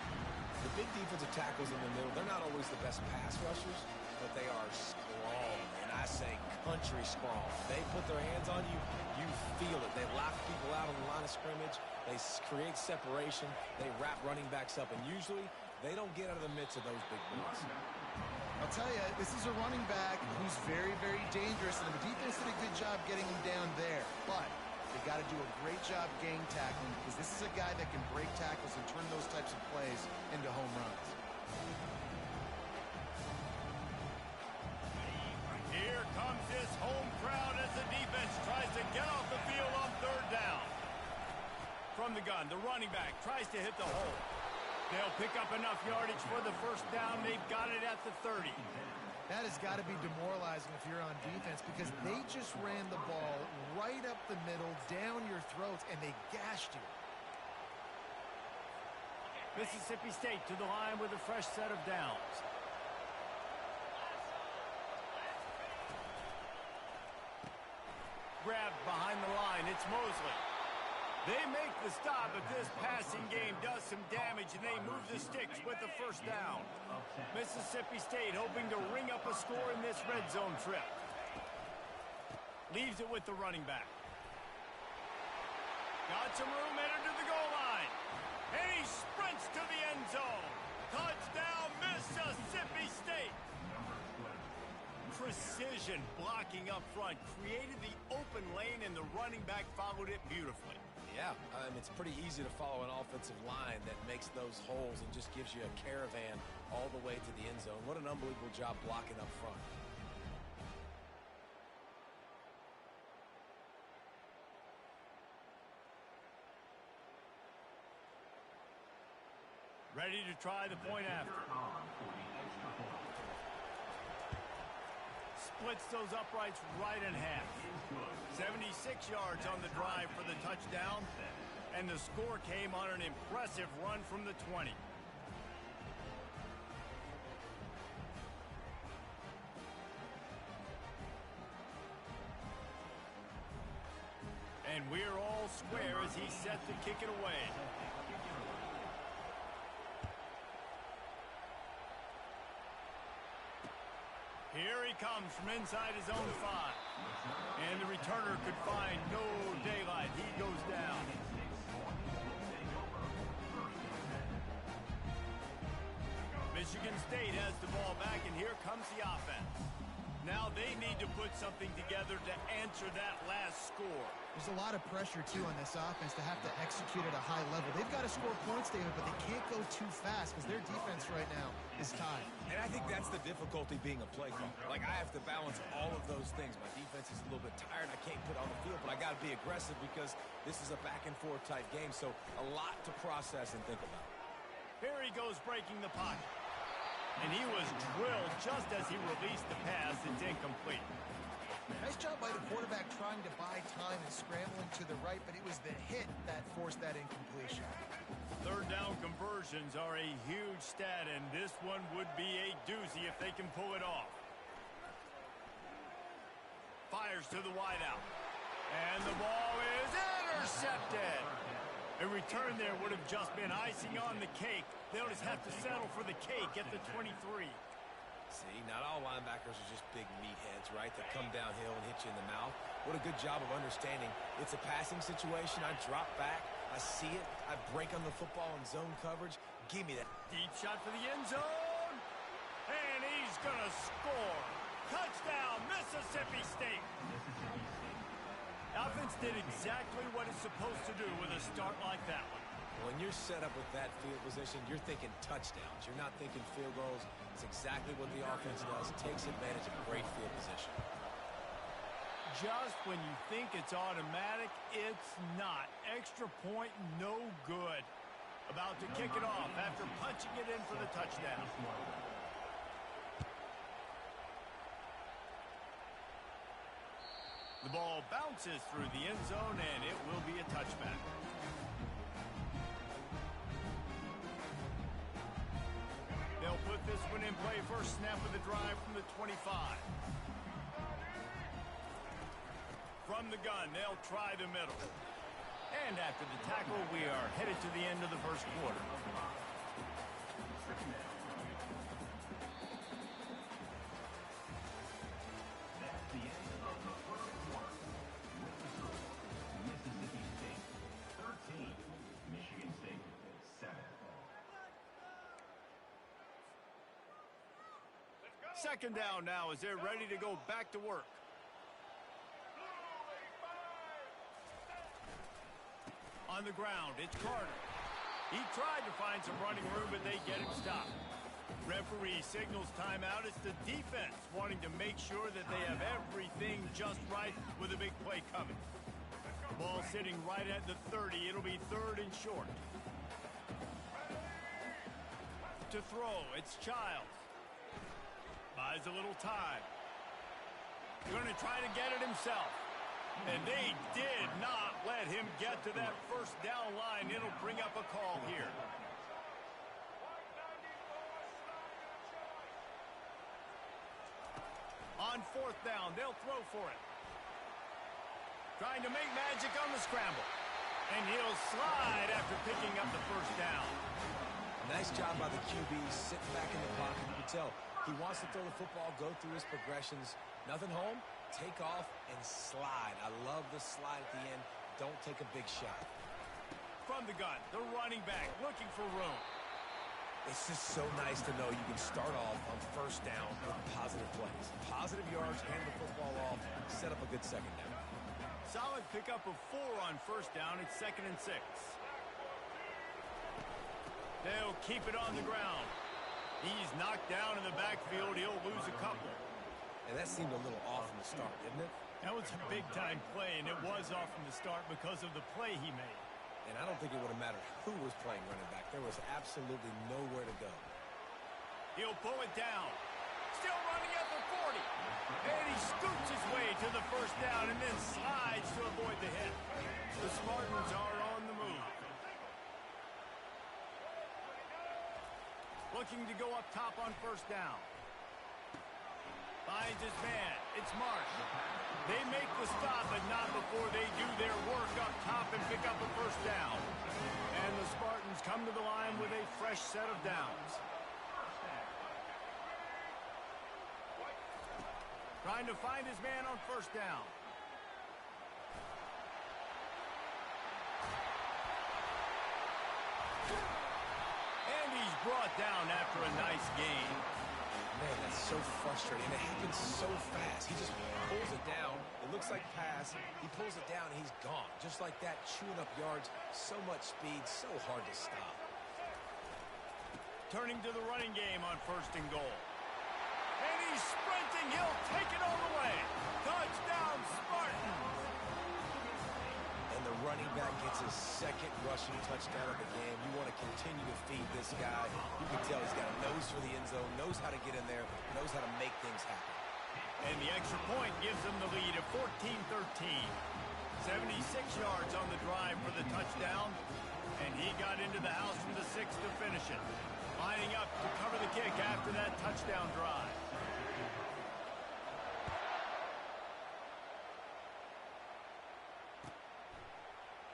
The big defensive tackles in the middle, they're not always the best pass rushers, but they are strong, and I say country strong. They put their hands on you, you feel it. They lock people out on the line of scrimmage. They create separation. They wrap running backs up, and usually they don't get out of the midst of those big boys. I'll tell you, this is a running back who's very, very dangerous, and the defense did a good job getting him down there. But they got to do a great job gang tackling because this is a guy that can break tackles and turn those types of plays into home runs. Here comes this home crowd as the defense tries to get off the field on third down. From the gun, the running back tries to hit the hole. They'll pick up enough yardage for the first down. They've got it at the 30. That has got to be demoralizing if you're on defense because they just ran the ball right up the middle, down your throats, and they gashed you. Mississippi State to the line with a fresh set of downs. Grabbed behind the line. It's Mosley. They make the stop, but this passing game does some damage, and they move the sticks with the first down. Mississippi State hoping to ring up a score in this red zone trip. Leaves it with the running back. Got some room, headed to the goal line. And he sprints to the end zone. Touchdown, Mississippi State. Precision blocking up front created the open lane, and the running back followed it beautifully. Yeah, it's pretty easy to follow an offensive line that makes those holes and just gives you a caravan all the way to the end zone. What an unbelievable job blocking up front. Ready to try the point after. Splits those uprights right in half. 76 yards on the drive for the touchdown, and the score came on an impressive run from the 20. here all square as he's set to kick it away. Here he comes from inside his own 5. And the returner could find no daylight. He goes down. Michigan State has the ball back, and here comes the offense. Now they need to put something together to answer that last score. There's a lot of pressure, too, on this offense to have to execute at a high level. They've got to score points, David, but they can't go too fast because their defense right now is tied. And I think that's the difficulty being a play caller. Like, I have to balance all of those things. My defense is a little bit tired. I can't put on the field, but I got to be aggressive because this is a back-and-forth type game, so a lot to process and think about. Here he goes breaking the pocket. And he was drilled just as he released the pass. It's incomplete. Nice job by the quarterback trying to buy time and scrambling to the right, but it was the hit that forced that incompletion. Third down conversions are a huge stat, and this one would be a doozy if they can pull it off. Fires to the wideout. And the ball is intercepted. A return there would have just been icing on the cake. They'll just have to settle for the cake at the 23. See, not all linebackers are just big meatheads, right? That come downhill and hit you in the mouth. What a good job of understanding. It's a passing situation. I drop back. I see it. I break on the football in zone coverage. Give me that. Deep shot for the end zone. And he's going to score. Touchdown, Mississippi State. Offense did exactly what it's supposed to do with a start like that one. When you're set up with that field position, you're thinking touchdowns. You're not thinking field goals. It's exactly what the offense does. It takes advantage of great field position. Just when you think it's automatic, it's not. Extra point, no good. About to kick it off after punching it in for the touchdown. The ball bounces through the end zone, and it will be a touchback. They'll put this one in play. First snap of the drive from the 25. From the gun, they'll try the middle. And after the tackle, we are headed to the end of the first quarter. Second down now as they're ready to go back to work. On the ground, it's Carter. He tried to find some running room, but they get him stopped. Referee signals timeout. It's the defense wanting to make sure that they have everything just right with a big play coming. The ball sitting right at the 30. It'll be third and short. To throw, it's Childs. Buys a little time. Going to try to get it himself. And they did not let him get to that first down line. It'll bring up a call here. On fourth down, they'll throw for it. Trying to make magic on the scramble. And he'll slide after picking up the first down. Nice job by the QB sitting back in the pocket. You can tell he wants to throw the football, go through his progressions. Nothing home, take off, and slide. I love the slide at the end. Don't take a big shot. From the gun, the running back looking for room. It's just so nice to know you can start off on first down with positive plays. Positive yards, hand the football off, set up a good second down. Solid pickup of 4 on first down. It's 2nd and 6. They'll keep it on the ground. He's knocked down in the backfield. He'll lose a couple. And that seemed a little off from the start, didn't it? That was a big-time play, and it was off from the start because of the play he made. And I don't think it would have mattered who was playing running back. There was absolutely nowhere to go. He'll pull it down. Still running at the 40. And he scoots his way to the first down and then slides to avoid the hit. The Spartans are on the move. Looking to go up top on first down. Finds his man. It's Marsh. They make the stop, but not before they do their work up top and pick up a first down. And the Spartans come to the line with a fresh set of downs. Trying to find his man on first down. And he's brought down after a nice gain. Man, that's so frustrating. It happens so fast. He just pulls it down. It looks like pass. He pulls it down, and he's gone. Just like that, chewing up yards. So much speed, so hard to stop. Turning to the running game on first and goal. And he's sprinting. He'll take it all the way. Touchdown, Spartans. And the running back gets his second rushing touchdown of the game. You want to continue to feed this guy. You can tell he's got a nose for the end zone, knows how to get in there, knows how to make things happen. And the extra point gives them the lead at 14-13. 76 yards on the drive for the touchdown. And he got into the house from the 6 to finish it. Lining up to cover the kick after that touchdown drive.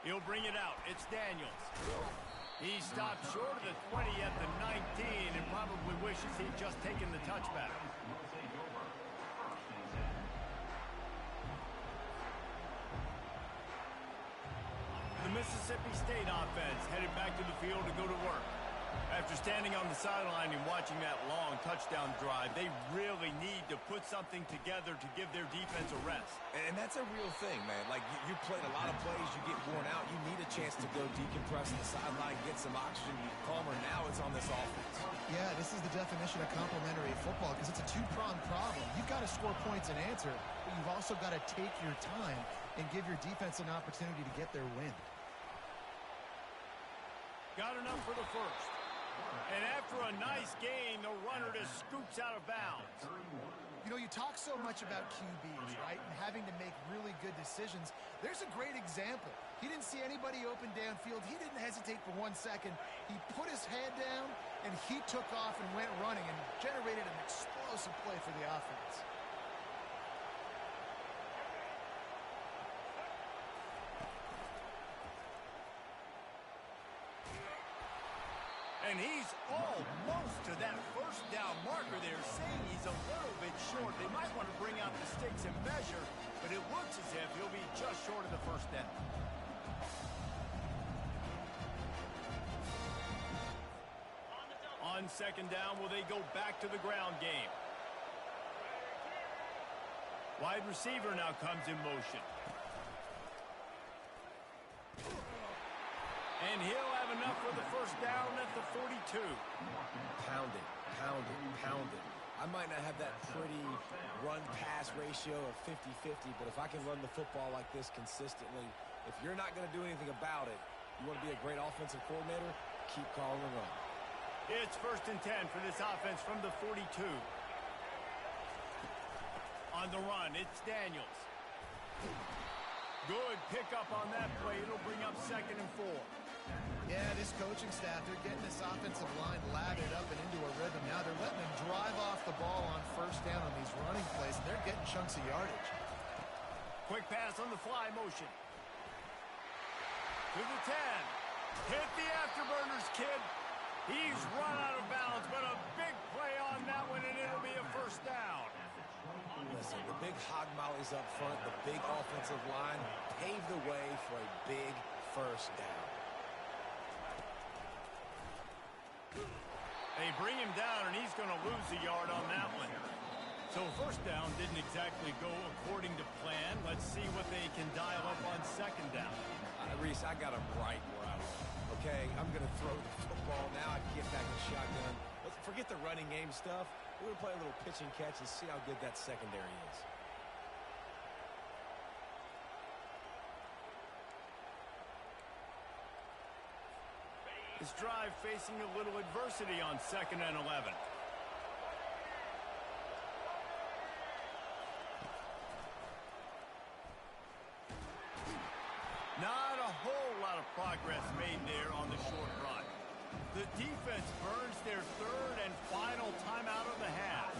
He'll bring it out. It's Daniels. He stopped short of the 20 at the 19 and probably wishes he'd just taken the touchback. The Mississippi State offense headed back to the field to go to work. After standing on the sideline and watching that long touchdown drive, they really need to put something together to give their defense a rest. And that's a real thing, man. Like, you played a lot of plays, you get worn out, you need a chance to go decompress on the sideline, get some oxygen, be calmer. Now it's on this offense. Yeah, this is the definition of complementary football because it's a two-pronged problem. You've got to score points and answer, but you've also got to take your time and give your defense an opportunity to get their win. Got enough for the first. And after a nice gain, the runner just scoops out of bounds. You know, you talk so much about QBs, right, and having to make really good decisions. There's a great example. He didn't see anybody open downfield. He didn't hesitate for 1 second. He put his head down, and he took off and went running and generated an explosive play for the offense. And he's almost to that first down marker there, saying he's a little bit short. They might want to bring out the sticks and measure, but it looks as if he'll be just short of the first down. On second down, will they go back to the ground game? Wide receiver now comes in motion. And he'll have enough for the first down at the 42. Pound it, pound it, pound it. I might not have that pretty run-pass ratio of 50-50, but if I can run the football like this consistently, if you're not going to do anything about it, you want to be a great offensive coordinator, keep calling the run. It's 1st and 10 for this offense from the 42. On the run, it's Daniels. Good pickup on that play. It'll bring up 2nd and 4. Yeah, this coaching staff, they're getting this offensive line lathered up and into a rhythm. Now they're letting them drive off the ball on first down on these running plays, and they're getting chunks of yardage. Quick pass on the fly motion. To the 10. Hit the afterburners, kid. He's run out of bounds, but a big play on that one, and it'll be a first down. Listen, the big hog mollies up front, the big offensive line paved the way for a big first down. They bring him down, and he's going to lose a yard on that one. So first down didn't exactly go according to plan. Let's see what they can dial up on second down. Reese, I got him right where I want. Okay, I'm going to throw the football. Now I can get back in shotgun. Let's forget the running game stuff. We're going to play a little pitch and catch and see how good that secondary is. His drive facing a little adversity on 2nd and 11. Not a whole lot of progress made there on the short run. The defense burns their 3rd and final timeout of the half.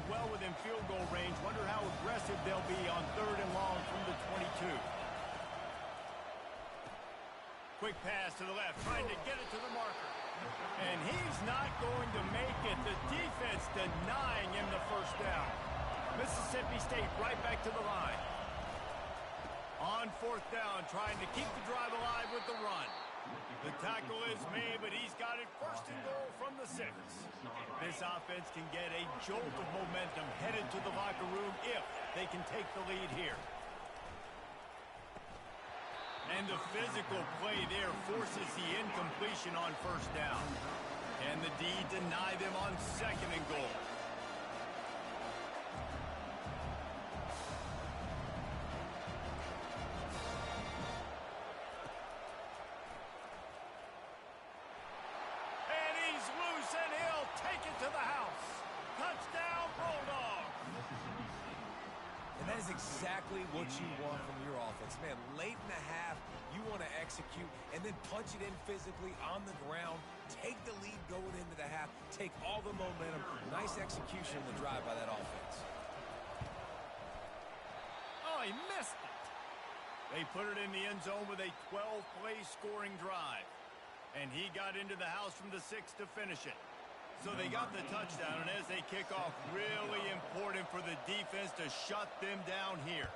well within field goal range. Wonder how aggressive they'll be on 3rd and long from the 22. Quick pass to the left, trying to get it to the marker. And he's not going to make it. The defense denying him the first down. Mississippi State right back to the line. On 4th down, trying to keep the drive alive with the run. The tackle is made, but he's got it 1st and goal from the 6. This offense can get a jolt of momentum headed to the locker room if they can take the lead here. And the physical play there forces the incompletion on 1st down. And the D deny them on 2nd and goal. To the house. Touchdown, Bulldogs. And that is exactly what you want from your offense. Man, late in the half, you want to execute and then punch it in physically on the ground, take the lead going into the half, take all the momentum. Nice execution in the drive by that offense. Oh, he missed it. They put it in the end zone with a 12-play scoring drive. And he got into the house from the 6 to finish it. So they got the touchdown, and as they kick off, really important for the defense to shut them down here.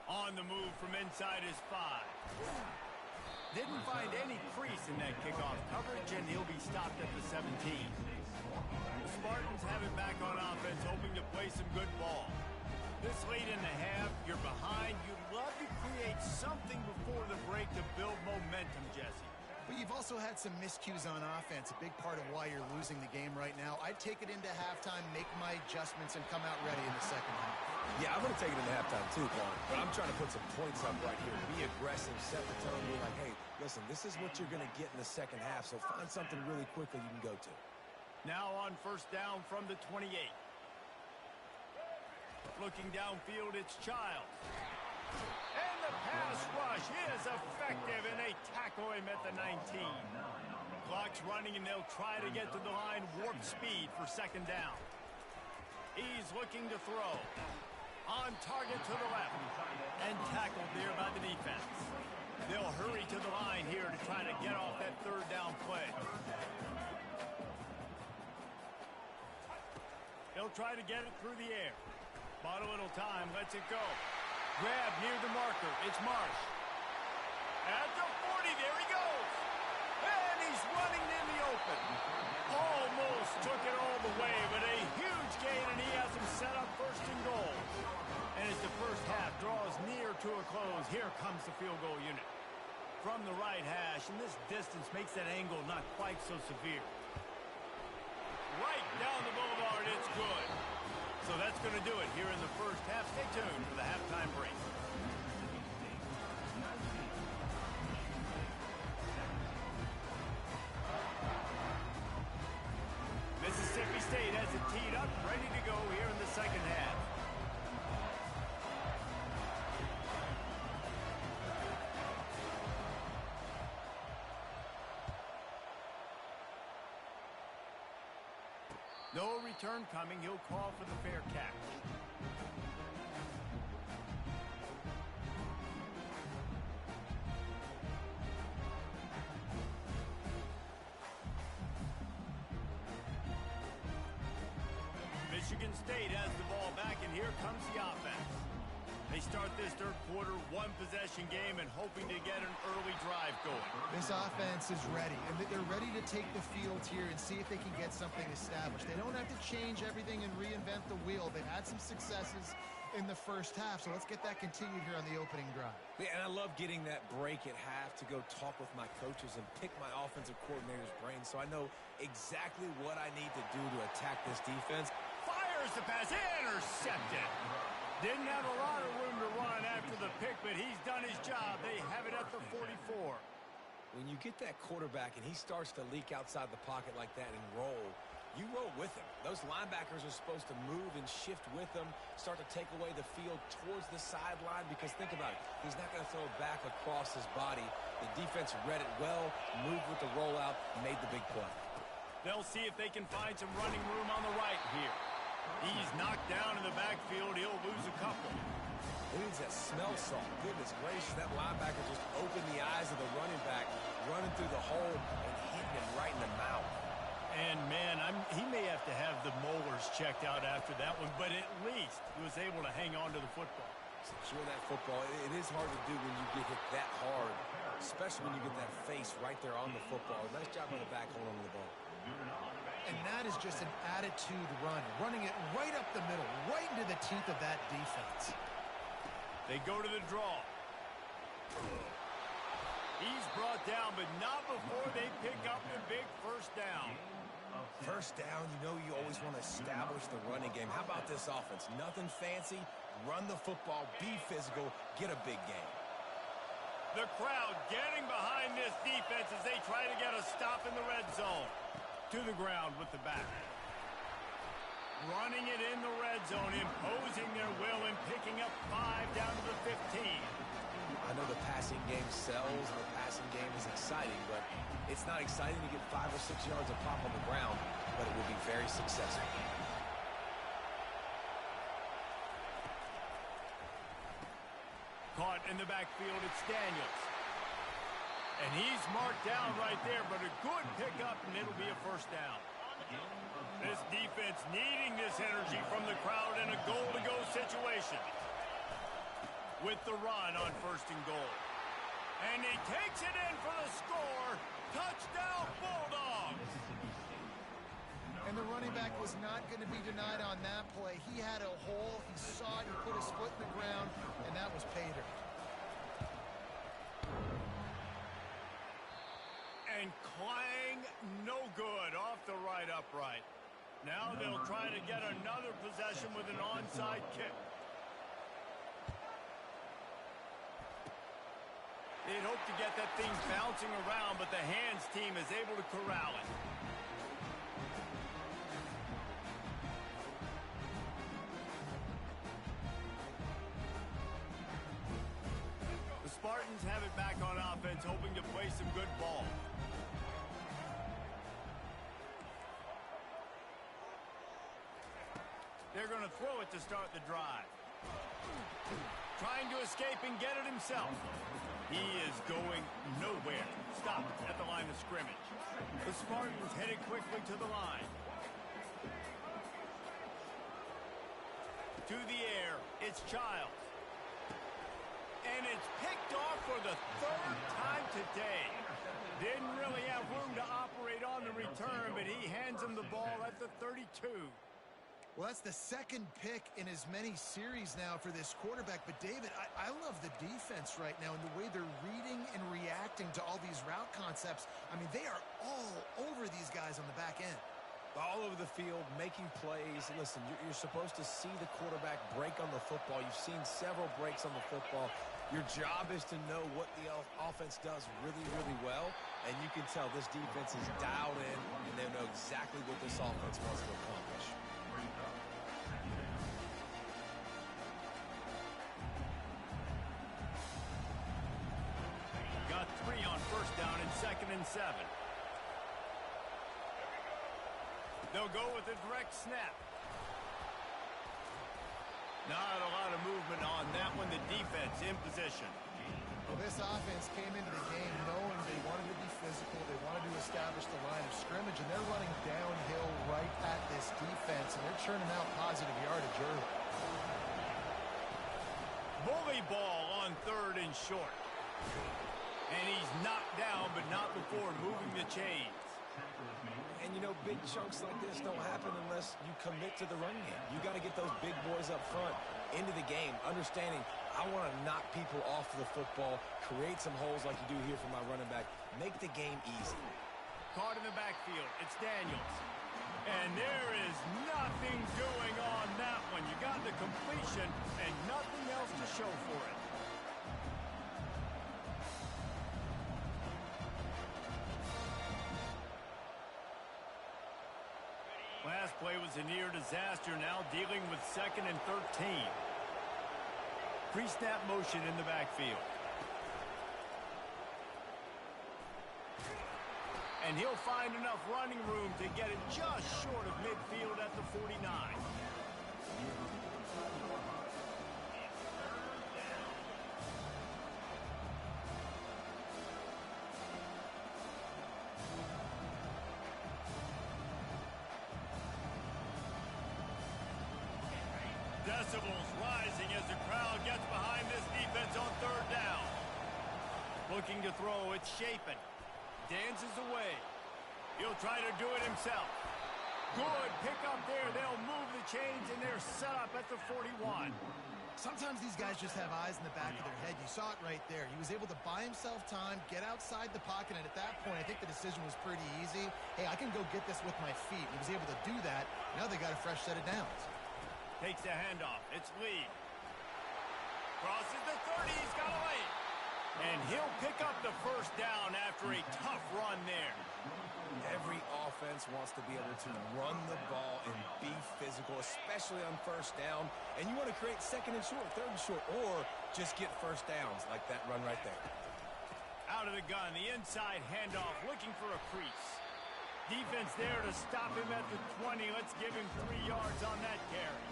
On the move from inside his 5. Didn't find any crease in that kickoff coverage, and he'll be stopped at the 17. The Spartans have it back on offense, hoping to play some good ball. This late in the half, you're behind. You'd love to create something before the break to build momentum, Jesse. But you've also had some miscues on offense, a big part of why you're losing the game right now. I'd take it into halftime, make my adjustments, and come out ready in the 2nd half. Yeah, I'm going to take it into halftime too, Quan. But I'm trying to put some points up right here. Be aggressive, set the tone, be like, hey, listen, this is what you're going to get in the 2nd half, so find something really quickly you can go to. Now on 1st down from the 28. Looking downfield, it's Childs. And the pass rush is effective, and they tackle him at the 19. Clock's running, and they'll try to get to the line, warp speed for 2nd down. He's looking to throw. On target to the left. And tackled there by the defense. They'll hurry to the line here to try to get off that 3rd down play. They'll try to get it through the air. Bought a little time, lets it go. Grab near the marker. It's Marsh. At the 40, there he goes. And he's running in the open. Almost took it all the way, but a huge gain, and he has him set up 1st and goal. And as the 1st half draws near to a close, here comes the field goal unit. From the right hash, and this distance makes that angle not quite so severe. Right down the boulevard, it's good. So that's going to do it here in the 1st half. Stay tuned for the halftime break. Mississippi State has it teed up, ready to go here in the 2nd half. No return coming. He'll call for the fair catch. Michigan State has the ball back, and here comes the offense. They start this 3rd quarter one-possession game and hoping to get an early drive going. This offense is ready, and they're ready to take the field here and see if they can get something established. They don't have to change everything and reinvent the wheel. They've had some successes in the 1st half, so let's get that continued here on the opening drive. Yeah, and I love getting that break at half to go talk with my coaches and pick my offensive coordinator's brain so I know exactly what I need to do to attack this defense. Fires the pass, intercepted. Didn't have a lot of room to run after the pick, but he's done his job. They have it at the 44. When you get that quarterback and he starts to leak outside the pocket like that and roll, you roll with him. Those linebackers are supposed to move and shift with him, start to take away the field towards the sideline, because think about it, he's not going to throw back across his body. The defense read it well, moved with the rollout, made the big play. They'll see if they can find some running room on the right here. He's knocked down in the backfield. He'll lose a couple. It needs that smell salt. Goodness gracious, that linebacker just opened the eyes of the running back, running through the hole and hitting him right in the mouth. And, man, he may have to have the molars checked out after that one, but at least he was able to hang on to the football. Secure that football. It is hard to do when you get hit that hard, especially when you get that face right there on the football. Nice job on the back holding on to the ball. And that is just an attitude run, running it right up the middle, right into the teeth of that defense. They go to the draw. He's brought down, but not before they pick up the big first down. First down, you know you always want to establish the running game. How about this offense? Nothing fancy. Run the football, be physical, get a big game. The crowd getting behind this defense as they try to get a stop in the red zone. To the ground with the back. Running it in the red zone, imposing their will and picking up 5 down to the 15. I know the passing game sells and the passing game is exciting, but it's not exciting to get 5 or 6 yards of pop on the ground, but it will be very successful. Caught in the backfield, it's Daniels. And he's marked down right there, but a good pickup, and it'll be a first down. This defense needing this energy from the crowd in a goal-to-go situation. With the run on first and goal. And he takes it in for the score. Touchdown, Bulldogs! And the running back was not going to be denied on that play. He had a hole, he saw it, he put his foot in the ground, and that was pay dirt. And clang, no good, off the right upright. Now they'll try to get another possession with an onside kick. They'd hope to get that thing bouncing around, but the hands team is able to corral it. The Spartans have it back on offense, hoping to play some good ball. They're going to throw it to start the drive. Trying to escape and get it himself. He is going nowhere. Stop at the line of scrimmage. The Spartans headed quickly to the line. To the air, it's Childs. And it's picked off for the 3rd time today. Didn't really have room to operate on the return, but he hands him the ball at the 32. Well, that's the 2nd pick in as many series now for this quarterback. But, David, I love the defense right now and the way they're reading and reacting to all these route concepts. I mean, they are all over these guys on the back end. All over the field, making plays. Listen, you're supposed to see the quarterback break on the football. You've seen several breaks on the football. Your job is to know what the offense does really, really well. And you can tell this defense is dialed in, and they know exactly what this offense wants to accomplish. Got 3 on first down and 2nd and 7. They'll go with a direct snap. Not a lot of movement on that one. The defense in position. Well, this offense came into the game knowing they wanted to be physical. They wanted to establish the line of scrimmage, and they're running downhill right at this defense, and they're churning out positive yardage early. Bully ball on 3rd and short. And he's knocked down, but not before moving the chains. And, you know, big chunks like this don't happen unless you commit to the run game. You got to get those big boys up front into the game, understanding I want to knock people off the football, create some holes like you do here for my running back, make the game easy. Caught in the backfield, it's Daniels. And there is nothing doing on that one. You got the completion and nothing else to show for it. Last play was a near disaster, now dealing with 2nd and 13. Pre-snap motion in the backfield. And he'll find enough running room to get it just short of midfield at the 49. Decibels rising as the crowd gets behind this defense on third down. Looking to throw, it's Shapen. Dances away. He'll try to do it himself. Good pick up there. They'll move the chains, and they're set up at the 41. Sometimes these guys just have eyes in the back of their head. You saw it right there. He was able to buy himself time, get outside the pocket, and at that point, I think the decision was pretty easy. Hey, I can go get this with my feet. He was able to do that. Now they got a fresh set of downs. Takes the handoff. It's Lee. Crosses the 30. He's got a lane. And he'll pick up the first down after a tough run there. Every offense wants to be able to run the ball and be physical, especially on first down. And you want to create second and short, third and short, or just get first downs like that run right there. Out of the gun, the inside handoff, looking for a crease. Defense there to stop him at the 20. Let's give him 3 yards on that carry.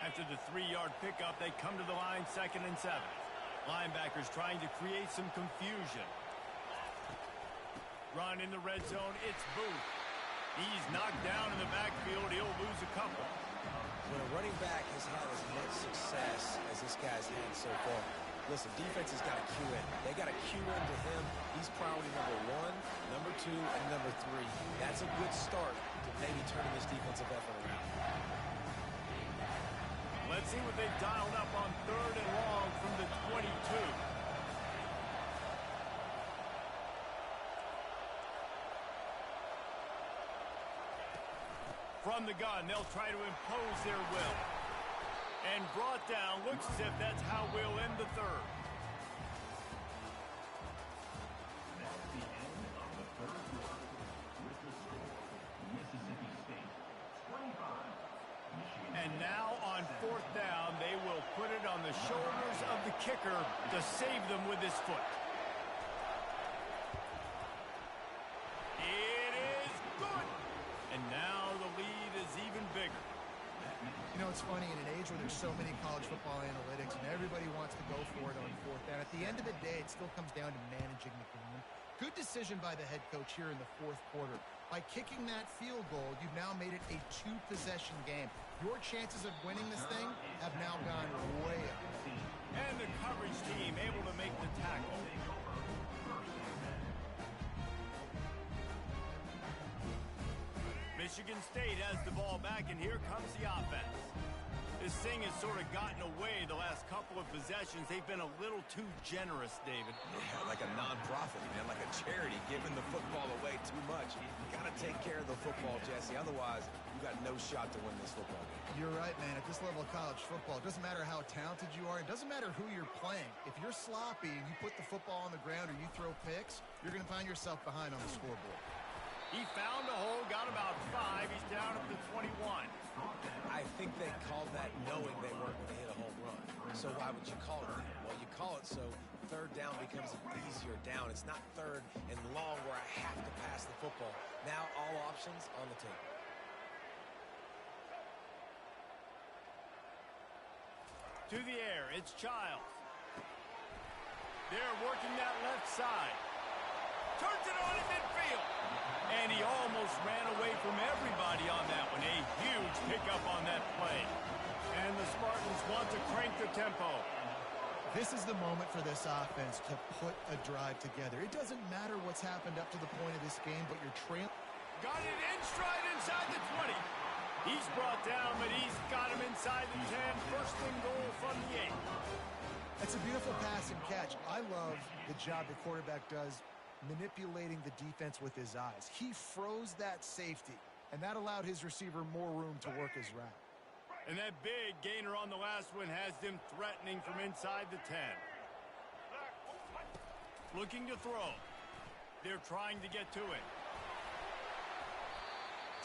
After the 3-yard pickup, they come to the line 2nd and 7. Linebackers trying to create some confusion. Run in the red zone, it's Booth. He's knocked down in the backfield. He'll lose a couple. When a running back has had as much success as this guy's had so far, listen, defense has got to cue in. They got to cue into him. He's priority number 1, number 2, and number 3. That's a good start to maybe turning this defensive effort around. Let's see what they've dialed up on 3rd and long from the 22. From the gun, they'll try to impose their will. And brought down, looks as if that's how we'll end the 3rd. That's the end of the 3rd quarter with the score. Mississippi State 25. Michigan. And now on 4th down, they will put it on the shoulders of the kicker to save them with his foot. It is good. And now the lead is even bigger. You know, it's funny, in an age where there's so many college football analytics and everybody wants to go for it on 4th down, at the end of the day, it still comes down to managing the game. Good decision by the head coach here in the 4th quarter. By kicking that field goal, you've now made it a 2-possession game. Your chances of winning this thing have now gone way up. And the coverage team able to make the tackle. Michigan State has the ball back, and here comes the offense. This thing has sort of gotten away the last couple of possessions. They've been a little too generous, David. Yeah, like a non-profit, man, like a charity, giving the football away too much. You got to take care of the football, Jesse. Otherwise, you got no shot to win this football game. You're right, man. At this level of college football, it doesn't matter how talented you are. It doesn't matter who you're playing. If you're sloppy and you put the football on the ground or you throw picks, you're going to find yourself behind on the scoreboard. He found a hole, got about 5. He's down at the 21. I think they called that knowing they weren't going to hit a home run. So why would you call it that? Well, you call it so 3rd down becomes an easier down. It's not 3rd and long where I have to pass the football. Now all options on the table. To the air, it's Childs. They're working that left side. Turns it on in midfield. And he almost ran away from everybody on that one. A huge pickup on that play. And the Spartans want to crank the tempo. This is the moment for this offense to put a drive together. It doesn't matter what's happened up to the point of this game, but you're trailing. Got it in stride inside the 20. He's brought down, but he's got him inside the 10. First and goal from the 8. That's a beautiful pass and catch. I love the job the quarterback does manipulating the defense with his eyes. He froze that safety, and that allowed his receiver more room to work his route. And that big gainer on the last one has them threatening from inside the 10. Looking to throw. They're trying to get to it.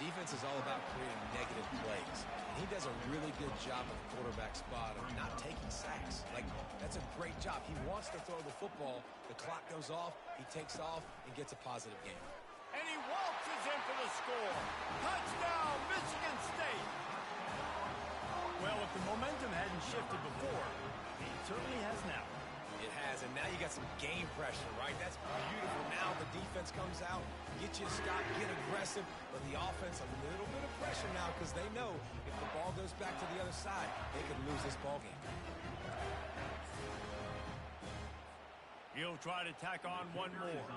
Defense is all about creating negative plays. And he does a really good job at the quarterback spot of not taking sacks. Like, that's a great job. He wants to throw the football. The clock goes off. He takes off and gets a positive gain. And he waltzes in for the score. Touchdown, Michigan State. Well, if the momentum hadn't shifted before, it certainly has now. It has, and now you got some game pressure, right? That's beautiful. Now the defense comes out, get you a stop, get aggressive, but the offense a little bit of pressure now because they know if the ball goes back to the other side, they could lose this ball game. He'll try to tack on one more.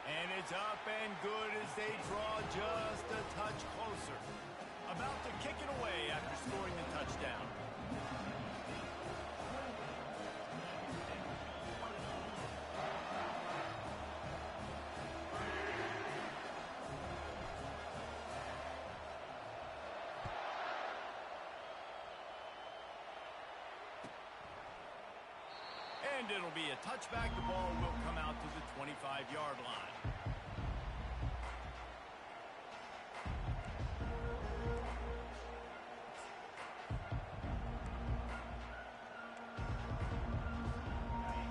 And it's up and good as they draw just a touch closer. About to kick it away after scoring the touchdown. And it'll be a touchback. The ball will come out to the 25-yard line.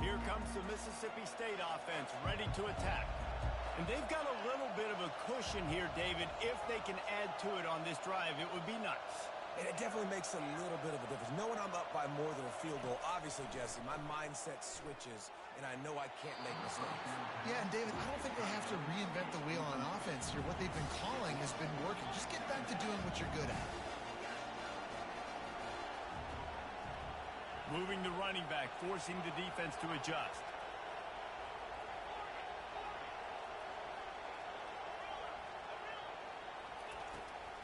Here comes the Mississippi State offense ready to attack. And they've got a little bit of a cushion here, David. If they can add to it on this drive, it would be nice. And it definitely makes a little bit of a difference. Knowing I'm up by more than a field goal, obviously, Jesse, my mindset switches, and I know I can't make mistakes. Yeah, and David, I don't think they have to reinvent the wheel on offense here. What they've been calling has been working. Just get back to doing what you're good at. Moving the running back, forcing the defense to adjust.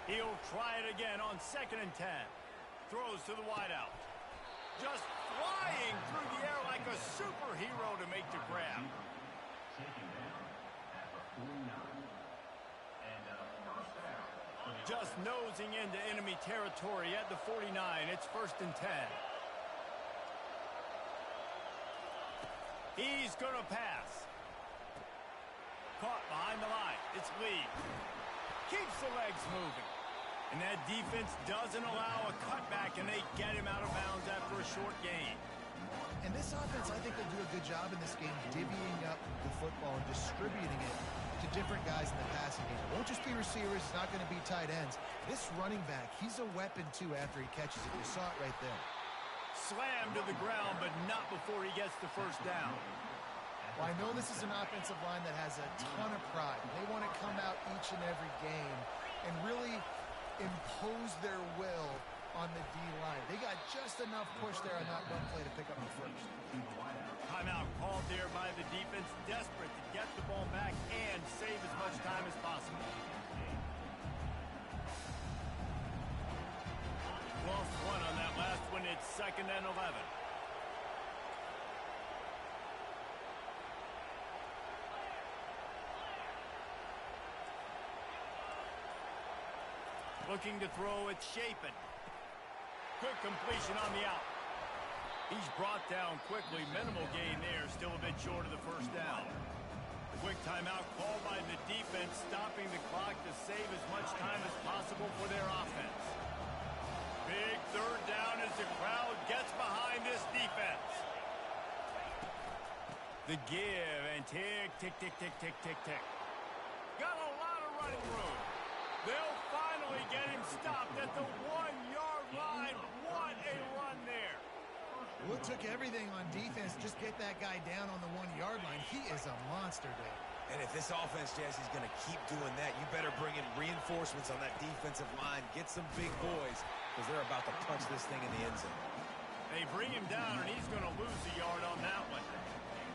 He'll try it again on 2nd and 10. Throws to the wideout. Just flying through the air like a superhero to make the grab. Just nosing into enemy territory at the 49. It's 1st and 10. He's going to pass. Caught behind the line. It's Lee. Keeps the legs moving. And that defense doesn't allow a cutback, and they get him out of bounds after a short gain. And this offense, I think they'll do a good job in this game divvying up the football and distributing it to different guys in the passing game. It won't just be receivers. It's not going to be tight ends. This running back, he's a weapon, too, after he catches it. You saw it right there. Slammed to the ground, but not before he gets the first down. Well, I know this is an offensive line that has a ton of pride. They want to come out each and every game and really impose their will on the D-line. They got just enough push there on that run play to pick up the first. Timeout called there by the defense, desperate to get the ball back and save as much time as possible. Lost one on that last one. It's 2nd and 11. Looking to throw, it's Shapen. Quick completion on the out. He's brought down quickly. Minimal gain there. Still a bit short of the first down. Quick timeout called by the defense, stopping the clock to save as much time as possible for their offense. Big 3rd down as the crowd gets behind this defense. The give and tick, tick, tick, tick, tick, tick, tick. Got a lot of running room. They'll finally get him stopped at the 1-yard line. What a run there. Well, it took everything on defense. Just get that guy down on the 1-yard line. He is a monster, Dave. And if this offense, Jesse's going to keep doing that, you better bring in reinforcements on that defensive line. Get some big boys because they're about to punch this thing in the end zone. They bring him down, and he's going to lose a yard on that one.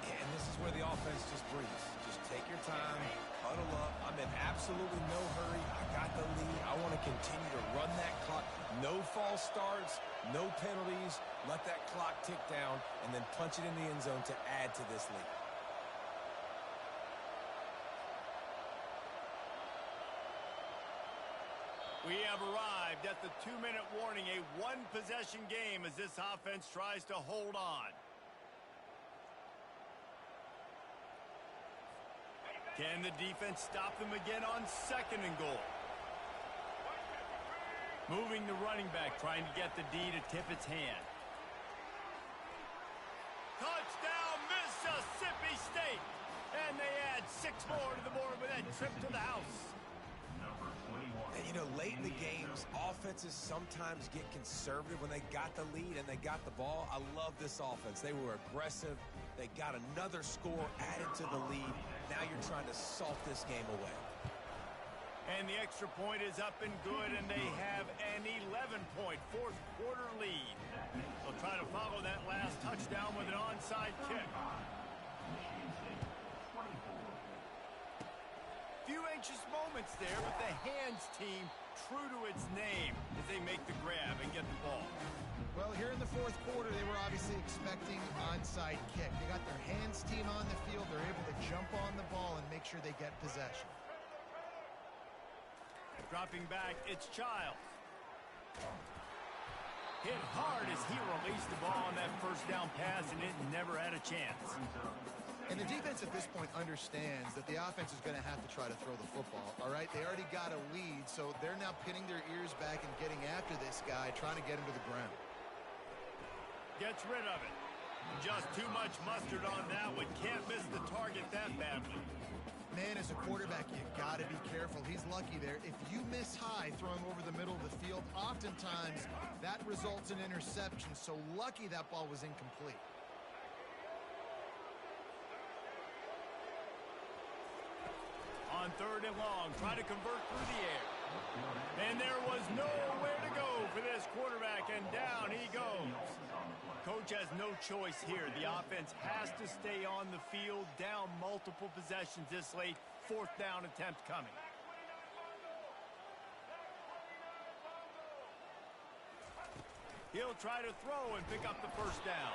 And this is where the offense just breathes. Just take your time, huddle up. I'm in absolutely no hurry. I got the lead. I want to continue to run that clock. No false starts, no penalties. Let that clock tick down, and then punch it in the end zone to add to this lead. We have arrived at the 2-minute warning, a one-possession game as this offense tries to hold on. Can the defense stop them again on 2nd and goal? Moving the running back, trying to get the D to tip its hand. Touchdown, Mississippi State! And they add 6 more to the board with that trip to the house. And, you know, late in the games, offenses sometimes get conservative when they got the lead and they got the ball. I love this offense. They were aggressive. They got another score added to the lead. Now you're trying to salt this game away. And the extra point is up and good, and they have an 11-point fourth-quarter lead. They'll try to follow that last touchdown with an onside kick. Few anxious moments there, but the hands team true to its name as they make the grab and get the ball. Well, here in the 4th quarter, they were obviously expecting onside kick. They got their hands team on the field. They're able to jump on the ball and make sure they get possession. Dropping back, it's Childs. Hit hard as he released the ball on that first down pass, and it never had a chance. And the defense at this point understands that the offense is going to have to try to throw the football, all right? They already got a lead, so they're now pinning their ears back and getting after this guy, trying to get him to the ground. Gets rid of it. Just too much mustard on that one. Can't miss the target that badly. Man, as a quarterback, you got to be careful. He's lucky there. If you miss high throwing over the middle of the field, oftentimes that results in interception. So lucky that ball was incomplete. On 3rd and long, try to convert through the air. And there was nowhere to go for this quarterback, and down he goes. Coach has no choice here. The offense has to stay on the field, down multiple possessions this late. 4th down attempt coming. He'll try to throw and pick up the first down.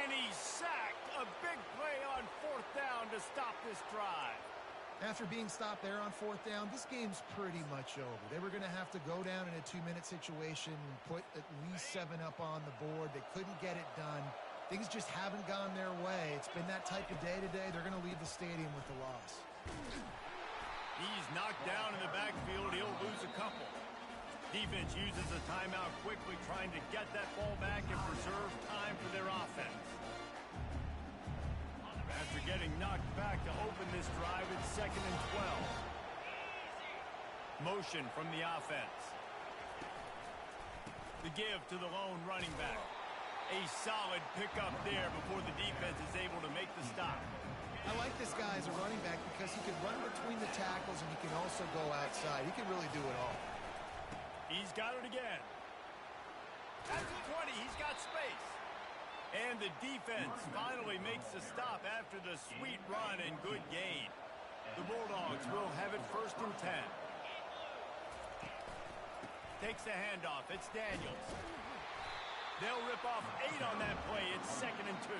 And he's sacked. A big play on 4th down to stop this drive. After being stopped there on 4th down, this game's pretty much over. They were going to have to go down in a 2-minute situation and put at least 7 up on the board. They couldn't get it done. Things just haven't gone their way. It's been that type of day today. They're going to leave the stadium with the loss. He's knocked down in the backfield. He'll lose a couple. Defense uses a timeout quickly, trying to get that ball back and preserve time for their offense. After getting knocked back to open this drive, it's 2nd and 12. Motion from the offense. The give to the lone running back. A solid pickup there before the defense is able to make the stop. I like this guy as a running back because he can run between the tackles and he can also go outside. He can really do it all. He's got it again. At the 20, he's got space. And the defense finally makes the stop after the sweet run and good gain. The Bulldogs will have it 1st and 10. Takes the handoff. It's Daniels. They'll rip off 8 on that play. It's 2nd and 2.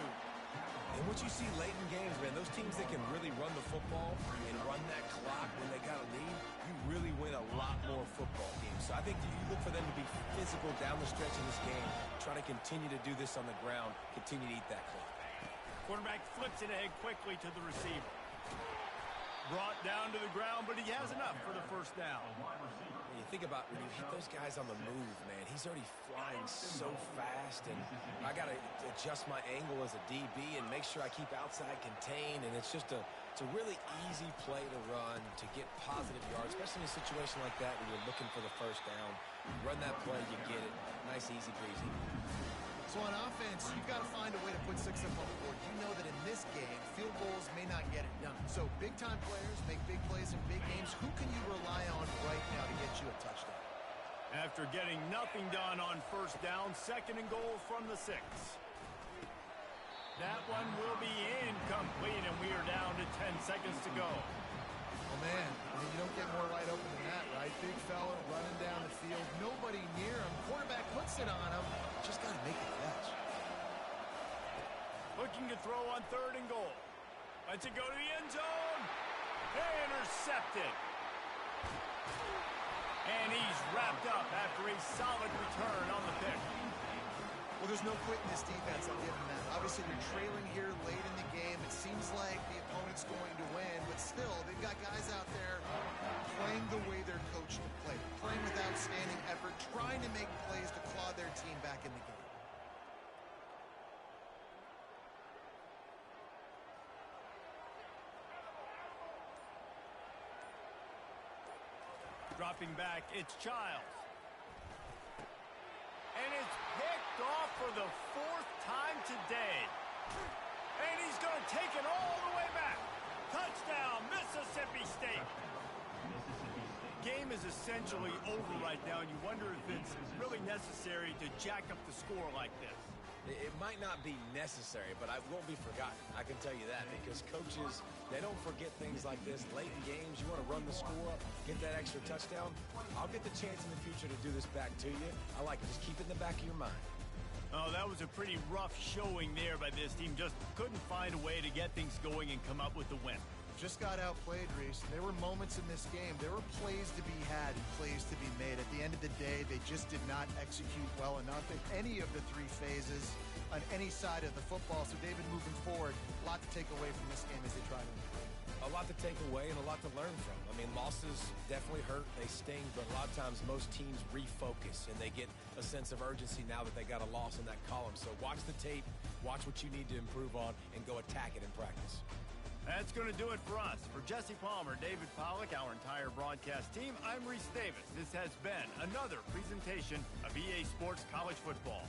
And what you see late in games, man, those teams that can really run the football and run that clock when they got a lead, you really win a lot more football games. So I think you look for them to be physical down the stretch in this game, trying to continue to do this on the ground, continue to eat that clock. Quarterback flips it ahead quickly to the receiver. Brought down to the ground, but he has enough for the 1st down. When you think about when you hit those guys on the move, man, he's already flying so fast, and I got to adjust my angle as a DB and make sure I keep outside contained, and it's just it's a really easy play to run to get positive yards, especially in a situation like that where you're looking for the 1st down. You run that play, you get it. Nice, easy breezy. So on offense, you've got to find a way to put 6 up on the board. You know that in this game, field goals may not get it done. So big-time players make big plays in big games. Who can you rely on right now to get you a touchdown? After getting nothing done on 1st down, 2nd and goal from the 6. That one will be incomplete, and we are down to 10 seconds to go. Oh, man, I mean, you don't get more wide open than that, right? Big fella running down the field, nobody near him. Quarterback puts it on him. Just got to make the catch. Looking to throw on 3rd and goal. Lets it go to the end zone. Intercepted. And he's wrapped up after a solid return on the pick. Well, there's no quit in this defense, I'll give them that. Obviously, they're trailing here late in the game. It seems like the opponent's going to win, but still, they've got guys out there playing the way they're coached to play, playing with outstanding effort, trying to make plays to claw their team back in the game. Dropping back, it's Childs. And it's picked off for the 4th time today. And he's going to take it all the way back. Touchdown, Mississippi State. Game is essentially over right now, and you wonder if it's really necessary to jack up the score like this. It might not be necessary, but it won't be forgotten. I can tell you that, because coaches, they don't forget things like this. Late in games, you want to run the score up, get that extra touchdown. I'll get the chance in the future to do this back to you. I like it. Just keep it in the back of your mind. Oh, that was a pretty rough showing there by this team. Just couldn't find a way to get things going and come up with the win. Just got outplayed, Reese. There were moments in this game. There were plays to be had and plays to be made. At the end of the day, they just did not execute well enough in any of the 3 phases on any side of the football. So, David, moving forward, a lot to take away from this game as they try to win. A lot to take away and a lot to learn from. I mean, losses definitely hurt. They sting, but a lot of times most teams refocus and they get a sense of urgency now that they got a loss in that column. So watch the tape, watch what you need to improve on, and go attack it in practice. That's going to do it for us. For Jesse Palmer, David Pollack, our entire broadcast team, I'm Reese Davis. This has been another presentation of EA Sports College Football.